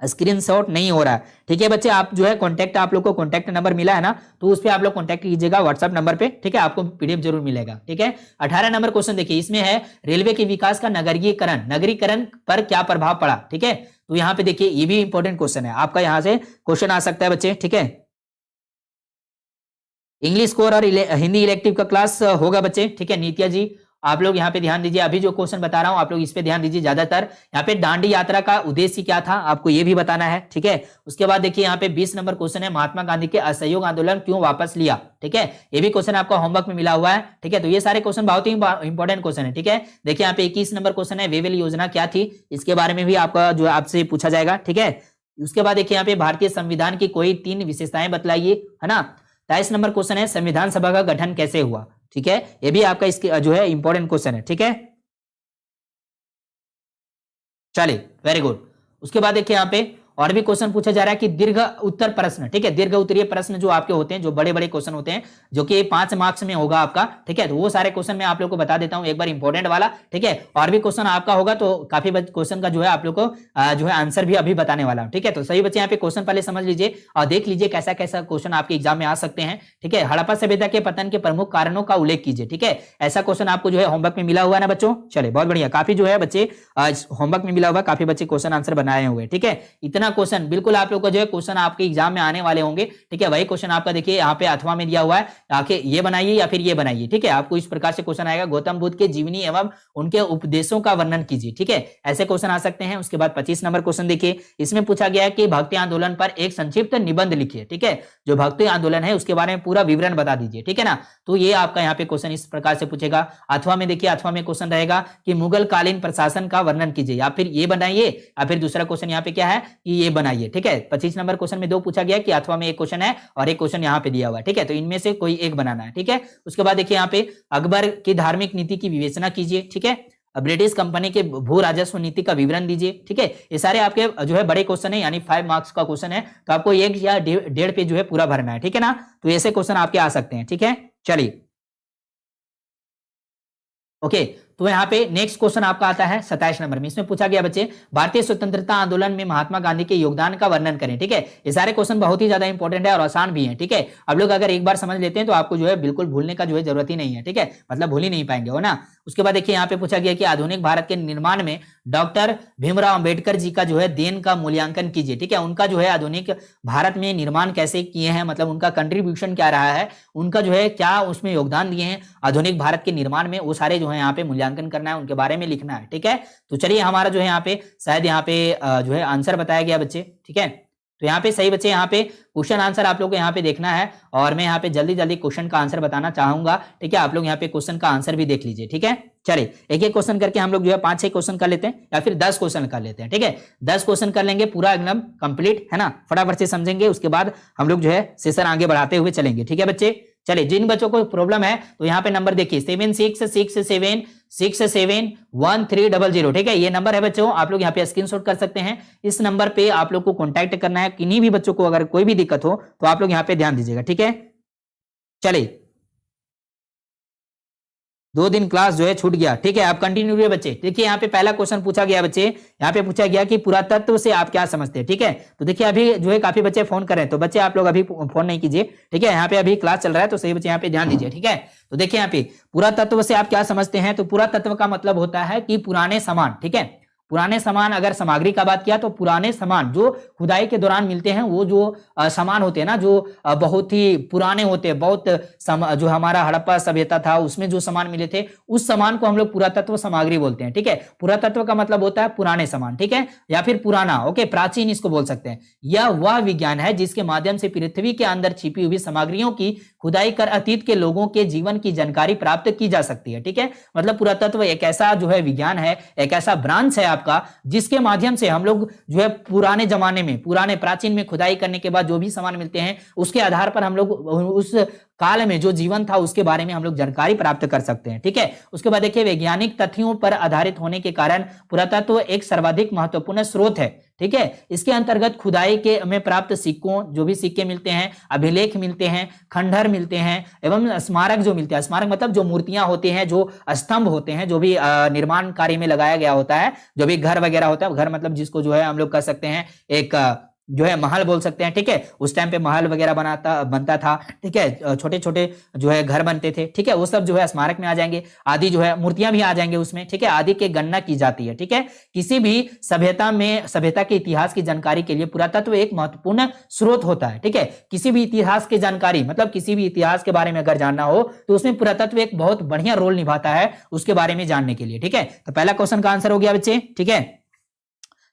स्क्रीनशॉट नहीं हो रहा है, ठीक है बच्चे। आप जो है कांटेक्ट, आप लोग को कांटेक्ट नंबर मिला है ना, तो उस पे आप लोग कांटेक्ट कीजिएगा व्हाट्सएप नंबर पे, ठीक है, आपको पीडीएफ जरूर मिलेगा, ठीक है। 18 नंबर क्वेश्चन देखिए, इसमें है रेलवे के विकास का नगरीकरण पर क्या प्रभाव पड़ा, ठीक है। तो यहाँ पे देखिए ये भी इंपॉर्टेंट क्वेश्चन है आपका, यहां से क्वेश्चन आ सकता है बच्चे, ठीक है। इंग्लिश कोर और हिंदी इलेक्टिव का क्लास होगा बच्चे, ठीक है। नित्या जी आप लोग यहाँ पे ध्यान दीजिए, अभी जो क्वेश्चन बता रहा हूं आप लोग इस पे ध्यान दीजिए ज्यादातर। यहाँ पे दांडी यात्रा का उद्देश्य क्या था आपको ये भी बताना है, ठीक है। उसके बाद देखिए यहाँ पे 20 नंबर क्वेश्चन है, महात्मा गांधी के असहयोग आंदोलन क्यों वापस लिया, ठीक है, ये भी क्वेश्चन आपका होमवर्क में मिला हुआ है, ठीक है। तो ये सारे क्वेश्चन बहुत ही इंपॉर्टेंट क्वेश्चन है, ठीक है। देखिए यहाँ पे 21 नंबर क्वेश्चन है, वेवेल योजना क्या थी, इसके बारे में भी आपका जो आपसे पूछा जाएगा, ठीक है। उसके बाद देखिए यहाँ पे भारतीय संविधान की कोई 3 विशेषताएं बतलाइए, है ना। 23 नंबर क्वेश्चन है, संविधान सभा का गठन कैसे हुआ, ठीक है, ये भी आपका इसके जो है इंपॉर्टेंट क्वेश्चन है, ठीक है। चलिए वेरी गुड। उसके बाद देखिए यहाँ पे और भी क्वेश्चन पूछा जा रहा है कि दीर्घ उत्तर प्रश्न, ठीक है, दीर्घ उत्तरीय प्रश्न जो आपके होते हैं, जो बड़े बड़े क्वेश्चन होते हैं, जो कि 5 मार्क्स में होगा आपका, ठीक है। तो वो सारे क्वेश्चन मैं आप लोग को बता देता हूं एक बार, इंपॉर्टेंट वाला, ठीक है। और भी क्वेश्चन आपका होगा, तो काफी क्वेश्चन का जो है आप लोग को जो है आंसर भी अभी बताने वाला हूं, ठीक है। तो सही बच्चे यहाँ पे क्वेश्चन पहले समझ लीजिए और देख लीजिए कैसा कैसा क्वेश्चन आपके एग्जाम में आ सकते हैं, ठीक है। हड़प्पा सभ्यता के पतन के प्रमुख कारणों का उल्लेख कीजिए, ठीक है। ऐसा क्वेश्चन आपको जो है होमवर्क में मिला हुआ है ना बच्चों। चले बहुत बढ़िया, काफी जो है बच्चे होमवर्क में मिला हुआ, काफी बच्चे क्वेश्चन आंसर बनाए हुए, ठीक है। इतना क्वेश्चन बिल्कुल आप लोग को जो है क्वेश्चन आपके एग्जाम में आने वाले होंगे, ठीक है। वही क्वेश्चन आपका देखिए यहाँ पे अथवा में दिया हुआ है, आके ये बनाइए या फिर ये बनाइए, ठीक है। आपको इस प्रकार से क्वेश्चन आएगा, गौतम बुद्ध के जीवनी एवं उनके उपदेशों का वर्णन कीजिए, ठीक है। ऐसे क्वेश्चन आ सकते हैं। उसके बाद 25 नंबर क्वेश्चन देखिए, इसमें पूछा गया है कि भक्ति आंदोलन पर एक संक्षिप्त निबंध लिखिए, ठीक है। जो भक्ति आंदोलन है उसके बारे में पूरा विवरण बता दीजिए, ठीक है ना। तो ये आपका यहाँ पे क्वेश्चन इस प्रकार से पूछेगा। अथवा में देखिए, अथवा में क्वेश्चन रहेगा कि मुगल कालीन प्रशासन का वर्णन कीजिए, या फिर ये बनाइए, या फिर दूसरा क्वेश्चन यहाँ पे क्या है कि ये बनाइए, ठीक है। 25 नंबर क्वेश्चन में 2 पूछा गया कि अथवा में एक क्वेश्चन है और एक क्वेश्चन यहाँ पे दिया हुआ है, ठीक है। तो इनमें से कोई एक बनाना है, ठीक है। उसके बाद देखिए यहाँ पे अकबर की धार्मिक नीति की विवेचना कीजिए, ठीक है। ब्रिटिश कंपनी के भू राजस्व नीति का विवरण दीजिए। ठीक है, ये सारे आपके जो है बड़े क्वेश्चन है, यानी 5 मार्क्स का क्वेश्चन है, तो आपको 1 या 1.5 पेज जो है पूरा भरना है। ठीक है ना, तो ऐसे क्वेश्चन आपके आ सकते हैं। ठीक है, चलिए ओके, तो यहाँ पे नेक्स्ट क्वेश्चन आपका आता है 27 नंबर में। इसमें पूछा गया बच्चे, भारतीय स्वतंत्रता आंदोलन में महात्मा गांधी के योगदान का वर्णन करें। ठीक है, ये सारे क्वेश्चन बहुत ही ज्यादा इंपॉर्टेंट है और आसान भी है। ठीक है, अब लोग अगर एक बार समझ लेते हैं तो आपको जो है बिल्कुल भूलने का जो है जरूरत ही नहीं है। ठीक है, मतलब भूल ही नहीं पाएंगे, हो ना। उसके बाद देखिए यहाँ पे पूछा गया कि आधुनिक भारत के निर्माण में डॉक्टर भीमराव अंबेडकर जी का जो है देन का मूल्यांकन कीजिए। ठीक है, उनका जो है आधुनिक भारत में निर्माण कैसे किए हैं, मतलब उनका कंट्रीब्यूशन क्या रहा है, उनका जो है क्या उसमें योगदान दिए हैं आधुनिक भारत के निर्माण में, वो सारे जो है यहाँ पे मूल्यांकन करना है, उनके बारे में लिखना है। ठीक है, तो चलिए हमारा जो है यहाँ पे शायद यहाँ पे जो है आंसर बताया गया बच्चे। ठीक है, तो यहाँ पे सही बच्चे, यहाँ पे क्वेश्चन आंसर आप लोग को यहाँ पे देखना है और मैं यहाँ पे जल्दी जल्दी क्वेश्चन का आंसर बताना चाहूंगा। ठीक है, आप लोग यहाँ पे क्वेश्चन का आंसर भी देख लीजिए। ठीक है, चलिए एक एक क्वेश्चन करके हम लोग जो है 5-6 क्वेश्चन कर लेते हैं या फिर 10 क्वेश्चन कर लेते हैं। ठीक है, 10 क्वेश्चन कर लेंगे पूरा एकदम कंप्लीट, है ना, फटाफट से समझेंगे, उसके बाद हम लोग जो है सेशन आगे बढ़ाते हुए चलेंगे। ठीक है बच्चे, चलिए जिन बच्चों को प्रॉब्लम है तो यहाँ पे नंबर देखिए 7667671300। ठीक है, ये नंबर है बच्चों, आप लोग यहाँ पे स्क्रीनशॉट कर सकते हैं। इस नंबर पे आप लोग को कांटेक्ट करना है। किन्हीं भी बच्चों को अगर कोई भी दिक्कत हो तो आप लोग यहाँ पे ध्यान दीजिएगा। ठीक है, चलिए 2 दिन क्लास जो है छूट गया। ठीक है, आप कंटिन्यू हुए बच्चे। देखिए यहाँ पे पहला क्वेश्चन पूछा गया बच्चे, यहाँ पे पूछा गया कि पुरातत्व से आप क्या समझते हैं। ठीक है, तो देखिए अभी जो है काफी बच्चे फोन कर रहे हैं, तो बच्चे आप लोग अभी फोन नहीं कीजिए। ठीक है, यहाँ पे अभी क्लास चल रहा है, तो सही बच्चे यहाँ पे ध्यान दीजिए। ठीक है, तो देखिए यहाँ पे पुरातत्व से आप क्या समझते हैं, तो पुरातत्व का मतलब होता है कि पुराने सामान। ठीक है, पुराने सामान, अगर सामग्री का बात किया तो पुराने सामान जो खुदाई के दौरान मिलते हैं, वो जो सामान होते हैं ना, जो बहुत ही पुराने होते हैं, बहुत जो हमारा हड़प्पा सभ्यता था उसमें जो सामान मिले थे, उस सामान को हम लोग पुरातत्व सामग्री बोलते हैं। ठीक है, पुरातत्व का मतलब होता है पुराने सामान। ठीक है, या फिर पुराना, ओके, प्राचीन इसको बोल सकते हैं। यह वह विज्ञान है जिसके माध्यम से पृथ्वी के अंदर छिपी हुई सामग्रियों की खुदाई कर अतीत के लोगों के जीवन की जानकारी प्राप्त की जा सकती है। ठीक है, मतलब पुरातत्व एक ऐसा जो है विज्ञान है, एक ऐसा ब्रांच है आपका, जिसके माध्यम से हम लोग जो है पुराने जमाने में, पुराने प्राचीन में खुदाई करने के बाद जो भी सामान मिलते हैं, उसके आधार पर हम लोग उस काल में जो जीवन था उसके बारे में हम लोग जानकारी प्राप्त कर सकते हैं। ठीक है, उसके बाद देखिए वैज्ञानिक तथ्यों पर आधारित होने के कारण पुरातत्व एक सर्वाधिक महत्वपूर्ण स्रोत है। ठीक है, इसके अंतर्गत खुदाई के में प्राप्त सिक्कों, जो भी सिक्के मिलते हैं, अभिलेख मिलते हैं, खंडहर मिलते हैं, एवं स्मारक जो मिलते हैं, स्मारक मतलब जो मूर्तियां होती हैं, जो स्तंभ होते हैं, जो भी निर्माण कार्य में लगाया गया होता है, जो भी घर वगैरह होता है, घर मतलब जिसको जो है हम लोग कह सकते हैं एक जो है महल बोल सकते हैं। ठीक है, उस टाइम पे महल वगैरह बनता था। ठीक है, छोटे छोटे जो है घर बनते थे। ठीक है, वो सब जो है स्मारक में आ जाएंगे, आदि जो है मूर्तियां भी आ जाएंगे उसमें। ठीक है, आदि की गणना की जाती है। ठीक है, किसी भी सभ्यता के इतिहास की जानकारी के लिए पुरातत्व एक महत्वपूर्ण स्रोत होता है। ठीक है, किसी भी इतिहास की जानकारी, मतलब किसी भी इतिहास के बारे में अगर जानना हो तो उसमें पुरातत्व एक बहुत बढ़िया रोल निभाता है उसके बारे में जानने के लिए। ठीक है, तो पहला क्वेश्चन का आंसर हो गया बच्चे। ठीक है,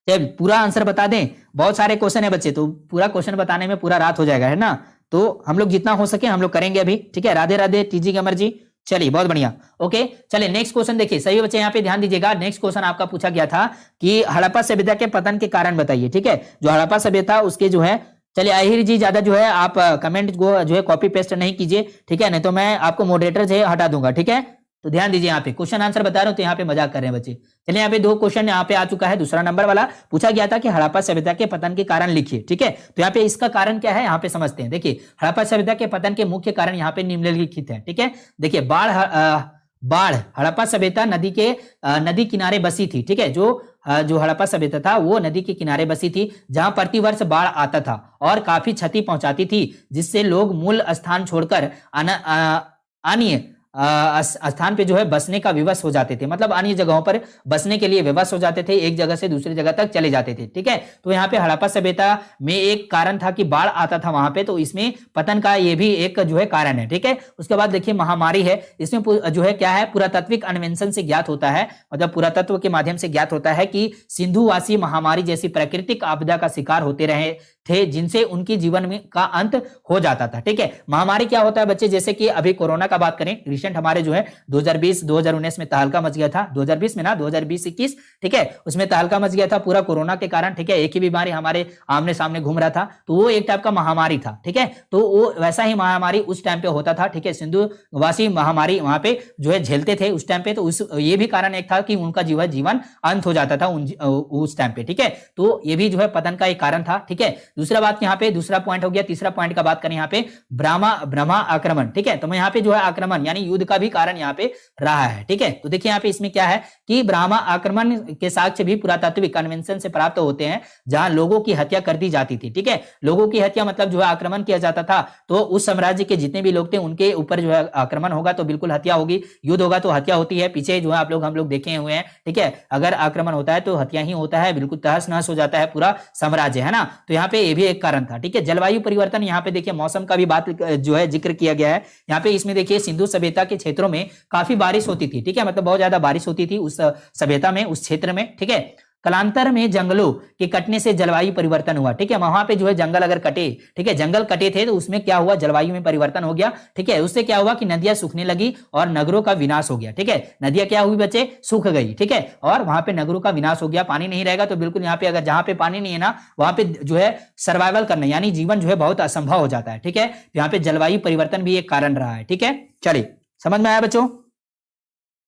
पूरा आंसर बता दें, बहुत सारे क्वेश्चन है बच्चे, तो पूरा क्वेश्चन बताने में पूरा रात हो जाएगा, है ना, तो हम लोग जितना हो सके हम लोग करेंगे अभी। ठीक है, राधे राधे टीजी कमर जी, चलिए बहुत बढ़िया। ओके, चलिए नेक्स्ट क्वेश्चन देखिए, सही बच्चे यहाँ पे ध्यान दीजिएगा। नेक्स्ट क्वेश्चन आपका पूछा गया था कि हड़प्पा सभ्यता के पतन के कारण बताइए। ठीक है, जो हड़प्पा सभ्यता उसके जो है, चलिए आहिर जी ज्यादा जो है आप कमेंट को जो है कॉपी पेस्ट नहीं कीजिए। ठीक है, नहीं तो मैं आपको मॉडरेटर से हटा दूंगा। ठीक है, तो ध्यान दीजिए, यहाँ पे क्वेश्चन आंसर बता रहे हो तो यहाँ पे मजाक कर रहे हैं बच्चे। चलिए यहाँ पे 2 क्वेश्चन यहाँ पे आ चुका है। दूसरा नंबर वाला पूछा गया था कि हड़प्पा सभ्यता के पतन के कारण लिखिए। ठीक है, तो यहाँ पे इसका कारण क्या है यहाँ पे समझते हैं। देखिए हड़प्पा सभ्यता के पतन के मुख्य कारण यहाँ पे निम्नलिखित है। ठीक है, देखिए बाढ़ हड़प्पा सभ्यता नदी किनारे बसी थी। ठीक है, जो हड़प्पा सभ्यता था वो नदी के किनारे बसी थी, जहां प्रतिवर्ष बाढ़ आता था और काफी क्षति पहुंचाती थी, जिससे लोग मूल स्थान छोड़कर अन्य स्थान पे जो है बसने का विवश हो जाते थे, मतलब अन्य जगहों पर बसने के लिए विवश हो जाते थे, एक जगह से दूसरी जगह तक चले जाते थे। ठीक है, तो यहाँ पे हड़प्पा सभ्यता में एक कारण था कि बाढ़ आता था वहां पे, तो इसमें पतन का ये भी एक जो है कारण है। ठीक है, उसके बाद देखिए महामारी है, इसमें जो है क्या है, पुरातात्विक अन्वेषण से ज्ञात होता है, मतलब पुरातत्व के माध्यम से ज्ञात होता है कि सिंधुवासी महामारी जैसी प्राकृतिक आपदा का शिकार होते रहे थे जिनसे उनकी जीवन में का अंत हो जाता था। ठीक है, महामारी क्या होता है बच्चे, जैसे कि अभी कोरोना का बात करें, रिसेंट हमारे जो है 2020 2019 में तहलका मच गया था, 2020 में ना 2020-21, ठीक है, उसमें तहलका मच गया था पूरा कोरोना के कारण। ठीक है, एक ही बीमारी हमारे आमने सामने घूम रहा था, तो वो एक टाइप का महामारी था। ठीक है, तो वो वैसा ही महामारी उस टाइम पे होता था। ठीक है, सिंधुवासी महामारी वहां पे जो है झेलते थे उस टाइम पे, तो ये भी कारण एक था कि उनका जीवन अंत हो जाता था उस टाइम पे। ठीक है, तो ये भी जो है पतन का एक कारण था। ठीक है, दूसरा बात यहाँ पे, दूसरा पॉइंट हो गया। तीसरा पॉइंट का बात करें यहाँ पे, ब्रह्मा आक्रमण। ठीक है, तो यहाँ पे जो है आक्रमण यानी युद्ध का भी कारण यहाँ पे रहा है। ठीक है, तो देखिए यहाँ पे इसमें क्या है कि ब्रह्मा आक्रमण के साक्ष्य भी पुरातात्विक कन्वेंशन से प्राप्त होते हैं, जहां लोगों की हत्या कर दी जाती थी। ठीक है, लोगों की हत्या मतलब जो है आक्रमण किया जाता था, तो उस साम्राज्य के जितने भी लोग थे उनके ऊपर जो है आक्रमण होगा तो बिल्कुल हत्या होगी, युद्ध होगा तो हत्या होती है। पीछे जो है हम लोग देखे हुए हैं। ठीक है, अगर आक्रमण होता है तो हत्या ही होता है, बिल्कुल तहस नहस हो जाता है पूरा साम्राज्य, है ना। तो यहाँ पे ये भी एक कारण था। ठीक है, जलवायु परिवर्तन, यहाँ पे देखिए मौसम का भी बात जो है जिक्र किया गया है। यहाँ पे इसमें देखिए सिंधु सभ्यता के क्षेत्रों में काफी बारिश होती थी। ठीक है, मतलब बहुत ज्यादा बारिश होती थी उस सभ्यता में, उस क्षेत्र में। ठीक है, कालांतर में जंगलों के कटने से जलवायु परिवर्तन हुआ। ठीक है, वहां पे जो है जंगल अगर कटे, ठीक है, जंगल कटे थे तो उसमें क्या हुआ, जलवायु में परिवर्तन हो गया। ठीक है, उससे क्या हुआ कि नदियां सूखने लगी और नगरों का विनाश हो गया। ठीक है, नदियां क्या हुई बच्चे, सूख गई। ठीक है, और वहां पे नगरों का विनाश हो गया, पानी नहीं रहेगा तो बिल्कुल यहाँ पे अगर जहां पे पानी नहीं है ना वहां पे जो है सर्वाइवल करना यानी जीवन जो है बहुत असंभव हो जाता है। ठीक है, यहाँ पे जलवायु परिवर्तन भी एक कारण रहा है। ठीक है, चलिए समझ में आया बच्चों,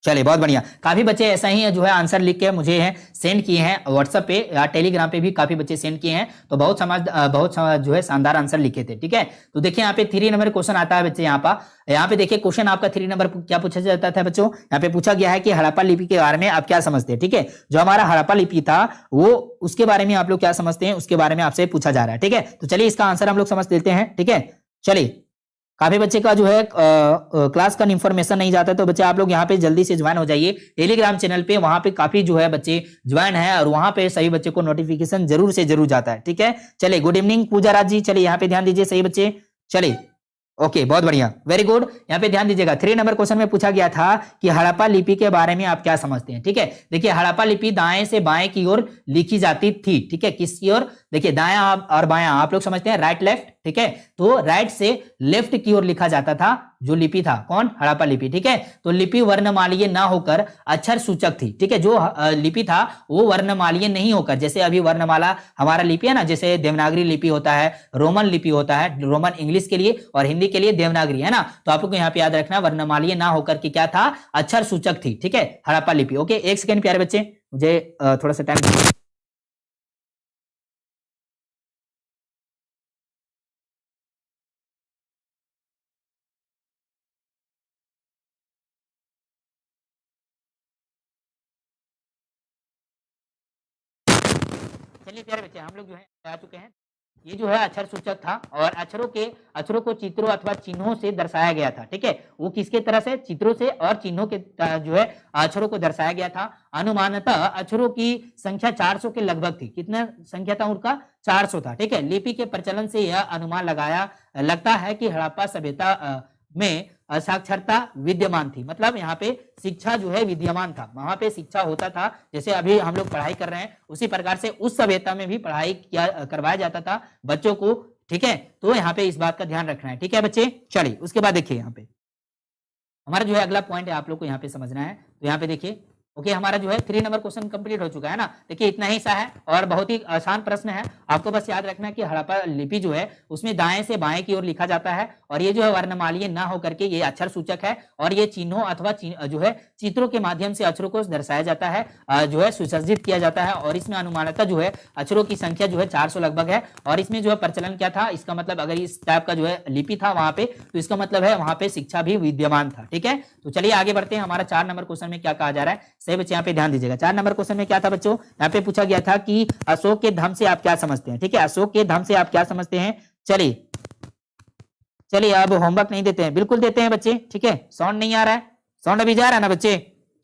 चलिए बहुत बढ़िया। काफी बच्चे ऐसा ही जो है आंसर लिख के मुझे है सेंड किए हैं व्हाट्सएप पे या टेलीग्राम पे भी काफी बच्चे सेंड किए हैं, तो बहुत जो है शानदार आंसर लिखे थे। ठीक है, तो देखिए यहाँ पे 3 नंबर क्वेश्चन आता है बच्चे। यहाँ पे देखिए क्वेश्चन आपका 3 नंबर क्या पूछा जाता था बच्चों, यहाँ पे पूछा गया है कि हड़प्पा लिपि के बारे में आप क्या समझते हैं। ठीक है, जो हमारा हड़प्पा लिपि था वो उसके बारे में आप लोग क्या समझते हैं, उसके बारे में आपसे पूछा जा रहा है। ठीक है, तो चलिए इसका आंसर हम लोग समझ लेते हैं। ठीक है, चलिए काफी बच्चे का जो है क्लास का इंफॉर्मेशन नहीं जाता, तो बच्चे आप लोग यहाँ पे जल्दी से ज्वाइन हो जाइए टेलीग्राम चैनल पे, वहां पे काफी जो है बच्चे ज्वाइन है और वहां पे सही बच्चे को नोटिफिकेशन जरूर से जरूर जाता है। ठीक है, चलिए गुड इवनिंग पूजा राज जी, चलिए यहाँ पे ध्यान दीजिए सही बच्चे, चलिए ओके बहुत बढ़िया, वेरी गुड। यहाँ पे ध्यान दीजिएगा 3 नंबर क्वेश्चन में पूछा गया था कि हड़प्पा लिपि के बारे में आप क्या समझते हैं। ठीक है, देखिए हड़प्पा लिपि दाएं से बाएं की ओर लिखी जाती थी। ठीक है, किसकी ओर, देखिए दायां और बायां आप लोग समझते हैं राइट लेफ्ट। ठीक है, तो राइट से लेफ्ट की ओर लिखा जाता था जो लिपि था, कौन, हड़प्पा लिपि। ठीक है, तो लिपि वर्णमालीय ना होकर अक्षर सूचक थी। ठीक है, जो लिपि था वो वर्णमालीय नहीं होकर, जैसे अभी वर्णमाला हमारा लिपि है ना, जैसे देवनागरी लिपि होता है, रोमन लिपि होता है, रोमन इंग्लिश के लिए और हिंदी के लिए देवनागरी, है ना। तो आप लोग को यहाँ पे याद रखना वर्णमालीय ना होकर के क्या था, अक्षर सूचक थी। ठीक है, हड़प्पा लिपि। ओके, एक सेकंड प्यारे बच्चे, मुझे थोड़ा सा टाइम। चलिए प्यारे बच्चे, हम लोग जो है आ चुके हैं। ये जो है अक्षर सूचक था और अक्षरों को चित्रों अथवा चिन्हों से दर्शाया गया था। ठीक है, वो किसके तरह से, चित्रों से और चिन्हों के जो है अक्षरों को दर्शाया गया था। अनुमानतः अक्षरों की संख्या 400 के लगभग थी। कितना संख्या था उनका, 400 था। ठीक है, लिपि के प्रचलन से यह अनुमान लगता है कि हड़प्पा सभ्यता में साक्षरता विद्यमान थी, मतलब यहाँ पे शिक्षा जो है विद्यमान था, वहां पे शिक्षा होता था, जैसे अभी हम लोग पढ़ाई कर रहे हैं उसी प्रकार से उस सभ्यता में भी पढ़ाई करवाया जाता था बच्चों को। ठीक है, तो यहाँ पे इस बात का ध्यान रखना है। ठीक है बच्चे, चलिए उसके बाद देखिए यहाँ पे हमारा जो है अगला पॉइंट है आप लोग को यहाँ पे समझना है। तो यहाँ पे देखिए ओके, हमारा जो है 3 नंबर क्वेश्चन कंप्लीट हो चुका है ना। देखिए इतना ही सा है और बहुत ही आसान प्रश्न है, आपको बस याद रखना है कि हड़प्पा लिपि जो है उसमें दाएं से बाएं की ओर लिखा जाता है और ये जो है वर्णमालीय ना होकर के ये अक्षर सूचक है और ये चिन्हों अथवा जो है चित्रों के माध्यम से अक्षरों को दर्शाया जाता है, जो है सुसज्जित किया जाता है और इसमें अनुमानतः जो है अक्षरों की संख्या जो है 400 लगभग है। और इसमें जो है प्रचलन क्या था, इसका मतलब अगर इस टाइप का जो है लिपि था वहां पे, तो इसका मतलब है वहां पे शिक्षा भी विद्यमान था। ठीक है, तो चलिए आगे बढ़ते हैं। हमारा 4 नंबर क्वेश्चन में क्या कहा जा रहा है, सही बच्चे यहाँ पे ध्यान दीजिएगा। 4 नंबर क्वेश्चन में क्या था बच्चों, यहाँ पे पूछा गया था कि अशोक के धर्म से आप क्या समझते हैं। ठीक है, अशोक के धर्म से आप क्या समझते हैं। चलिए अब होमवर्क नहीं देते हैं, बिल्कुल देते हैं बच्चे। ठीक है, साउंड नहीं आ रहा है, साउंड अभी जा रहा है ना बच्चे,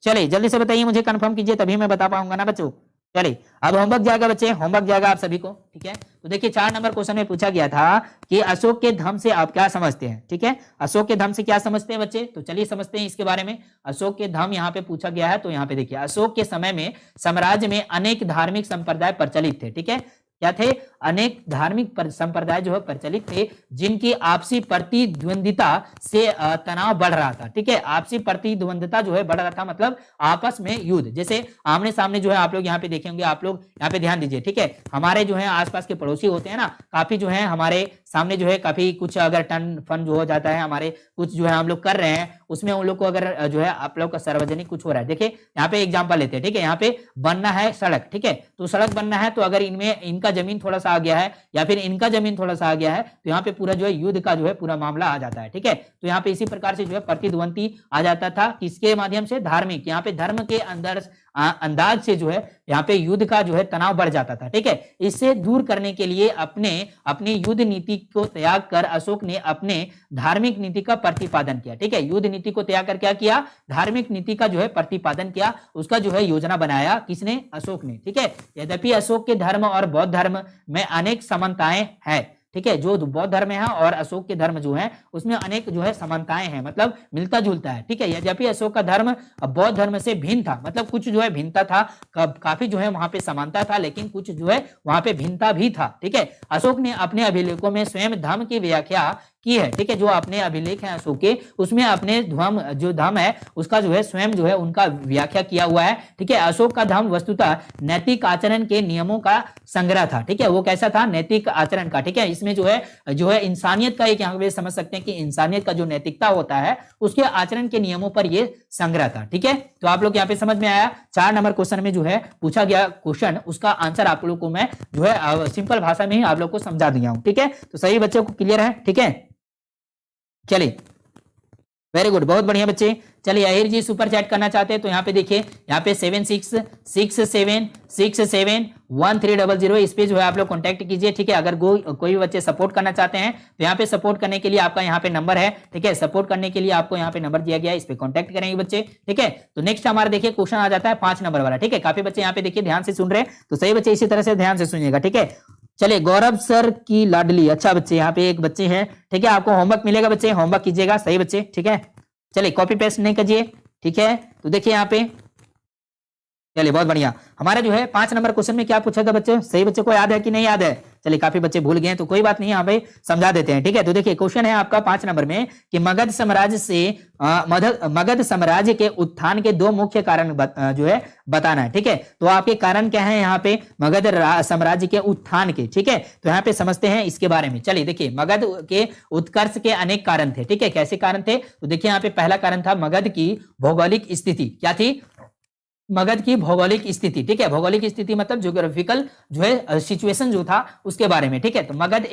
चलिए जल्दी से बताइए, मुझे कंफर्म कीजिए तभी मैं बता पाऊंगा ना बच्चों। चलिए अब होमवर्क जाएगा बच्चे, होमवर्क जाएगा आप सभी को। ठीक है, तो देखिए 4 नंबर क्वेश्चन में पूछा गया था कि अशोक के धर्म से आप क्या समझते हैं। ठीक है, अशोक के धर्म से क्या समझते हैं बच्चे, तो चलिए समझते हैं इसके बारे में। अशोक के धर्म यहाँ पे पूछा गया है, तो यहाँ पे देखिए अशोक के समय में साम्राज्य में अनेक धार्मिक संप्रदाय प्रचलित थे। ठीक है, क्या थे, अनेक धार्मिक संप्रदाय जो है प्रचलित थे, जिनकी आपसी प्रतिद्वंदिता से तनाव बढ़ रहा था। ठीक है, आपसी प्रतिद्वंदिता जो है बढ़ रहा था, मतलब आपस में युद्ध, जैसे आमने सामने जो है आप लोग यहाँ पे देखेंगे, आप लोग यहाँ पे ध्यान दीजिए। ठीक है, हमारे जो है आसपास के पड़ोसी होते हैं ना, काफी जो है हमारे सामने जो है काफी कुछ अगर टन फन जो हो जाता है, हमारे कुछ जो है हम लोग कर रहे हैं, उसमें उन लोग को अगर जो है आप लोग का सार्वजनिक कुछ हो रहा है, देखिए यहाँ पे एग्जांपल लेते हैं। ठीक है, यहाँ पे बनना है सड़क, ठीक है, तो सड़क बनना है, तो अगर इनमें इनका जमीन थोड़ा सा आ गया है या फिर इनका जमीन थोड़ा सा आ गया है, तो यहाँ पे पूरा जो है युद्ध का जो है पूरा मामला आ जाता है। ठीक है, तो यहाँ पे इसी प्रकार से जो है प्रतिद्वंदी आ जाता था, किसके माध्यम से, धार्मिक, यहाँ पे धर्म के अंदर अंदाज से जो है यहाँ पे युद्ध का जो है तनाव बढ़ जाता था। ठीक है, इससे दूर करने के लिए अपनी युद्ध नीति को त्याग कर अशोक ने अपने धार्मिक नीति का प्रतिपादन किया। ठीक है, युद्ध नीति को त्याग कर क्या किया, धार्मिक नीति का जो है प्रतिपादन किया, उसका जो है योजना बनाया, किसने, अशोक ने। ठीक है, यद्यपि अशोक के धर्म और बौद्ध धर्म में अनेक समानताएं हैं। ठीक है, जो बौद्ध धर्म है और अशोक के धर्म जो है उसमें अनेक जो है समानताएं हैं, मतलब मिलता जुलता है। ठीक है, यद्यपि अशोक का धर्म बौद्ध धर्म से भिन्न था, मतलब कुछ जो है भिन्नता था, काफी जो है वहां पे समानता था, लेकिन कुछ जो है वहां पे भिन्नता भी था। ठीक है, अशोक ने अपने अभिलेखों में स्वयं धर्म की व्याख्या की है। ठीक है, जो अपने अभिलेख हैं अशोक के, उसमें अपने धर्म जो धर्म है उसका जो है स्वयं जो है उनका व्याख्या किया हुआ है। ठीक है, अशोक का धर्म वस्तुतः नैतिक आचरण के नियमों का संग्रह था। ठीक है, वो कैसा था, नैतिक आचरण का। ठीक है, इसमें जो है इंसानियत का एक यहाँ पे समझ सकते हैं कि इंसानियत का जो नैतिकता होता है उसके आचरण के नियमों पर ये संग्रह था। ठीक है, तो आप लोग यहाँ पे समझ में आया, 4 नंबर क्वेश्चन में जो है पूछा गया क्वेश्चन, उसका आंसर आप लोग को मैं जो है सिंपल भाषा में ही आप लोग को समझा दिया हूं। ठीक है, तो सही बच्चों को क्लियर है। ठीक है, चलिए वेरी गुड, बहुत बढ़िया बच्चे। चलिए अहिर जी सुपर चैट करना चाहते हैं तो यहाँ पे देखिए, यहाँ पे 7667671300 इस पे जो है आप लोग कांटेक्ट कीजिए। ठीक है, अगर कोई भी बच्चे सपोर्ट करना चाहते हैं तो यहाँ पे सपोर्ट करने के लिए आपका यहाँ पे नंबर है। ठीक है, सपोर्ट करने के लिए आपको यहाँ पे नंबर दिया गया है, इस पे कांटेक्ट करेंगे बच्चे। ठीक है, तो नेक्स्ट हमारा देखिए क्वेश्चन आ जाता है 5 नंबर वाला। ठीक है, काफी बच्चे यहाँ पे देखिए ध्यान से सुन रहे हैं, तो सही बच्चे इसी तरह से ध्यान से सुनिएगा। ठीक है, चलिए गौरव सर की लाडली, अच्छा बच्चे यहाँ पे एक बच्चे हैं। ठीक है, आपको होमवर्क मिलेगा बच्चे, होमवर्क कीजिएगा, सही बच्चे। ठीक है, चलिए कॉपी पेस्ट नहीं कीजिए। ठीक है, तो देखिए यहाँ पे, चलिए बहुत बढ़िया। हमारा जो है 5 नंबर क्वेश्चन में क्या पूछा था बच्चे, सही बच्चे को याद है कि नहीं याद है? चलिए काफी बच्चे भूल गए तो कोई बात नहीं, यहाँ पे समझा देते हैं। ठीक है, तो देखिए क्वेश्चन है आपका 5 नंबर में कि मगध साम्राज्य के उत्थान के 2 मुख्य कारण जो है बताना है। ठीक है, तो आपके कारण क्या है यहाँ पे, मगध साम्राज्य के उत्थान के। ठीक है, तो यहाँ पे समझते हैं इसके बारे में। चलिए देखिए, मगध के उत्कर्ष के अनेक कारण थे। ठीक है, कैसे कारण थे, तो देखिए यहाँ पे पहला कारण था मगध की भौगोलिक स्थिति। क्या थी, मगध की भौगोलिक स्थिति। ठीक है, भौगोलिक स्थिति मतलब ज्योग्राफिकल जो है सिचुएशन जो था उसके बारे में। ठीक है, तो मगध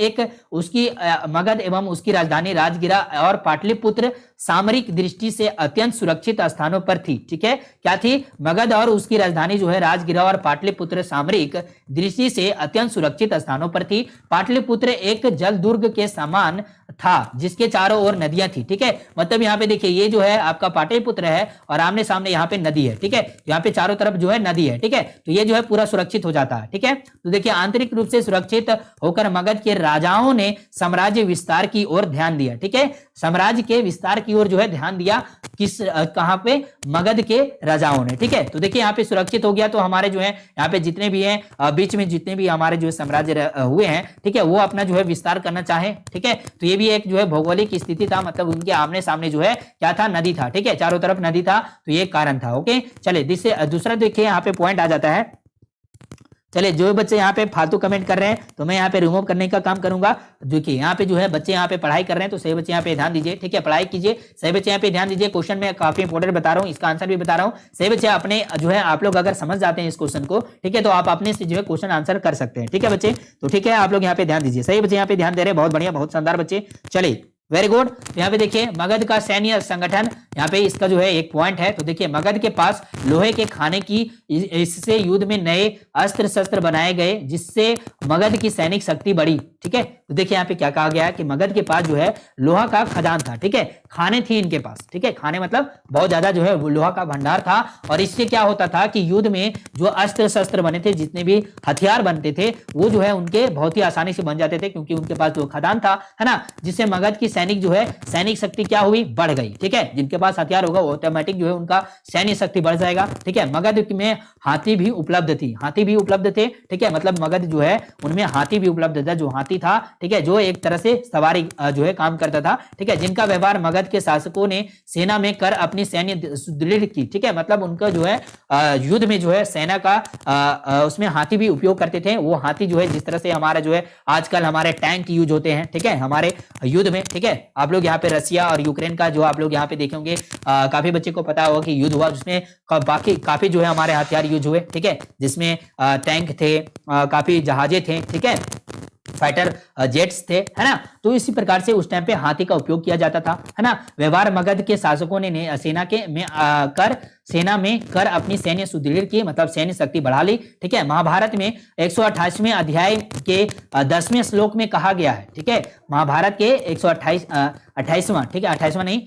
एवं उसकी राजधानी राजगिरा और पाटलिपुत्र सामरिक दृष्टि से अत्यंत सुरक्षित स्थानों पर थी। ठीक है, क्या थी, मगध और उसकी राजधानी जो है राजगिरा और पाटलिपुत्र सामरिक दृष्टि से अत्यंत सुरक्षित स्थानों पर थी। पाटलिपुत्र एक जल दुर्ग के समान था जिसके चारों ओर नदियां थी। ठीक है, मतलब यहाँ पे देखिए ये जो है आपका पाटलिपुत्र है और आमने सामने यहाँ पे नदी है। ठीक है, यहाँ पे चारों तरफ जो है नदी है। ठीक है, तो ये जो है पूरा सुरक्षित हो जाता है। ठीक है, तो देखिए आंतरिक रूप से सुरक्षित होकर मगध के राजाओं ने साम्राज्य विस्तार की ओर ध्यान दिया। ठीक है, साम्राज्य के विस्तार की ओर जो है ध्यान दिया, कहां पे, मगध के राजाओं ने। ठीक है, तो देखिए यहाँ पे सुरक्षित हो गया, तो हमारे जो है यहाँ पे जितने भी हैं बीच में जितने भी हमारे जो साम्राज्य हुए हैं, ठीक है, वो अपना जो है विस्तार करना चाहे। ठीक है, तो ये भी एक जो है भौगोलिक स्थिति था, मतलब उनके आमने सामने जो है क्या था, नदी था। ठीक है, चारों तरफ नदी था, तो ये कारण था। ओके, चलिए दूसरा देखिए यहाँ पे पॉइंट आ जाता है। चलिए जो बच्चे यहाँ पे फालतू कमेंट कर रहे हैं तो मैं यहाँ पे रिमूव करने का काम करूंगा। देखिए यहाँ पे जो है बच्चे यहाँ पे पढ़ाई कर रहे हैं, तो सही बच्चे यहाँ पे ध्यान दीजिए। ठीक है, पढ़ाई कीजिए, सही बच्चे यहाँ पे ध्यान दीजिए। क्वेश्चन में काफी इंपोर्टेंट बता रहा हूँ, इसका आंसर भी बता रहा हूँ। सही बच्चे अपने जो है आप लोग अगर समझ जाते हैं इस क्वेश्चन को, ठीक है, तो आप अपने से जो है क्वेश्चन आंसर कर सकते हैं। ठीक है बच्चे, तो ठीक है आप लोग यहाँ पे ध्यान दीजिए। सही बच्चे यहाँ पे ध्यान दे रहे हैं, बहुत बढ़िया, बहुत शानदार बच्चे। चलिए वेरी गुड। यहाँ पे देखिए मगध का सैन्य संगठन, यहाँ पे इसका जो है एक पॉइंट है। तो देखिए मगध के पास लोहे के खाने की, इससे युद्ध में नए अस्त्र शस्त्र बनाए गए जिससे मगध की सैनिक शक्ति बढ़ी। ठीक है, तो देखिए यहाँ पे क्या कहा गया है कि मगध के पास जो है लोहा का खदान था, ठीक है, खाने थी इनके पास, ठीक है, खाने मतलब बहुत ज्यादा जो है लोहा का भंडार था। और इससे क्या होता था कि युद्ध में जो अस्त्र शस्त्र बने थे, जितने भी हथियार बनते थे, वो जो है उनके बहुत ही आसानी से बन जाते थे, क्योंकि उनके पास जो खदान था, है ना, जिससे मगध की सैनिक जो है सैनिक शक्ति क्या हुई, बढ़ गई, ठीक है। जिनके पास हथियार होगा ऑटोमेटिक जो है उनका सैन्य शक्ति बढ़ जाएगा, ठीक है। मगध में हाथी भी उपलब्ध थी, हाथी भी उपलब्ध थे, ठीक है, मतलब मगध जो है उनमें हाथी भी उपलब्ध था, जो हाथी था, ठीक है, जो एक तरह से सवारी जो है काम करता था, ठीक है, जिनका व्यवहार मगध के शासकों ने सेना में कर अपनी सैन्य सुदृढ़ की, ठीक है, मतलब उनका जो है युद्ध में जो है सेना का उसमें हाथी भी उपयोग करते थे। वो हाथी जो है जिस तरह से हमारा जो है आजकल हमारे टैंक यूज होते हैं, ठीक है, हमारे युद्ध में, ठीक है। आप लोग यहाँ पे रसिया और यूक्रेन का जो आप लोग यहाँ पे देखेंगे, काफी बच्चे को पता होगा कि युद्ध हुआ, जिसमें बाकी काफी जो है हमारे हथियार यूज हुए, ठीक है, जिसमें टैंक थे, काफी जहाजे थे, ठीक है, फाइटर जेट्स थे, है ना। तो इसी प्रकार से उस टाइम पे हाथी का उपयोग किया जाता था, है ना। व्यवहार मगध के शासकों ने सेना में कर अपनी सैन्य सुदृढ़ की, मतलब सैन्य शक्ति बढ़ा ली, ठीक है। महाभारत में 128वें अध्याय के 10वें श्लोक में कहा गया है, ठीक है, महाभारत के 128वां, ठीक है, 28वां नहीं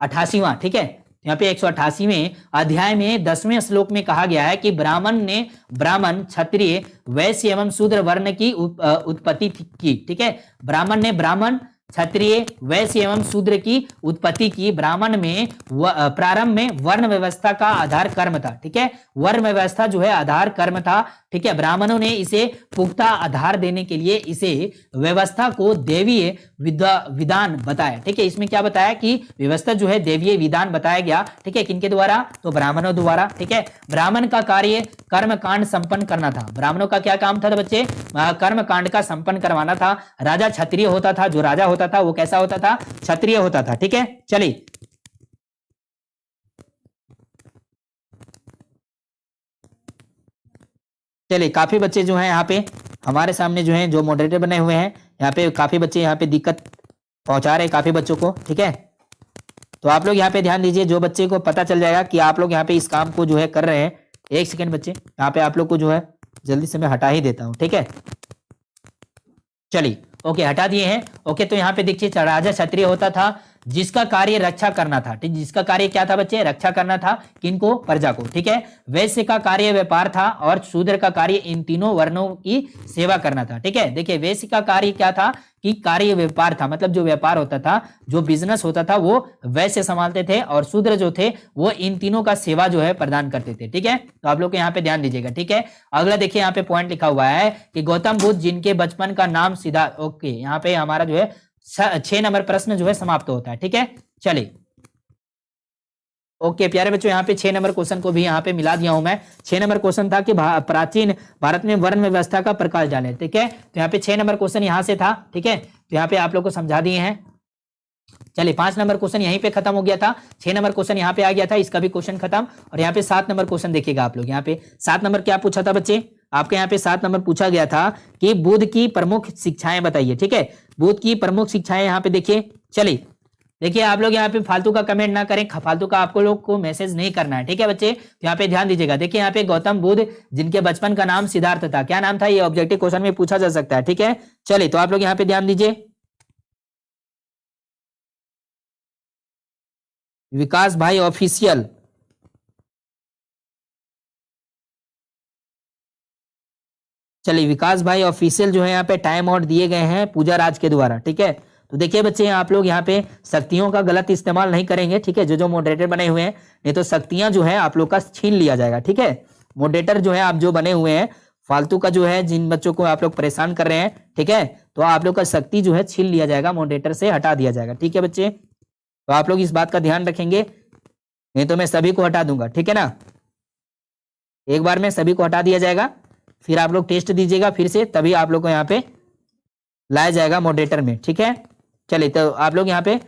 88वां, ठीक है, यहाँ पे 188वें अध्याय में 10वें श्लोक में कहा गया है कि ब्राह्मण ने ब्राह्मण, क्षत्रिय, वैश्य एवं शूद्र वर्ण की उत्पत्ति की, ठीक है। ब्राह्मण ने ब्राह्मण, क्षत्रिय, वैश्य एवं शूद्र की उत्पत्ति की। ब्राह्मण में प्रारंभ में वर्ण व्यवस्था का आधार कर्म था, ठीक है, वर्ण व्यवस्था जो है आधार कर्म था, ठीक है। ब्राह्मणों ने इसे पुख्ता आधार देने के लिए इसे व्यवस्था को देवीय विधान बताया, ठीक है। इसमें क्या बताया कि व्यवस्था जो है देवीय विधान बताया गया, ठीक है, किनके द्वारा, तो ब्राह्मणों द्वारा, ठीक है। ब्राह्मण का कार्य कर्म कांड संपन्न करना था। ब्राह्मणों का क्या काम था बच्चे, कर्म कांड का संपन्न करवाना था। राजा क्षत्रिय होता था, जो राजा होता था वो कैसा होता था, क्षत्रिय होता था, ठीक है। चलिए चलिए काफी बच्चे जो हैं यहाँ पे हमारे सामने जो हैं, जो मॉडरेटर बने हुए हैं, यहाँ पे काफी बच्चे यहाँ पे दिक्कत पहुंचा रहे हैं काफी बच्चों को, ठीक है। तो आप लोग यहाँ पे ध्यान दीजिए, जो बच्चे को पता चल जाएगा कि आप लोग यहाँ पे इस काम को जो है कर रहे हैं, एक सेकंड बच्चे, यहाँ पे आप लोग को जो है जल्दी से मैं हटा ही देता हूँ, ठीक है। चलिए ओके, हटा दिए हैं। ओके, तो यहाँ पे देखिए राजा क्षत्रिय होता था, जिसका कार्य रक्षा करना था, ठीक, जिसका कार्य क्या था बच्चे, रक्षा करना था, किनको, प्रजा को, ठीक है। वैश्य का कार्य व्यापार था और शूद्र का कार्य इन तीनों वर्णों की सेवा करना था, ठीक है। देखिए वैश्य का कार्य क्या था कि कार्य व्यापार था, मतलब जो व्यापार होता था, जो बिजनेस होता था, वो वैश्य संभालते थे, और शूद्र जो थे वो इन तीनों का सेवा जो है प्रदान करते थे, ठीक है। तो आप लोग को यहाँ पे ध्यान दीजिएगा, ठीक है। अगला देखिए यहाँ पे पॉइंट लिखा हुआ है कि गौतम बुद्ध जिनके बचपन का नाम सिद्धार्थ, ओके, यहाँ पे हमारा जो है 6 नंबर प्रश्न जो है समाप्त होता है, ठीक है। चलिए ओके प्यारे बच्चों, यहाँ पे 6 नंबर क्वेश्चन को भी यहाँ पे मिला दिया हूं मैं। 6 नंबर क्वेश्चन था कि प्राचीन भारत में वर्ण व्यवस्था का प्रकाश डालें, ठीक है। तो यहाँ पे 6 नंबर क्वेश्चन यहाँ से था, ठीक है, तो यहाँ पे आप लोग को समझा दिए हैं। चलिए 5 नंबर क्वेश्चन यहीं पे खत्म हो गया था, 6 नंबर क्वेश्चन यहाँ पे आ गया था, इसका भी क्वेश्चन खत्म। और यहाँ पे 7 नंबर क्वेश्चन देखिएगा आप लोग, यहाँ पे 7 नंबर क्या पूछा था बच्चे, आपके यहाँ पे 7 नंबर पूछा गया था कि बुद्ध की प्रमुख शिक्षाएं बताइए, ठीक है। बुद्ध की प्रमुख शिक्षाएं यहाँ पे देखिए। चलिए देखिए आप लोग यहाँ पे फालतू का कमेंट ना करें, फालतू का आपको लोग को मैसेज नहीं करना है, ठीक है बच्चे। तो यहाँ पे ध्यान दीजिएगा, देखिए यहाँ पे गौतम बुद्ध जिनके बचपन का नाम सिद्धार्थ था, क्या नाम था, ये ऑब्जेक्टिव क्वेश्चन में पूछा जा सकता है, ठीक है। चलिए तो आप लोग यहाँ पे ध्यान दीजिए, विकास भाई ऑफिशियल, चलिए विकास भाई ऑफिशियल जो है यहाँ पे टाइम आउट दिए गए हैं पूजा राज के द्वारा, ठीक है। तो देखिए बच्चे आप लोग यहाँ पे शक्तियों का गलत इस्तेमाल नहीं करेंगे, ठीक है, जो मॉडरेटर बने हुए हैं, नहीं तो शक्तियां जो है आप लोग का छीन लिया जाएगा, ठीक है। मॉडरेटर जो है आप जो बने हुए हैं, फालतू का जो है जिन बच्चों को आप लोग परेशान कर रहे हैं, ठीक है, तो आप लोग का शक्ति जो है छीन लिया जाएगा, मॉडरेटर से हटा दिया जाएगा, ठीक है बच्चे। तो आप लोग इस बात का ध्यान रखेंगे, नहीं तो मैं सभी को हटा दूंगा, ठीक है ना। एक बार में सभी को हटा दिया जाएगा, फिर आप लोग टेस्ट दीजिएगा फिर से, तभी आप लोग को यहाँ पे लाया जाएगा मॉडरेटर में, ठीक है। चलिए तो आप लोग यहाँ पे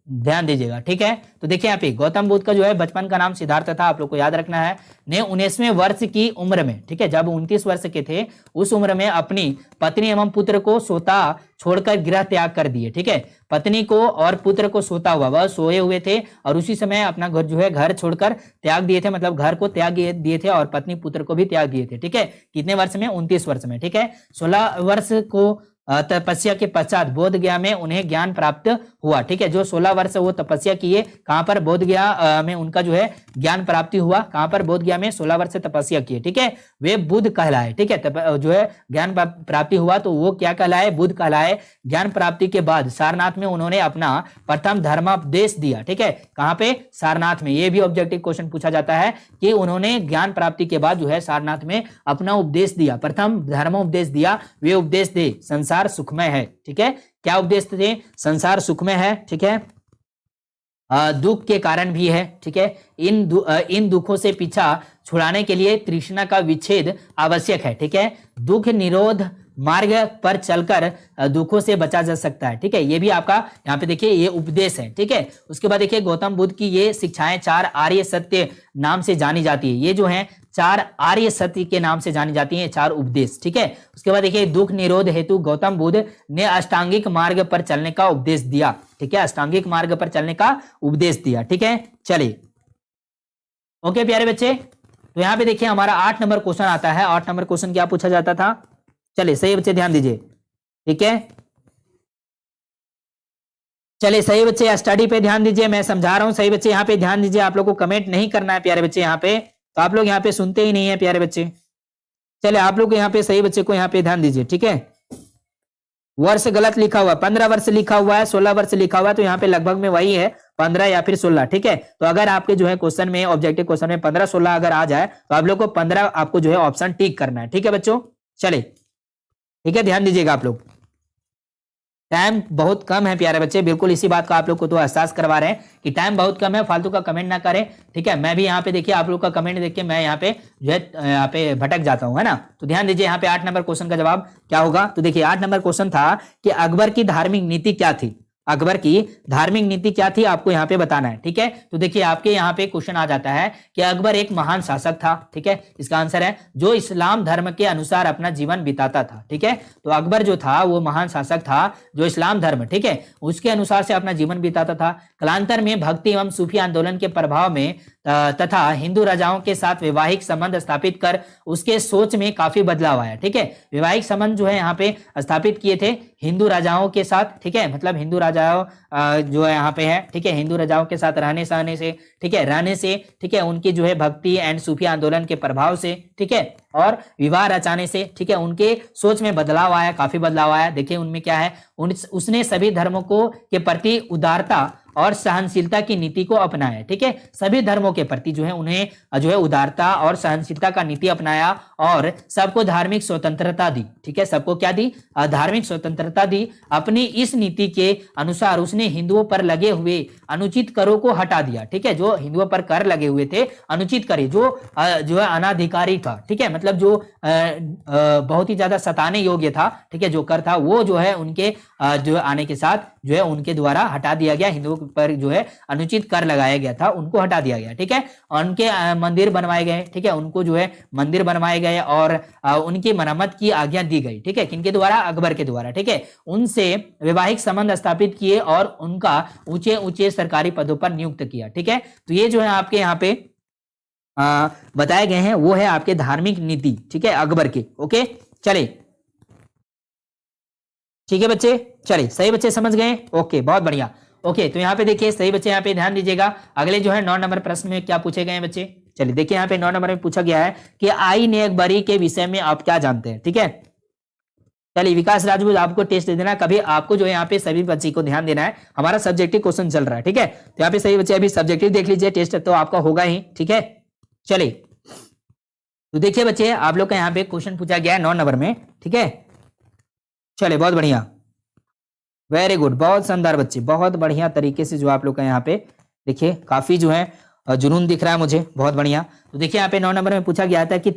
ध्यान दीजिएगा, ठीक है। तो देखिए यहाँ पे गौतम बुद्ध का जो है बचपन का नाम सिद्धार्थ था, आप लोग को याद रखना है। ने 19वें वर्ष की उम्र में, ठीक है, जब 29 वर्ष के थे उस उम्र में अपनी पत्नी एवं पुत्र को सोता छोड़कर गृह त्याग कर दिए, ठीक है। पत्नी को और पुत्र को सोता हुआ, वह सोए हुए थे और उसी समय अपना घर जो है घर छोड़कर त्याग दिए थे, मतलब घर को त्याग दिए थे और पत्नी पुत्र को भी त्याग दिए थे, ठीक है। कितने वर्ष में, 29 वर्ष में, ठीक है। 16 वर्ष को तपस्या के पश्चात बोध गया में उन्हें ज्ञान प्राप्त हुआ। ठीक है, जो 16 वर्ष वो तपस्या किए, कहां पर? बोध गया में उनका जो है ज्ञान प्राप्ति हुआ। कहां पर? बोध गया में 16 वर्ष तपस्या किए। ठीक है, वे बुद्ध कहलाए। ठीक है, जो है ज्ञान प्राप्ति हुआ तो वो क्या कहलाए? बुद्ध कहलाए। ज्ञान प्राप्ति के बाद सारनाथ में उन्होंने अपना प्रथम धर्मोपदेश दिया। ठीक है, कहां पे? सारनाथ में। ये भी ऑब्जेक्टिव क्वेश्चन पूछा जाता है कि उन्होंने ज्ञान प्राप्ति के बाद जो है सारनाथ में अपना उपदेश दिया, प्रथम धर्मोपदेश दिया। वे उपदेश दे संसार सुखमय है। ठीक है, क्या उपदेश थे? संसार सुखमय है। ठीक है, दुख के कारण भी है। ठीक है, इन दुखों से पीछा छुड़ाने के लिए तृष्णा का विच्छेद आवश्यक है। ठीक है, दुख निरोध मार्ग पर चलकर दुखों से बचा जा सकता है। ठीक है, ये भी आपका यहाँ पे देखिए ये उपदेश है। ठीक है, उसके बाद देखिए गौतम बुद्ध की ये शिक्षाएं 4 आर्य सत्य नाम से जानी जाती है। ये जो है 4 आर्य सत्य के नाम से जानी जाती है, 4 उपदेश। ठीक है, उसके बाद देखिए दुख निरोध हेतु गौतम बुद्ध ने अष्टांगिक मार्ग पर चलने का उपदेश दिया। ठीक है, अष्टांगिक मार्ग पर चलने का उपदेश दिया। ठीक है, चलिए ओके प्यारे बच्चे, तो यहाँ पे देखिए हमारा 8 नंबर क्वेश्चन आता है। 8 नंबर क्वेश्चन क्या पूछा जाता था? चलिए सही बच्चे ध्यान दीजिए। ठीक है, चलिए सही बच्चे स्टडी पे ध्यान दीजिए, मैं समझा रहा हूं। सही बच्चे यहाँ पे ध्यान दीजिए, आप लोग को कमेंट नहीं करना है प्यारे बच्चे यहाँ पे, तो आप लोग यहाँ पे सुनते ही नहीं है प्यारे बच्चे। चलिए आप लोग यहाँ पे सही बच्चे को यहाँ पे ध्यान दीजिए। ठीक है, वर्ष गलत लिखा हुआ, 15 वर्ष लिखा हुआ है, 16 वर्ष लिखा हुआ है, तो यहाँ पे लगभग में वही है 15 या फिर 16। ठीक है, तो अगर आपके जो है क्वेश्चन में ऑब्जेक्टिव क्वेश्चन में 15-16 अगर आ जाए तो आप लोग को 15 आपको जो है ऑप्शन टिक करना है। ठीक है बच्चों, चले ठीक है, ध्यान दीजिएगा आप लोग। टाइम बहुत कम है प्यारे बच्चे, बिल्कुल इसी बात का आप लोग को तो एहसास करवा रहे हैं कि टाइम बहुत कम है, फालतू का कमेंट ना करें। ठीक है, मैं भी यहाँ पे देखिए आप लोग का कमेंट देख के मैं यहाँ पे जो है यहाँ पे भटक जाता हूँ, है ना। तो ध्यान दीजिए यहाँ पे 8 नंबर क्वेश्चन का जवाब क्या होगा। तो देखिए 8 नंबर क्वेश्चन था कि अकबर की धार्मिक नीति क्या थी। अकबर की धार्मिक नीति क्या थी आपको यहाँ पे बताना है। ठीक है, तो देखिए आपके यहाँ पे क्वेश्चन आ जाता है कि अकबर एक महान शासक था। ठीक है, इसका आंसर है जो इस्लाम धर्म के अनुसार अपना जीवन बिताता था। ठीक है, तो अकबर जो था वो महान शासक था जो इस्लाम धर्म, ठीक है, उसके अनुसार से अपना जीवन बिताता था। कालांतर में भक्ति एवं सूफी आंदोलन के प्रभाव में तथा हिंदू राजाओं के साथ वैवाहिक संबंध स्थापित कर उसके सोच में काफी बदलाव आया। ठीक है, वैवाहिक संबंध जो है यहाँ पे स्थापित किए थे हिंदू राजाओं के साथ। ठीक है, मतलब हिंदू राजाओं जो है यहाँ पे है। ठीक है, हिंदू राजाओं के साथ रहने सहने से, ठीक है, रहने से, ठीक है, उनकी जो है भक्ति एंड सूफी आंदोलन के प्रभाव से, ठीक है, और विवाह रचाने से, ठीक है, उनके सोच में बदलाव आया, काफी बदलाव आया। देखिए उनमें क्या है, उसने सभी धर्मों को के प्रति उदारता और सहनशीलता की नीति को अपनाया। ठीक है, सभी धर्मों के प्रति जो है उन्हें जो है उदारता और सहनशीलता का नीति अपनाया और सबको धार्मिक स्वतंत्रता दी। ठीक है, सबको क्या दी? धार्मिक स्वतंत्रता दी। अपनी इस नीति के अनुसार उसने हिंदुओं पर लगे हुए अनुचित करों को हटा दिया। ठीक है, जो हिंदुओं पर कर लगे हुए थे, अनुचित कर, जो है अनाधिकारी था। ठीक है, मतलब जो बहुत ही ज्यादा सताने योग्य था, ठीक है, जो कर था वो जो है उनके जो आने के साथ जो है उनके द्वारा हटा दिया गया। हिंदुओं पर जो है अनुचित कर लगाया गया था उनको हटा दिया गया। ठीक है, उनके मंदिर बनवाए गए। ठीक है, उनको जो है मंदिर बनवाए गए और उनकी मरम्मत की आज्ञा दी गई। ठीक है, किनके द्वारा? अकबर के द्वारा। ठीक है, उनसे वैवाहिक संबंध स्थापित किए और उनका ऊंचे ऊंचे सरकारी पदों पर नियुक्त किया। ठीक है, तो ये जो है आपके यहाँ पे बताए गए हैं वो है आपके धार्मिक नीति। ठीक है, अकबर के। ओके, चले ठीक है बच्चे, चलिए सही बच्चे समझ गए। ओके, बहुत बढ़िया। ओके, तो यहाँ पे देखिए सही बच्चे यहाँ पे ध्यान दीजिएगा। अगले जो है 9 नंबर प्रश्न में क्या पूछे गए हैं बच्चे, चलिए देखिए यहाँ पे 9 नंबर में पूछा गया है कि आईन अकबरी के विषय में आप क्या जानते हैं। ठीक है, चलिए विकास राजपूत आपको टेस्ट दे देना, कभी आपको जो है यहाँ पे सभी बच्चे को ध्यान देना है। हमारा सब्जेक्टिव क्वेश्चन चल रहा है। ठीक है, तो यहाँ पे सही बच्चे अभी सब्जेक्टिव देख लीजिए, टेस्ट तो आपका होगा ही। ठीक है, चलिए तो देखिए बच्चे आप लोग का यहाँ पे क्वेश्चन पूछा गया है 9 नंबर में। ठीक है, चलिए बहुत बढ़िया, वेरी गुड, बहुत शानदार बच्चे, बहुत बढ़िया तरीके से जो आप लोग का यहाँ पे देखिए काफी जो है जुनून दिख रहा है मुझे, बहुत बढ़िया। तो देखिए यहाँ पे 9 नंबर में पूछा गया था कि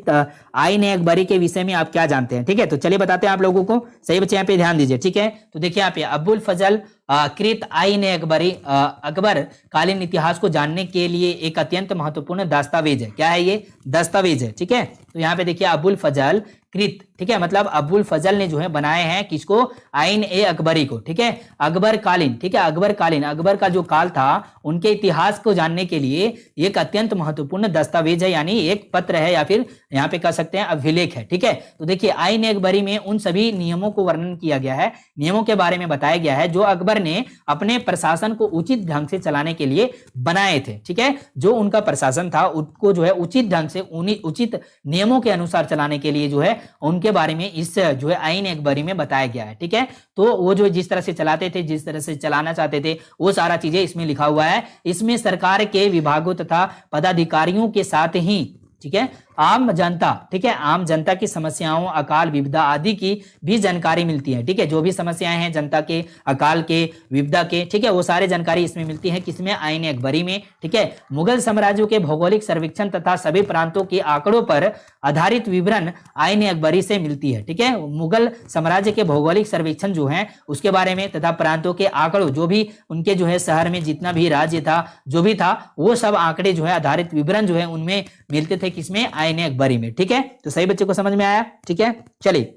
आईन अकबरी के विषय में आप क्या जानते हैं। ठीक है, तो चलिए बताते हैं आप लोगों को। सही बच्चे यहाँ पे ध्यान दीजिए। ठीक है, तो देखिए यहाँ पे अबुल फजल कृत आईन अकबरी अकबर कालीन इतिहास को जानने के लिए एक अत्यंत महत्वपूर्ण दस्तावेज है। क्या है ये? दस्तावेज है। ठीक है, तो यहाँ पे देखिए अबुल फजल कृत, ठीक है, मतलब अबुल फजल ने जो है बनाए हैं किसको? आईन ए अकबरी को। ठीक है, अकबर कालीन, ठीक है, अकबर कालीन, अकबर का जो काल था उनके इतिहास को जानने के लिए एक अत्यंत महत्वपूर्ण दस्तावेज है, यानी एक पत्र है या फिर यहाँ पे कह सकते हैं अभिलेख है। ठीक है, तो देखिए आईन अकबरी में उन सभी नियमों को वर्णन किया गया है, नियमों के बारे में बताया गया है जो अकबर ने अपने प्रशासन को उचित ढंग से चलाने के लिए बनाए थे। ठीक है, जो उनका प्रशासन था उसको जो है उचित ढंग से उन्हीं उचित नियमों के अनुसार चलाने के लिए जो है उनके बारे में इस जो है आईन अकबरी में बताया गया है। ठीक है, तो वो जो जिस तरह से चलाते थे, जिस तरह से चलाना चाहते थे, वो सारा चीजें इसमें लिखा हुआ है। इसमें सरकार के विभागों तथा पदाधिकारियों के साथ ही, ठीक है, आम जनता, ठीक है, आम जनता की समस्याओं, अकाल विपदा आदि की भी जानकारी मिलती है। ठीक है, जो भी समस्याएं हैं जनता के, अकाल के, विपदा के, ठीक है, वो सारी जानकारी इसमें मिलती है। किसमें? आईन अकबरी में। ठीक है, मुगल साम्राज्य के भौगोलिक सर्वेक्षण तथा सभी प्रांतों के आंकड़ों पर आधारित विवरण आईन अकबरी से मिलती है। ठीक है, मुगल साम्राज्य के भौगोलिक सर्वेक्षण जो है उसके बारे में तथा प्रांतों के आंकड़ों, जो भी उनके जो है शहर में जितना भी राज्य था, जो भी था, वो सब आंकड़े जो है आधारित विवरण जो है उनमें मिलते थे। किसमें? आईन अकबरी में। ठीक है, तो सही बच्चे को समझ में आया? ठीक है, चलिए,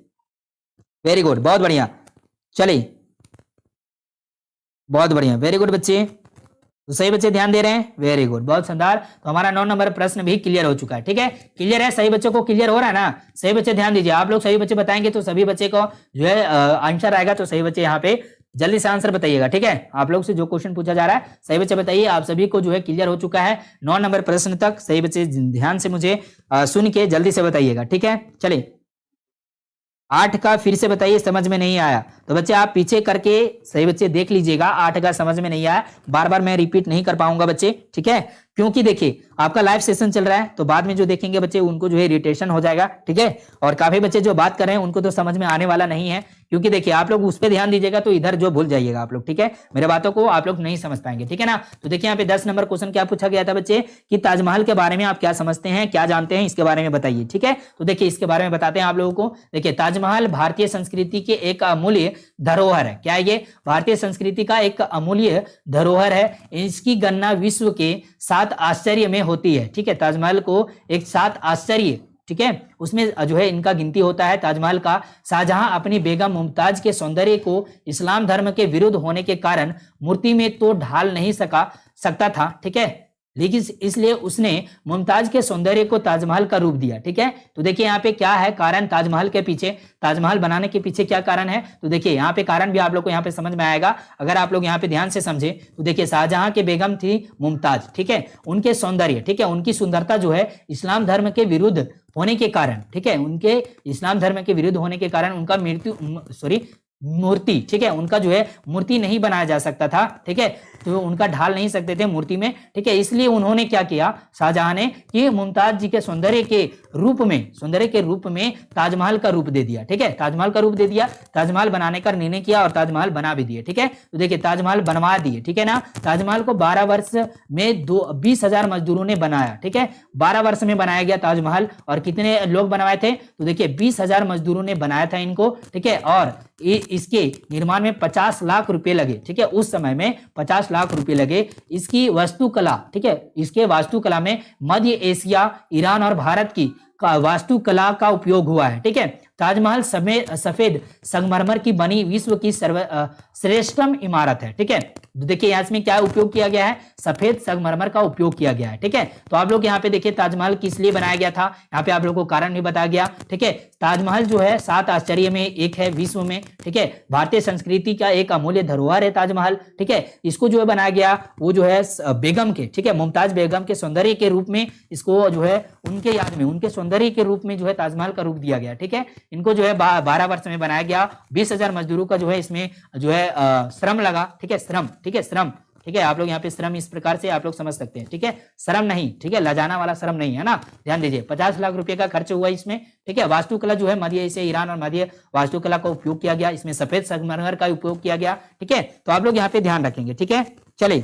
वेरी गुड, बहुत बढ़िया, चलिए, बहुत बढ़िया, वेरी गुड बच्चे। तो सही बच्चे ध्यान दे रहे हैं, वेरी गुड, बहुत शानदार। तो हमारा 9 नंबर प्रश्न भी क्लियर हो चुका है। ठीक है, क्लियर है? सही बच्चों को क्लियर हो रहा है ना? सही बच्चे ध्यान दीजिए, आप लोग सही बच्चे बताएंगे तो सभी बच्चे को जो है आंसर आएगा। तो सही बच्चे यहाँ पे जल्दी से आंसर बताइएगा। ठीक है, आप लोग से जो क्वेश्चन पूछा जा रहा है सही बच्चे बताइए। आप सभी को जो है क्लियर हो चुका है 9 नंबर प्रश्न तक। सही बच्चे ध्यान से मुझे सुन के जल्दी से बताइएगा। ठीक है, चलिए 8 का फिर से बताइए, समझ में नहीं आया तो बच्चे आप पीछे करके सही बच्चे देख लीजिएगा। 8 का समझ में नहीं आया, बार बार मैं रिपीट नहीं कर पाऊंगा बच्चे। ठीक है, क्योंकि देखिए आपका लाइव सेशन चल रहा है तो बाद में जो देखेंगे बच्चे उनको जो है इरिटेशन हो जाएगा। ठीक है, और काफी बच्चे जो बात कर रहे हैं उनको तो समझ में आने वाला नहीं है, क्योंकि देखिए आप लोग उस पर ध्यान दीजिएगा तो इधर जो भूल जाइएगा आप लोग। ठीक है, मेरे बातों को आप लोग नहीं समझ पाएंगे। ठीक है ना? तो देखिए यहाँ पे 10 नंबर क्वेश्चन क्या पूछा गया था बच्चे कि ताजमहल के बारे में आप क्या समझते हैं, क्या जानते हैं, इसके बारे में बताइए। ठीक है, तो देखिए इसके बारे में बताते हैं आप लोगों को। देखिए ताजमहल भारतीय संस्कृति के एक अमूल्य धरोहर है। क्या है ये? भारतीय संस्कृति का एक अमूल्य धरोहर है। इसकी गणना विश्व के 7 आश्चर्य में होती है। ठीक है, ताजमहल को एक 7 आश्चर्य, ठीक है, उसमें जो है इनका गिनती होता है। ताजमहल का शाहजहां अपनी बेगम मुमताज के सौंदर्य को इस्लाम धर्म के विरुद्ध होने के कारण मूर्ति में तो ढाल नहीं सकता था। ठीक है, लेकिन इसलिए उसने मुमताज के सौंदर्य को ताजमहल का रूप दिया। ठीक है, तो देखिए यहाँ पे क्या है कारण ताजमहल के पीछे, ताजमहल बनाने के पीछे क्या कारण है? तो देखिए यहाँ पे कारण भी आप लोग को यहाँ पे समझ में आएगा अगर आप लोग यहाँ पे ध्यान से समझे। तो देखिए शाहजहां के बेगम थी मुमताज, ठीक है, उनके सौंदर्य, ठीक है, उनकी सुंदरता जो है इस्लाम धर्म के विरुद्ध होने के कारण, ठीक है, उनके इस्लाम धर्म के विरुद्ध होने के कारण उनका मूर्ति, ठीक है, उनका जो है मूर्ति नहीं बनाया जा सकता था। ठीक है, तो उनका ढाल नहीं सकते थे मूर्ति में। ठीक है, इसलिए उन्होंने क्या किया शाहजहां ने कि मुमताज जी के सौंदर्य के रूप में ताजमहल का रूप दे दिया। ठीक है, ताजमहल का रूप दे दिया, ताजमहल बनाने का निर्णय किया और ताजमहल बना भी दिए। ठीक है, तो देखिए ताजमहल बनवा दिए। ठीक है ना? ताजमहल को 12 वर्ष में 20,000 मजदूरों ने बनाया। ठीक है, 12 वर्ष में बनाया गया ताजमहल। और कितने लोग बनवाए थे? तो देखिए 20,000 मजदूरों ने बनाया था इनको। ठीक है, और इसके निर्माण में 50 लाख रुपए लगे। ठीक है, उस समय में 50 लाख रुपए लगे। इसकी वास्तुकला, ठीक है, इसके वास्तुकला में मध्य एशिया, ईरान और भारत की वास्तुकला का उपयोग हुआ है। ठीक है, ताजमहल सफेद संगमरमर की बनी विश्व की श्रेष्ठतम इमारत है। ठीक है, तो देखिए यहाँ इसमें क्या उपयोग किया गया है? सफेद संगमरमर का उपयोग किया गया है। ठीक है, तो आप लोग यहाँ पे देखिए ताजमहल किस लिए बनाया गया था, यहाँ पे आप लोगों को कारण भी बताया गया। ठीक है, ताजमहल जो है 7 आश्चर्य में एक है विश्व में। ठीक है, भारतीय संस्कृति का एक अमूल्य धरोहर है ताजमहल। ठीक है, इसको जो है बनाया गया वो जो है बेगम के, ठीक है, मुमताज बेगम के सौंदर्य के रूप में, इसको जो है उनके याद में, उनके सौंदर्य के रूप में जो है ताजमहल का रूप दिया गया। ठीक है, इनको जो है 12 वर्ष में बनाया गया। 20,000 मजदूरों का जो है इसमें जो है श्रम लगा। ठीक है, श्रम, ठीक है, श्रम, ठीक है, आप लोग यहाँ पे श्रम इस प्रकार से आप लोग समझ सकते हैं। ठीक है, श्रम नहीं, ठीक है, लजाना वाला श्रम नहीं है ना, ध्यान दीजिए। 50 लाख रुपए का खर्च हुआ इसमें। ठीक है, वास्तुकला जो है मध्य एशिया, ईरान और मध्य वास्तुकला का उपयोग किया गया। इसमें सफेद संगमरमर का उपयोग किया गया। ठीक है, तो आप लोग यहाँ पे ध्यान रखेंगे। ठीक है, चलिए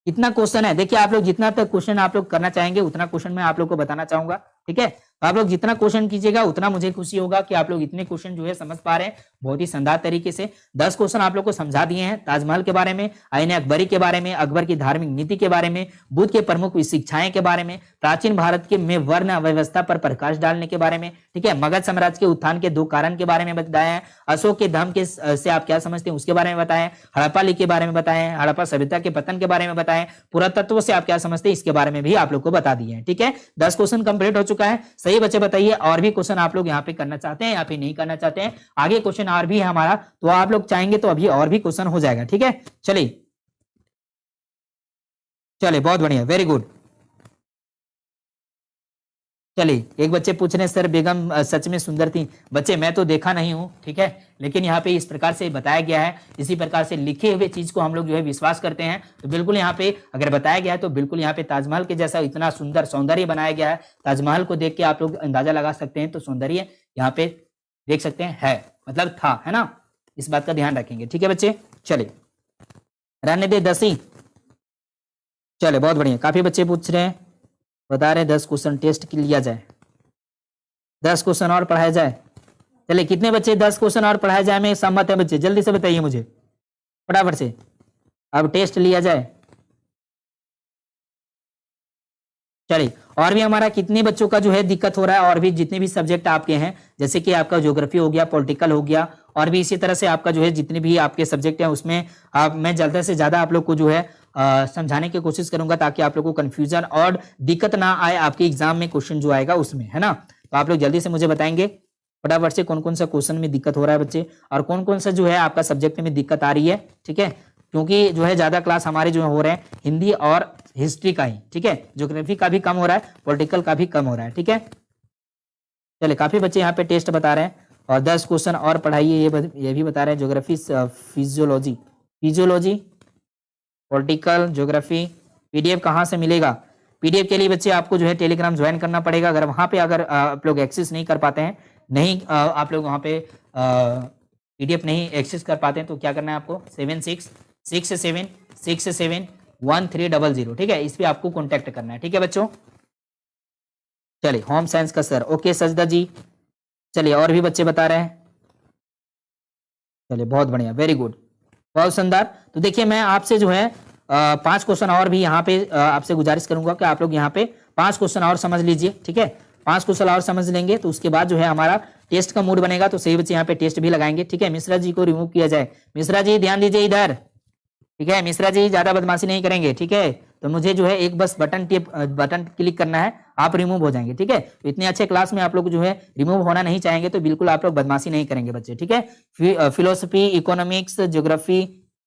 इतना क्वेश्चन है। देखिए आप लोग जितना तक क्वेश्चन आप लोग करना चाहेंगे उतना क्वेश्चन मैं आप लोग को बताना चाहूंगा। ठीक है। तो आप लोग जितना क्वेश्चन कीजिएगा उतना मुझे खुशी होगा कि आप लोग इतने क्वेश्चन जो है समझ पा रहे हैं बहुत ही शानदार तरीके से। 10 क्वेश्चन आप लोग को समझा दिए हैं ताजमहल के बारे में, आईने अकबरी के बारे में, अकबर की धार्मिक नीति के बारे में, बुद्ध के प्रमुख शिक्षाएं के बारे में, प्राचीन भारत के में वर्ण व्यवस्था पर प्रकाश डालने के बारे में, ठीक है, मगध साम्राज्य के उत्थान के 2 कारण के बारे में बताया है, अशोक के धर्म के से आप क्या समझते हैं उसके बारे में बताएं, हड़प्पा लिपि के बारे में बताएं, हड़प्पा सभ्यता के पतन के बारे में बताएं, पुरातत्व से आप क्या समझते हैं इसके बारे में भी आप लोग को बता दिए हैं। ठीक है, 10 क्वेश्चन कंप्लीट हो चुका है। सही बच्चे बताइए और भी क्वेश्चन आप लोग यहाँ पे करना चाहते हैं या फिर नहीं करना चाहते हैं? आगे क्वेश्चन और भी है हमारा, तो आप लोग चाहेंगे तो अभी और भी क्वेश्चन हो जाएगा। ठीक है, चलिए चलिए बहुत बढ़िया, वेरी गुड। चलिए, एक बच्चे पूछ रहे हैं सर बेगम सच में सुंदर थी। बच्चे मैं तो देखा नहीं हूं, ठीक है, लेकिन यहाँ पे इस प्रकार से बताया गया है, इसी प्रकार से लिखे हुए चीज को हम लोग जो है विश्वास करते हैं। तो बिल्कुल यहाँ पे अगर बताया गया है तो बिल्कुल यहाँ पे ताजमहल के जैसा इतना सुंदर सौंदर्य बनाया गया है। ताजमहल को देख के आप लोग अंदाजा लगा सकते हैं, तो सौंदर्य यहाँ पे देख सकते हैं है, मतलब था, है ना, इस बात का ध्यान रखेंगे। ठीक है बच्चे, चलिए रहने दे 10 ही। चले बहुत बढ़िया, काफी बच्चे पूछ रहे हैं, बता रहे 10 क्वेश्चन टेस्ट लिया जाए, 10 क्वेश्चन और पढ़ाया जाए। चलिए कितने बच्चे 10 क्वेश्चन और पढ़ाया जाए में सहमत है बच्चे? जल्दी से बताइए मुझे फटाफट से, अब टेस्ट लिया जाए। चलिए, और भी हमारा कितने बच्चों का जो है दिक्कत हो रहा है, और भी जितने भी सब्जेक्ट आपके हैं, जैसे कि आपका ज्योग्राफी हो गया, पॉलिटिकल हो गया, और भी इसी तरह से आपका जो है जितने भी आपके सब्जेक्ट हैं उसमें मैं ज्यादा से ज्यादा आप लोग को जो है समझाने की कोशिश करूंगा ताकि आप लोग को कंफ्यूजन और दिक्कत ना आए आपके एग्जाम में क्वेश्चन जो आएगा उसमें, है ना। तो आप लोग जल्दी से मुझे बताएंगे फटाफट से कौन कौन सा क्वेश्चन में दिक्कत हो रहा है बच्चे, और कौन कौन सा जो है आपका सब्जेक्ट में दिक्कत आ रही है। ठीक है, क्योंकि जो है ज्यादा क्लास हमारे जो हो रहे हैं हिंदी और हिस्ट्री का ही, ठीक है, ज्योग्राफी का भी कम हो रहा है, पॉलिटिकल का भी कम हो रहा है। ठीक है, चलिए काफी बच्चे यहाँ पे टेस्ट बता रहे हैं, और 10 क्वेश्चन और पढ़ाइए ये भी बता रहे हैं। Geography, physiology, political, geography, PDF कहाँ से मिलेगा? पीडीएफ के लिए बच्चे आपको जो है टेलीग्राम ज्वाइन करना पड़ेगा। अगर वहां पे अगर आप लोग एक्सेस नहीं कर पाते हैं, नहीं आप लोग वहां पे पीडीएफ नहीं एक्सेस कर पाते हैं, तो क्या करना है आपको 7667671300, ठीक है, इस पे आपको कॉन्टेक्ट करना है। ठीक है बच्चों, चलिए होम साइंस का सर, ओके सजदा जी। चलिए और भी बच्चे बता रहे हैं, चलिए बहुत बढ़िया, वेरी गुड, बहुत शानदार। तो देखिए मैं आपसे जो है 5 क्वेश्चन और भी यहाँ पे आपसे गुजारिश करूंगा कि आप लोग यहाँ पे 5 क्वेश्चन और समझ लीजिए। ठीक है, 5 क्वेश्चन और समझ लेंगे तो उसके बाद जो है हमारा टेस्ट का मूड बनेगा, तो सही बच्चे यहाँ पे टेस्ट भी लगाएंगे। ठीक है, मिश्रा जी को रिमूव किया जाए। मिश्रा जी ध्यान दीजिए इधर, ठीक है, मिश्रा जी ज्यादा बदमाशी नहीं करेंगे। ठीक है, तो मुझे जो है एक बस बटन क्लिक करना है, आप रिमूव हो जाएंगे। ठीक है, तो इतने अच्छे क्लास में आप लोग जो है रिमूव होना नहीं चाहेंगे, तो बिल्कुल आप लोग बदमाशी नहीं करेंगे बच्चे। ठीक है, फिलोसफी, इकोनॉमिक्स, ज्योग्राफी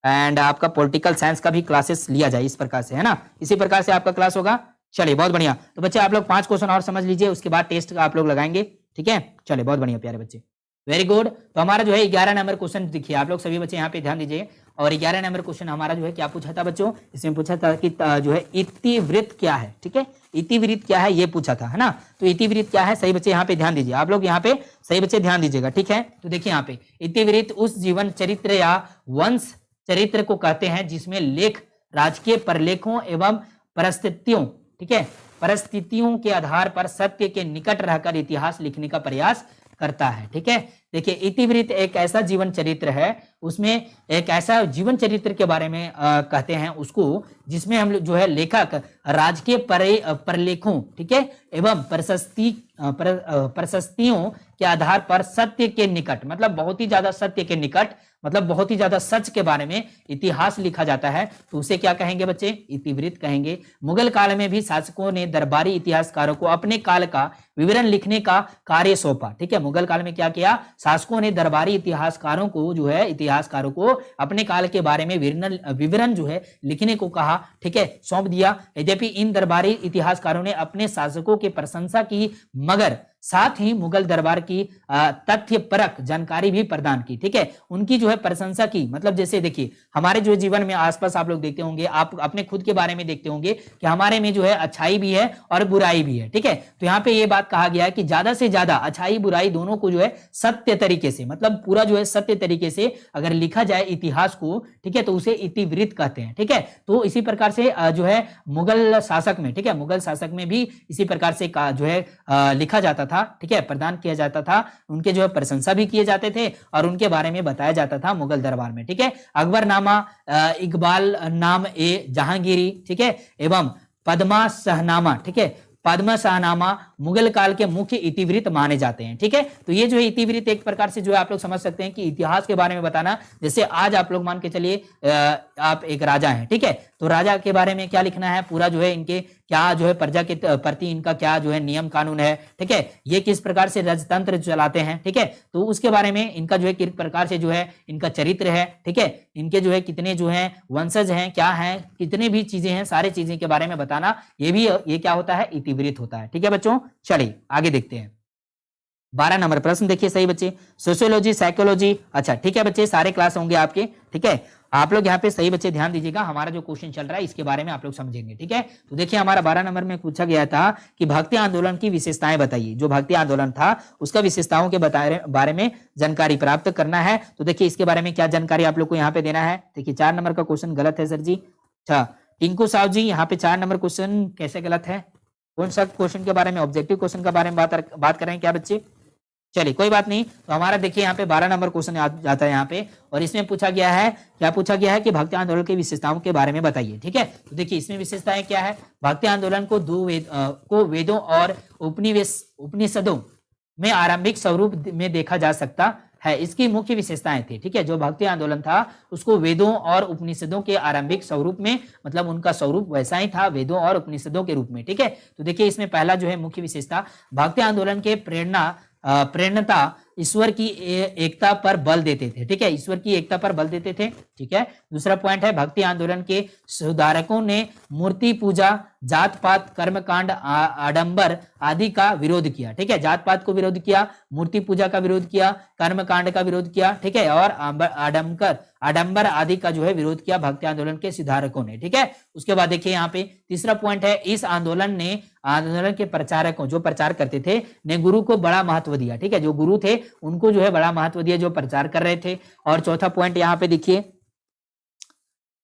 एंड आपका पॉलिटिकल साइंस का भी क्लासेस लिया जाए, इस प्रकार से, है ना, इसी प्रकार से आपका क्लास होगा। चलिए बहुत बढ़िया, तो बच्चे आप लोग 5 क्वेश्चन और समझ लीजिए, उसके बाद टेस्ट आप लोग लगाएंगे। ठीक है, चलिए बहुत बढ़िया प्यारे बच्चे, वेरी गुड। तो हमारा जो है 11 नंबर क्वेश्चन देखिए, आप लोग सभी बच्चे यहाँ पे ध्यान दीजिए, और 11 नंबर क्वेश्चन हमारा जो है क्या पूछा था बच्चों? इसमें पूछा था कि जो है इतिवृत्त क्या है। ठीक है, इतिवृत्त क्या है ये पूछा था, है ना। तो इतिवृत्त क्या है, सही बच्चे यहाँ पे ध्यान दीजिए, आप लोग यहाँ पे सही बच्चे ध्यान दीजिएगा। ठीक है, तो देखिए यहाँ पे इतिवृत्त उस जीवन चरित्र या वंश चरित्र को कहते हैं जिसमें लेख राजकीय परलेखों एवं परिस्थितियों, ठीक है, परिस्थितियों के आधार पर सत्य के निकट रहकर इतिहास लिखने का प्रयास करता है। ठीक है, देखिए इतिवृत्त एक ऐसा जीवन चरित्र है, उसमें एक ऐसा जीवन चरित्र के बारे में कहते हैं उसको, जिसमें हम लोग जो है लेखक राजकीय परलेखों, ठीक है, एवं प्रशस्तियों के आधार पर सत्य के निकट, मतलब बहुत ही ज्यादा सत्य के निकट, मतलब बहुत ही ज्यादा सच के बारे में इतिहास लिखा जाता है, तो उसे क्या कहेंगे बच्चे? इतिवृत्त कहेंगे। मुगल काल में भी शासकों ने दरबारी इतिहासकारों को अपने काल का विवरण लिखने का कार्य सौंपा। ठीक है, मुगल काल में क्या किया? शासकों ने दरबारी इतिहासकारों को जो है इतिहासकारों को अपने काल के बारे में विवरण जो है लिखने को कहा। ठीक है, सौंप दिया। यद्यपि इन दरबारी इतिहासकारों ने अपने शासकों की प्रशंसा की, मगर साथ ही मुगल दरबार की तथ्य परक जानकारी भी प्रदान की। ठीक है, उनकी जो है प्रशंसा की। मतलब जैसे देखिए हमारे जो जीवन में आसपास आप लोग देखते होंगे, आप अपने खुद के बारे में देखते होंगे कि हमारे में जो है अच्छाई भी है और बुराई भी है। ठीक है, तो यहाँ पे ये बात कहा गया है कि ज्यादा से ज्यादा अच्छाई बुराई दोनों को जो है सत्य तरीके से, मतलब पूरा जो है सत्य तरीके से अगर लिखा जाए इतिहास को, ठीक है, तो उसे इतिवृत्त कहते हैं। ठीक है, तो इसी प्रकार से जो है मुगल शासक में, ठीक है, मुगल शासक में भी इसी प्रकार से जो है लिखा जाता था। ठीक है, प्रदान किया जाता था, उनके जो है प्रशंसा भी किए जाते थे और उनके बारे में बताया जाता था मुगल दरबार में। ठीक है, अकबरनामा, इकबाल नाम ए जहांगीरी, ठीक है, एवं पद्मा सहनामा, ठीक है, पद्मा शाहनामा मुगल काल के मुख्य इतिवृत्त माने जाते हैं। ठीक है, तो ये जो है इतिवृत्त एक प्रकार से जो है आप लोग समझ सकते हैं कि इतिहास के बारे में बताना। जैसे आज आप लोग मान के चलिए आप एक राजा हैं, ठीक है, तो राजा के बारे में क्या लिखना है, पूरा जो है इनके क्या जो है प्रजा के प्रति इनका क्या जो है नियम कानून है। ठीक है, ये किस प्रकार से राजतंत्र चलाते हैं। ठीक है, तो उसके बारे में इनका जो है किस प्रकार से जो है इनका चरित्र है। ठीक है, इनके जो है कितने जो है वंशज हैं, क्या हैं, कितने भी चीजें हैं, सारी चीजें के बारे में बताना, ये क्या होता है, इतिवृत्त होता है। ठीक है बच्चों, चलिए आगे देखते हैं। 12 नंबर प्रश्न देखिए सही बच्चे, सोशियोलॉजी साइकोलॉजी। अच्छा ठीक है बच्चे, सारे क्लास होंगे आपके। ठीक है, आप लोग यहाँ पे सही बच्चे ध्यान दीजिएगा, हमारा जो क्वेश्चन चल रहा है इसके बारे में आप लोग समझेंगे। ठीक है, तो देखिए हमारा 12 नंबर में पूछा गया था कि भक्ति आंदोलन की विशेषताएं बताइए। जो भक्ति आंदोलन था उसका विशेषताओं के बारे में जानकारी प्राप्त करना है। तो देखिए इसके बारे में क्या जानकारी आप लोग को यहाँ पे देना है। देखिए 4 नंबर का क्वेश्चन गलत है सर जी। अच्छा टिंकू साहब जी, यहाँ पे 4 नंबर क्वेश्चन कैसे गलत है, कौन सा क्वेश्चन के बारे में, ऑब्जेक्टिव क्वेश्चन के बारे में बात कर रहे हैं क्या बच्चे। चलिए कोई बात नहीं, तो हमारा देखिए यहाँ पे 12 नंबर क्वेश्चन जाता है यहाँ पे, और इसमें पूछा गया है, क्या पूछा गया है कि भक्ति आंदोलन की विशेषताओं के बारे में बताइए। ठीक है, तो देखिए इसमें विशेषताएं क्या है, भक्ति आंदोलन को वेदों और उपनिषदों में आरंभिक स्वरूप में देखा जा सकता है, इसकी मुख्य विशेषताएं थी। ठीक है, जो भक्ति आंदोलन था उसको वेदों और उपनिषदों के आरंभिक स्वरूप में, मतलब उनका स्वरूप वैसा ही था वेदों और उपनिषदों के रूप में। ठीक है, तो देखिए इसमें पहला जो है मुख्य विशेषता, भक्ति आंदोलन के प्रेरणता ईश्वर की एकता पर बल देते थे। ठीक है, ईश्वर की एकता पर बल देते थे। ठीक है, दूसरा पॉइंट है, भक्ति आंदोलन के सुधारकों ने मूर्ति पूजा, जात पात, कर्मकांड, आडंबर आदि का विरोध किया। ठीक है, जात पात को विरोध किया, मूर्ति पूजा का विरोध किया, कर्मकांड का विरोध किया। ठीक है, और आडंबर आदि का जो है विरोध किया भक्ति आंदोलन के सुधारकों ने। ठीक है, उसके बाद देखिए यहाँ पे तीसरा पॉइंट है, इस आंदोलन के प्रचारकों, जो प्रचार करते थे, ने गुरु को बड़ा महत्व दिया। ठीक है, जो गुरु थे उनको जो है बड़ा महत्व दिया जो प्रचार कर रहे थे। और चौथा पॉइंट यहाँ पे देखिए,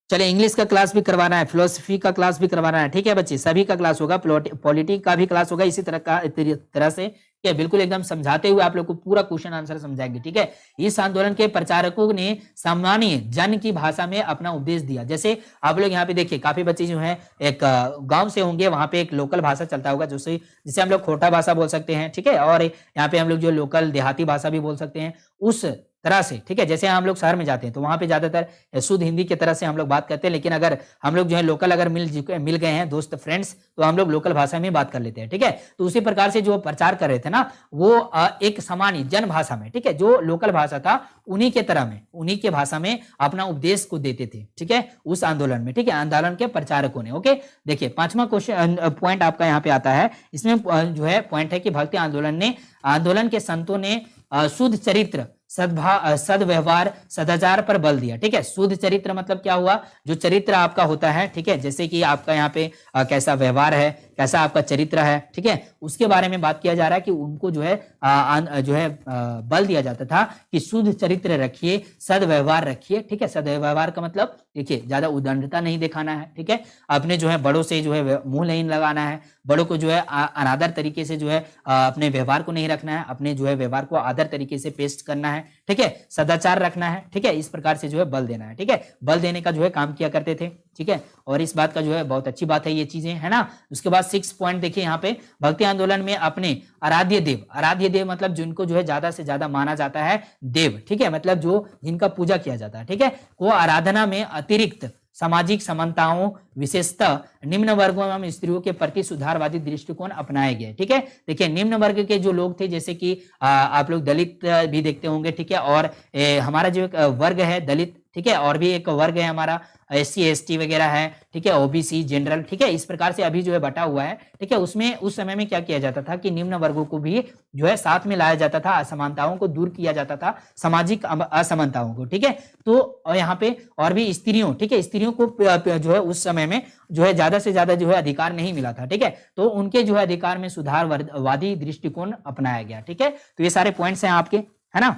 चलिए इंग्लिश का क्लास भी करवाना है, फिलोसफी का क्लास भी करवाना है। ठीक है बच्चे, सभी का क्लास होगा, पॉलिटी का भी क्लास होगा, इसी तरह से क्या बिल्कुल एकदम समझाते हुए आप लोग को पूरा क्वेश्चन आंसर समझाएंगे। ठीक है, इस आंदोलन के प्रचारकों ने सामान्य जन की भाषा में अपना उपदेश दिया। जैसे आप लोग यहाँ पे देखिए काफी बच्चे जो हैं एक गांव से होंगे, वहां पे एक लोकल भाषा चलता होगा जिसे हम लोग खोटा भाषा बोल सकते हैं। ठीक है, और यहाँ पे हम लोग जो लोकल देहाती भाषा भी बोल सकते हैं उस तरह से। ठीक है, जैसे हम लोग शहर में जाते हैं तो वहां पे ज्यादातर शुद्ध हिंदी की तरह से हम लोग बात करते हैं, लेकिन अगर हम लोग जो है लोकल अगर मिल गए हैं दोस्त फ्रेंड्स, तो हम लोग लोकल भाषा में बात कर लेते हैं। ठीक है, तो उसी प्रकार से जो प्रचार कर रहे थे ना, वो एक सामान्य जन भाषा में, ठीक है, जो लोकल भाषा था उन्हीं के तरह में, उन्हीं के भाषा में अपना उपदेश को देते थे। ठीक है, उस आंदोलन में, ठीक है, आंदोलन के प्रचारकों ने। ओके, देखिए 5वां क्वेश्चन पॉइंट आपका यहाँ पे आता है, इसमें जो है पॉइंट है कि भक्ति आंदोलन के संतों ने शुद्ध चरित्र, सद्व्यवहार, सदाचार पर बल दिया। ठीक है, शुद्ध चरित्र मतलब क्या हुआ, जो चरित्र आपका होता है, ठीक है, जैसे कि आपका यहाँ पे कैसा व्यवहार है, कैसा आपका चरित्र है, ठीक है, उसके बारे में बात किया जा रहा है कि उनको जो है बल दिया जाता था कि शुद्ध चरित्र रखिए, सद्व्यवहार रखिए। ठीक है, सद्व्यवहार का मतलब देखिए ज्यादा उदंडता नहीं दिखाना है। ठीक है, अपने जो है बड़ों से जो है मुंह नहीं लगाना है, बड़ों को जो है अनादर तरीके से जो है अपने व्यवहार को नहीं रखना है, अपने जो है व्यवहार को आदर तरीके से पेश करना है। ठीक है, सदाचार रखना है। ठीक है, इस प्रकार से जो है बल देना है। ठीक है, बल देने का जो है काम किया करते थे। ठीक है, और इस बात का जो है बहुत अच्छी बात है ये चीजें, है ना। उसके बाद 6 पॉइंट देखिए यहाँ पे, भक्ति आंदोलन में अपने आराध्य देव मतलब जिनको जो है ज्यादा से ज्यादा माना जाता है देव, ठीक है, मतलब जो जिनका पूजा किया जाता है, ठीक है, वो आराधना में अतिरिक्त सामाजिक समानताओं, विशेषतः निम्न वर्गों एवं स्त्रियों के प्रति सुधारवादी दृष्टिकोण अपनाए गए। ठीक है, देखिए निम्न वर्ग के जो लोग थे, जैसे कि आप लोग दलित भी देखते होंगे, ठीक है, और हमारा जो वर्ग है दलित, ठीक है, और भी एक वर्ग है हमारा SC ST वगैरह है, ठीक है, OBC जनरल, ठीक है, इस प्रकार से अभी जो है बटा हुआ है, ठीक है। उसमें उस समय में क्या किया जाता था कि निम्न वर्गों को भी जो है साथ में लाया जाता था, असमानताओं को दूर किया जाता था, सामाजिक असमानताओं को, ठीक है। तो यहाँ पे और भी स्त्रियों, ठीक है, स्त्रियों को जो है उस समय में जो है ज्यादा से ज्यादा जो है अधिकार नहीं मिला था, ठीक है। तो उनके जो है अधिकार में सुधारवादी दृष्टिकोण अपनाया गया, ठीक है। तो ये सारे पॉइंट्स हैं आपके, है ना।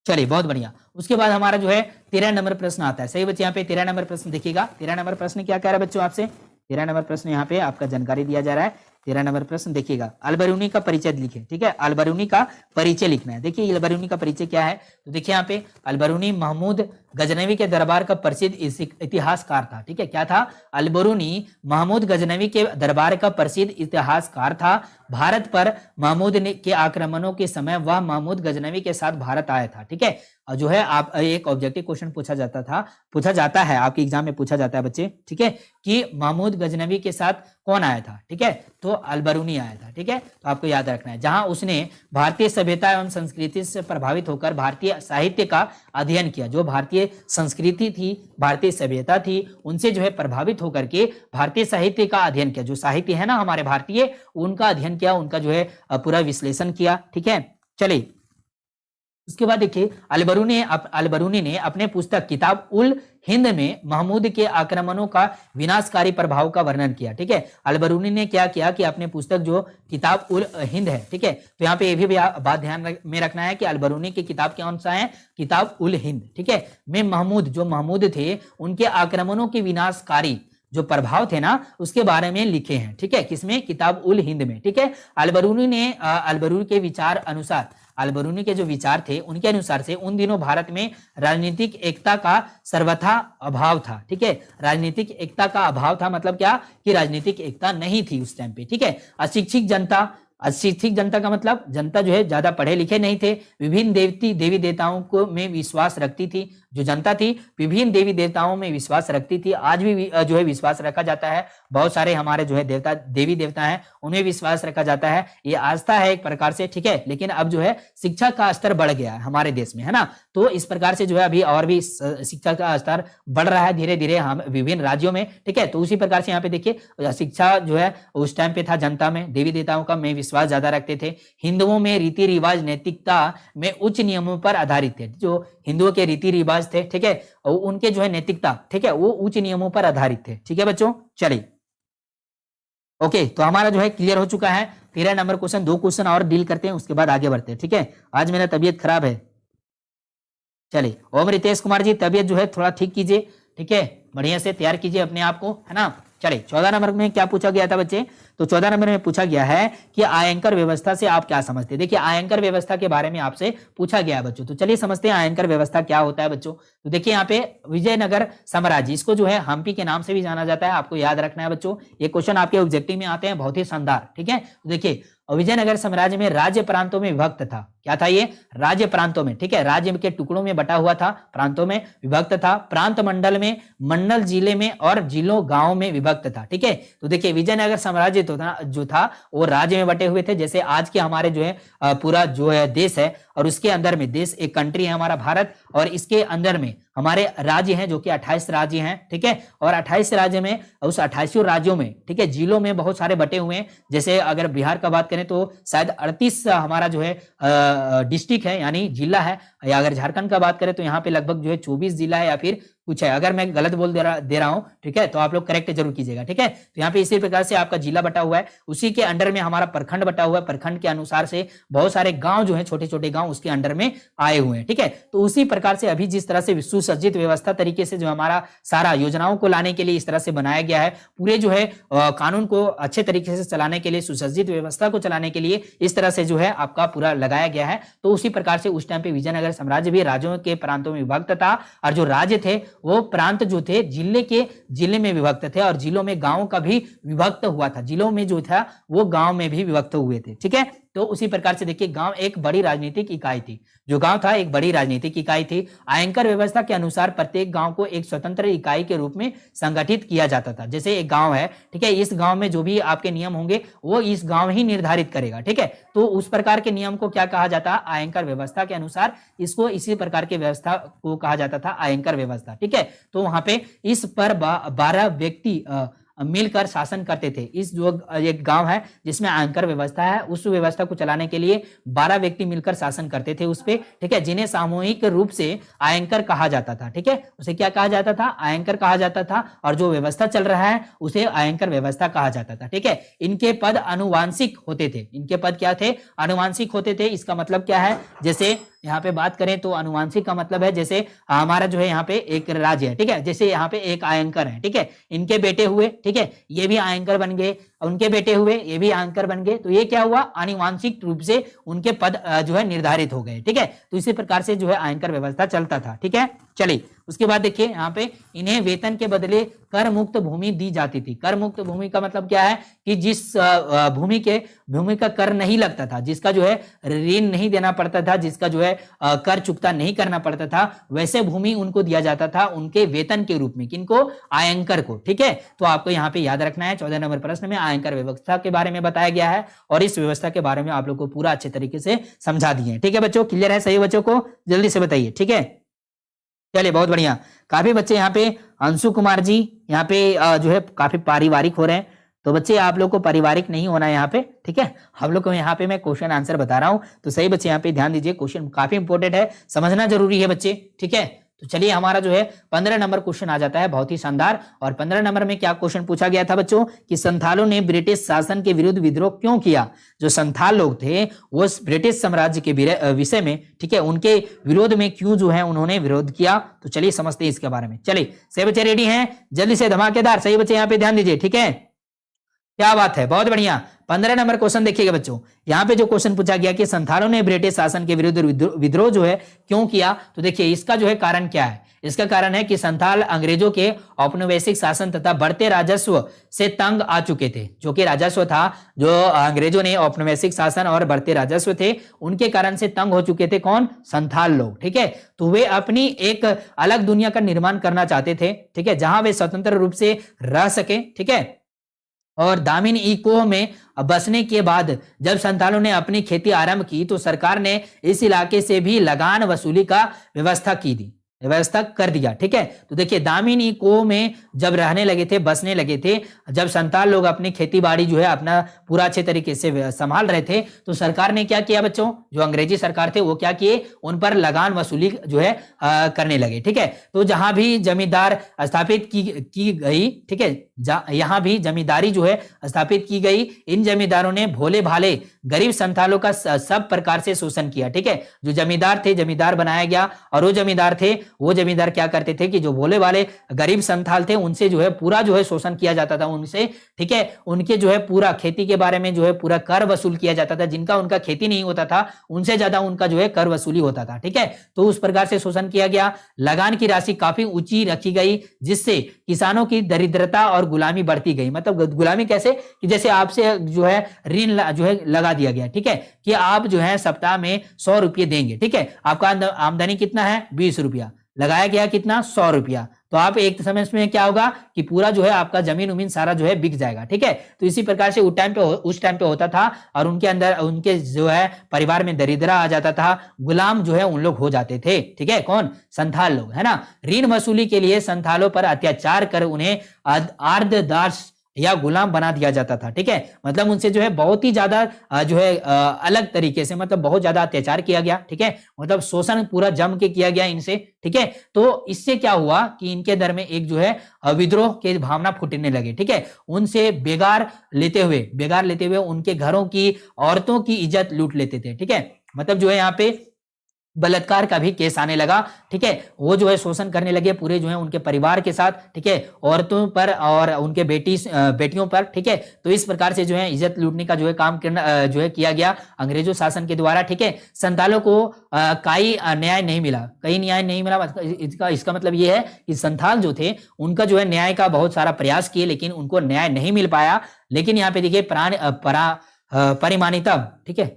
चलिए बहुत बढ़िया। उसके बाद हमारा जो है 13 नंबर प्रश्न आता है। सही बच्चे, यहाँ पे 13 नंबर प्रश्न देखिएगा। 13 नंबर प्रश्न क्या कह रहा है बच्चों आपसे? 13 नंबर प्रश्न यहाँ पे आपका जानकारी दिया जा रहा है। 13 नंबर प्रश्न देखिएगा, अलबरूनी का परिचय लिखे, ठीक है, अलबरूनी का परिचय लिखना है। देखिए अलबरूनी का परिचय क्या है, तो देखिए यहाँ पे अलबरूनी महमूद गजनवी के दरबार का प्रसिद्ध इतिहासकार था, ठीक है। क्या था? अलबरूनी महमूद गजनवी के दरबार का प्रसिद्ध इतिहासकार था। भारत पर महमूद के आक्रमणों के समय वह महमूद गजनवी के साथ भारत आया था, ठीक है। और जो है आप एक ऑब्जेक्टिव क्वेश्चन पूछा जाता है आपके एग्जाम में पूछा जाता है बच्चे, ठीक है, कि महमूद गजनवी के साथ कौन आया था, ठीक है, तो अलबरूनी आया था, ठीक है। तो आपको याद रखना है, जहां उसने भारतीय सभ्यता एवं संस्कृति से प्रभावित होकर भारतीय साहित्य का अध्ययन किया। जो भारतीय संस्कृति थी, भारतीय सभ्यता थी, उनसे जो है प्रभावित होकर के भारतीय साहित्य का अध्ययन किया। जो साहित्य है ना हमारे भारतीय, उनका अध्ययन किया, उनका जो है पूरा विश्लेषण किया, ठीक है। चलिए उसके बाद देखिए अलबरूनी ने अपने पुस्तक किताब उल हिंद में महमूद के आक्रमणों का विनाशकारी प्रभाव का वर्णन किया, ठीक है। अलबरूनी ने क्या किया कि अपने पुस्तक जो किताब उल हिंद है, ठीक है, तो यहाँ पे ये भी बात ध्यान में रखना है कि अलबरूनी की किताब कौन सा है? किताब उल हिंद, ठीक है, में महमूद थे उनके आक्रमणों के विनाशकारी जो प्रभाव थे ना उसके बारे में लिखे हैं, ठीक है। किसमें? किताब उल हिंद में, ठीक है। अलबरूनी के विचार अनुसार, अलबरूनी के जो विचार थे उनके अनुसार से उन दिनों भारत में राजनीतिक एकता का सर्वथा अभाव था, ठीक है। राजनीतिक एकता का अभाव था मतलब क्या? कि राजनीतिक एकता नहीं थी उस टाइम पे, ठीक है। अशिक्षित जनता का मतलब जनता जो है ज्यादा पढ़े लिखे नहीं थे। विभिन्न देवी देवताओं को में विश्वास रखती थी। जो जनता थी विभिन्न देवी देवताओं में विश्वास रखती थी। आज भी जो है विश्वास रखा जाता है। बहुत सारे हमारे जो है देवी देवता हैं उन्हें विश्वास रखा जाता है। ये आस्था है एक प्रकार से, ठीक है। लेकिन अब जो है शिक्षा का स्तर बढ़ गया है हमारे देश में, है ना। तो इस प्रकार से जो है अभी और भी शिक्षा का स्तर बढ़ रहा है धीरे धीरे हम विभिन्न राज्यों में, ठीक है। तो उसी प्रकार से यहाँ पे देखिए शिक्षा जो है उस टाइम पे था जनता में देवी देवताओं का में विश्वास ज्यादा रखते थे। हिंदुओं में रीति रिवाज नैतिकता में उच्च नियमों पर आधारित थे। जो हिंदुओं के रीति रिवाज थे, ठीक है, और उनके जो है नैतिकता, ठीक है, वो उच्च नियमों पर आधारित थे, ठीक है बच्चों। चलिए ओके, तो हमारा जो है क्लियर हो चुका है 13 नंबर क्वेश्चन। 2 क्वेश्चन और डील करते हैं उसके बाद आगे बढ़ते हैं, ठीक है। आज मेरा तबीयत खराब है। चलिए ओम रितेश कुमार जी तबीयत जो है थोड़ा ठीक कीजिए, ठीक है, बढ़िया से तैयार कीजिए अपने आप को, है ना। चलिए 14 नंबर में क्या पूछा गया था बच्चे? तो 14 नंबर में पूछा गया है कि आयंकर व्यवस्था से आप क्या समझते हैं। देखिए आयंकर व्यवस्था के बारे में आपसे पूछा गया है बच्चों। तो चलिए समझते हैं आयंकर व्यवस्था क्या होता है बच्चों। तो देखिए यहाँ पे विजयनगर साम्राज्य, इसको जो है हम्पी के नाम से भी जाना जाता है, आपको याद रखना है बच्चों। ये क्वेश्चन आपके ऑब्जेक्टिव में आते हैं, बहुत ही शानदार, ठीक है। तो देखिए विजयनगर साम्राज्य में राज्य प्रांतों में विभक्त था। क्या था ये? राज्य प्रांतों में, ठीक है, राज्य के टुकड़ों में बटा हुआ था, प्रांतों में विभक्त था। प्रांत मंडल में, मंडल जिले में और जिलों गांव में विभक्त था, ठीक है। तो देखिए विजयनगर साम्राज्य जो था वो राज्य में बटे हुए थे। जैसे आज के हमारे जो है पूरा जो है देश है और उसके अंदर में देश एक कंट्री है हमारा भारत, और इसके अंदर में हमारे राज्य हैं जो कि 28 राज्य हैं, ठीक है। और 28 राज्य में उस 28 राज्यों में, ठीक है, जिलों में बहुत सारे बटे हुए हैं। जैसे अगर बिहार का बात करें तो शायद 38 हमारा जो है डिस्ट्रिक्ट है यानी जिला है, या अगर झारखंड का बात करें तो यहाँ पे लगभग जो है 24 जिला है या फिर कुछ है। अगर मैं गलत बोल दे रहा हूं, ठीक है, तो आप लोग करेक्ट जरूर कीजिएगा, ठीक है। तो यहाँ पे इसी प्रकार से आपका जिला बटा हुआ है, उसी के अंडर में हमारा प्रखंड बटा हुआ है। प्रखंड के अनुसार से बहुत सारे गांव जो है छोटे छोटे गांव उसके अंडर में आए हुए हैं, ठीक है। तो उसी प्रकार से अभी जिस तरह से सुसज्जित व्यवस्था तरीके से जो हमारा सारा योजनाओं को लाने के लिए इस तरह से बनाया गया है, पूरे जो है कानून को अच्छे तरीके से चलाने के लिए, सुसज्जित व्यवस्था को चलाने के लिए इस तरह से जो है आपका पूरा लगाया गया है। तो उसी प्रकार से उस टाइम पे विजयनगर साम्राज्य भी राज्यों के प्रांतों में विभक्त था, और जो राज्य थे वो प्रांत जो थे जिले में विभक्त थे, और जिलों में गांवों का भी विभक्त हुआ था। जिलों में जो था वो गांव में भी विभक्त हुए थे, ठीक है। तो उसी प्रकार से देखिए गांव एक बड़ी राजनीतिक इकाई थी, जो गांव था एक बड़ी राजनीतिक इकाई थी। आयकर व्यवस्था के अनुसार प्रत्येक गांव को एक स्वतंत्र इकाई के रूप में संगठित किया जाता था। जैसे एक गांव है, ठीक है, इस गांव में जो भी आपके नियम होंगे वो इस गांव ही निर्धारित करेगा, ठीक है। तो उस प्रकार के नियम को क्या कहा जाता है, आयकर व्यवस्था के अनुसार इसको इसी प्रकार की व्यवस्था को कहा जाता था आयकर व्यवस्था, ठीक है। तो वहां पे इस पर 12 व्यक्ति मिलकर शासन करते थे। इस जो एक गांव है जिसमें आयकर व्यवस्था है, उस व्यवस्था को चलाने के लिए 12 व्यक्ति मिलकर शासन करते थे उस पे, ठीक है, जिन्हें सामूहिक रूप से आयकर कहा जाता था, ठीक है। उसे क्या कहा जाता था, आयकर कहा जाता था, और जो व्यवस्था चल रहा है उसे आयकर व्यवस्था कहा जाता था, ठीक है। इनके पद अनुवांशिक होते थे, इनके पद क्या थे, अनुवांशिक होते थे। इसका मतलब क्या है, जैसे यहाँ पे बात करें तो अनुवांशिक का मतलब है जैसे हमारा जो है यहाँ पे एक राज्य है, ठीक है, जैसे यहाँ पे एक आयकर है, ठीक है, इनके बेटे हुए, ठीक है, ये भी आयकर बन गए, उनके बेटे हुए ये भी आयकर बन गए, तो ये क्या हुआ, आनुवांशिक रूप से उनके पद जो है निर्धारित हो गए, ठीक है। तो इसी प्रकार से जो है आयकर व्यवस्था चलता था, ठीक है। चलिए उसके बाद देखिए यहाँ पे इन्हें वेतन के बदले कर मुक्त भूमि दी जाती थी। कर मुक्त भूमि का मतलब क्या है कि जिस भूमि का कर नहीं लगता था, जिसका जो है ऋण नहीं देना पड़ता था, जिसका जो है कर चुकता नहीं करना पड़ता था, वैसे भूमि उनको दिया जाता था उनके वेतन के रूप में। किनको, आयकर को, ठीक है। तो आपको यहाँ पे याद रखना है 14 नंबर प्रश्न में आयकर व्यवस्था के बारे में बताया गया है और इस व्यवस्था के बारे में आप लोग को पूरा अच्छे तरीके से समझा दिए, ठीक है बच्चों। क्लियर है सही बच्चों को, जल्दी से बताइए, ठीक है। चलिए बहुत बढ़िया, काफी बच्चे यहाँ पे, अंशु कुमार जी यहाँ पे जो है काफी पारिवारिक हो रहे हैं, तो बच्चे आप लोग को पारिवारिक नहीं होना है यहाँ पे, ठीक है। हम लोग को यहाँ पे मैं क्वेश्चन आंसर बता रहा हूं, तो सही बच्चे यहाँ पे ध्यान दीजिए, क्वेश्चन काफी इंपॉर्टेंट है, समझना जरूरी है बच्चे, ठीक है। तो चलिए हमारा जो है 15 नंबर क्वेश्चन आ जाता है, बहुत ही शानदार। और 15 नंबर में क्या क्वेश्चन पूछा गया था बच्चों, कि संथालों ने ब्रिटिश शासन के विरुद्ध विद्रोह क्यों किया। जो संथाल लोग थे वो ब्रिटिश साम्राज्य के विषय में, ठीक है, उनके विरोध में क्यों जो है उन्होंने विरोध किया। तो चलिए समझते हैं इसके बारे में। चलिए सही बच्चे रेडी हैं, जल्दी से धमाकेदार सही बच्चे यहाँ पे ध्यान दीजिए, ठीक है, क्या बात है, बहुत बढ़िया। 15 नंबर क्वेश्चन देखिएगा बच्चों, यहाँ पे जो क्वेश्चन पूछा गया कि संथालों ने ब्रिटिश शासन के विरुद्ध विद्रोह जो है क्यों किया, तो देखिए इसका जो है कारण क्या है। इसका कारण है कि संथाल अंग्रेजों के औपनिवेशिक शासन तथा बढ़ते राजस्व से तंग आ चुके थे। जो कि राजस्व था, जो अंग्रेजों ने औपनिवेशिक शासन और बढ़ते राजस्व थे उनके कारण से तंग हो चुके थे, कौन, संथाल लोग, ठीक है। तो वे अपनी एक अलग दुनिया का निर्माण करना चाहते थे, ठीक है, जहां वे स्वतंत्र रूप से रह सके, ठीक है। और दामिन इको में बसने के बाद जब संथालों ने अपनी खेती आरंभ की तो सरकार ने इस इलाके से भी लगान वसूली का व्यवस्था कर दिया, ठीक है। तो देखिए दामिनी को में जब रहने लगे थे, बसने लगे थे, जब संथाल लोग अपनी खेती बाड़ी जो है अपना पूरा अच्छे तरीके से संभाल रहे थे, तो सरकार ने क्या किया बच्चों, जो अंग्रेजी सरकार थे वो क्या किए, उन पर लगान वसूली जो है करने लगे, ठीक है। तो जहां भी जमींदार स्थापित की गई, ठीक है, यहां भी जमींदारी जो है स्थापित की गई, इन जमींदारों ने भोले भाले गरीब संथालों का सब प्रकार से शोषण किया, ठीक है। जो जमींदार थे, जमींदार बनाया गया, और वो जमींदार थे, वो जमींदार क्या करते थे कि जो भोले वाले गरीब संथाल थे उनसे जो है पूरा जो है शोषण किया जाता था उनसे, ठीक है। उनके जो है पूरा खेती के बारे में जो है पूरा कर वसूल किया जाता था, जिनका उनका खेती नहीं होता था उनसे ज्यादा उनका जो है कर वसूली होता था, ठीक है। तो उस प्रकार से शोषण किया गया। लगान की राशि काफी ऊंची रखी गई, जिससे किसानों की दरिद्रता और गुलामी बढ़ती गई। मतलब गुलामी कैसे, कि जैसे आपसे जो है ऋण जो है लगा दिया गया, ठीक है, कि आप जो है सप्ताह में 100 रुपये देंगे, ठीक है। आपका आमदनी कितना है, 20 रुपया, लगाया गया कितना, 100 रुपया। तो आप एक समय में क्या होगा कि पूरा जो है आपका जमीन उमीन सारा जो है बिक जाएगा, ठीक है। तो इसी प्रकार से उस टाइम पे होता था, और उनके अंदर उनके जो है परिवार में दरिद्रा आ जाता था, गुलाम जो है उन लोग हो जाते थे, ठीक है, कौन, संथाल लोग, है ना। ऋण वसूली के लिए संथालों पर अत्याचार कर उन्हें अर्धदास या गुलाम बना दिया जाता था, ठीक है। मतलब उनसे जो है बहुत ही ज्यादा जो है अलग तरीके से, मतलब बहुत ज्यादा अत्याचार किया गया, ठीक है। मतलब शोषण पूरा जम के किया गया इनसे, ठीक है। तो इससे क्या हुआ कि इनके अंदर में एक जो है विद्रोह के भावना फूटने लगे, ठीक है। उनसे बेगार लेते हुए उनके घरों की औरतों की इज्जत लूट लेते थे, ठीक है। मतलब जो है यहाँ पे बलात्कार का भी केस आने लगा, ठीक है। वो जो है शोषण करने लगे पूरे जो है उनके परिवार के साथ, ठीक है, औरतों पर और उनके बेटियों पर, ठीक है। तो इस प्रकार से जो है इज्जत लूटने का जो है काम करना जो है किया गया अंग्रेजों शासन के द्वारा, ठीक है। संथालों को कई न्याय नहीं मिला। इसका मतलब ये है कि संथाल जो थे उनका जो है न्याय का बहुत सारा प्रयास किए, लेकिन उनको न्याय नहीं मिल पाया। लेकिन यहाँ पे देखिए परिमाणितम, ठीक है,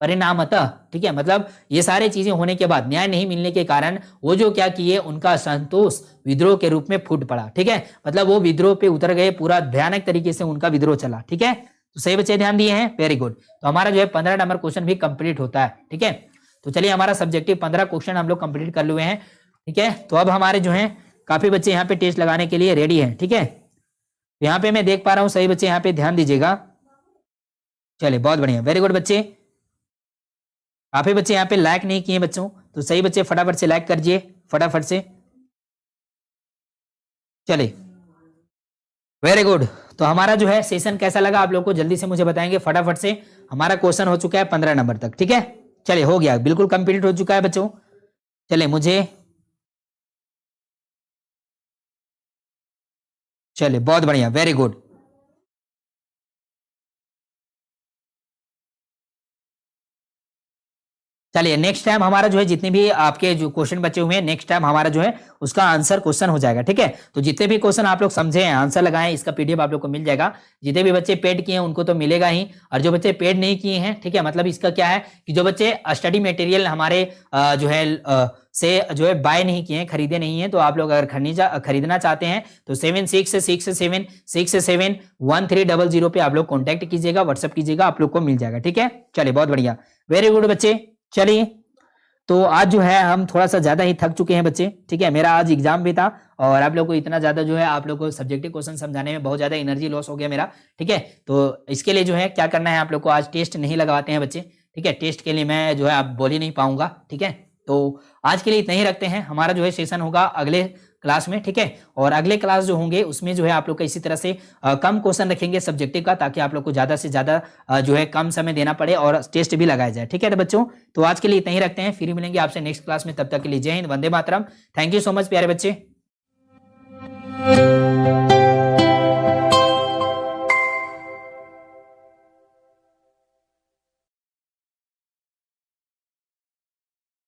परिणामतः, ठीक है, मतलब ये सारी चीजें होने के बाद न्याय नहीं मिलने के कारण वो जो क्या किए, उनका असंतोष विद्रोह के रूप में फूट पड़ा, ठीक है, मतलब वो विद्रोह पे उतर गए, पूरा भयानक तरीके से उनका विद्रोह चला, ठीक है। तो सही बच्चे ध्यान दिए हैं, वेरी गुड। तो हमारा जो है 15 नंबर क्वेश्चन भी कंप्लीट होता है, ठीक है। तो चलिए हमारा सब्जेक्टिव 15 क्वेश्चन हम लोग कंप्लीट कर लिए हैं, ठीक है। तो अब हमारे जो है काफी बच्चे यहाँ पे टेस्ट लगाने के लिए रेडी हैं, ठीक है। यहाँ पे मैं देख पा रहा हूँ सही बच्चे यहाँ पे ध्यान दीजिएगा। चलिए बहुत बढ़िया, वेरी गुड बच्चे। काफी बच्चे यहाँ पे लाइक नहीं किए बच्चों, तो सही बच्चे फटाफट से लाइक करिए, फटाफट से। चलिए वेरी गुड। तो हमारा जो है सेशन कैसा लगा आप लोगों को जल्दी से मुझे बताएंगे फटाफट से। हमारा क्वेश्चन हो चुका है 15 नंबर तक, ठीक है। चलिए हो गया, बिल्कुल कंप्लीट हो चुका है बच्चों। चलिए चलिए बहुत बढ़िया, वेरी गुड। चलिए नेक्स्ट टाइम हमारा जो है जितने भी आपके जो क्वेश्चन बचे हुए हैं, नेक्स्ट टाइम हमारा जो है उसका आंसर क्वेश्चन हो जाएगा, ठीक है। तो जितने भी क्वेश्चन आप लोग समझे हैं, आंसर लगाए, इसका पीडीएफ आप लोग को मिल जाएगा। जितने भी बच्चे पेड किए हैं उनको तो मिलेगा ही, और जो बच्चे पेड नहीं किए हैं, ठीक है, मतलब इसका क्या है कि जो बच्चे स्टडी मटेरियल हमारे जो है से जो है बाय नहीं किए हैं, खरीदे नहीं है, तो आप लोग अगर खरीदना चाहते हैं तो 7667671300 पे आप लोग कॉन्टैक्ट कीजिएगा, व्हाट्सअप कीजिएगा, आप लोग को मिल जाएगा, ठीक है। चलिए बहुत बढ़िया, वेरी गुड बच्चे। चलिए तो आज जो है हम थोड़ा सा ज्यादा ही थक चुके हैं बच्चे, ठीक है। मेरा आज एग्जाम भी था और आप लोग को इतना ज्यादा जो है आप लोग को सब्जेक्टिव क्वेश्चन समझाने में बहुत ज्यादा एनर्जी लॉस हो गया मेरा, ठीक है। तो इसके लिए जो है क्या करना है, आप लोग को आज टेस्ट नहीं लगवाते हैं बच्चे, ठीक है। टेस्ट के लिए मैं जो है आप बोल ही नहीं पाऊंगा, ठीक है। तो आज के लिए इतना ही रखते हैं। हमारा जो है सेशन होगा अगले क्लास में, ठीक है। और अगले क्लास जो होंगे उसमें जो है आप लोग का इसी तरह से कम क्वेश्चन रखेंगे सब्जेक्टिव का, ताकि आप लोग को ज्यादा से ज्यादा जो है कम समय देना पड़े और टेस्ट भी लगाया जाए, ठीक है बच्चों। तो आज के लिए इतना ही रखते हैं, फिर मिलेंगे आपसे नेक्स्ट क्लास में। तब तक के लिए जय Hind, Vande Mataram. Thank you so much प्यारे बच्चे।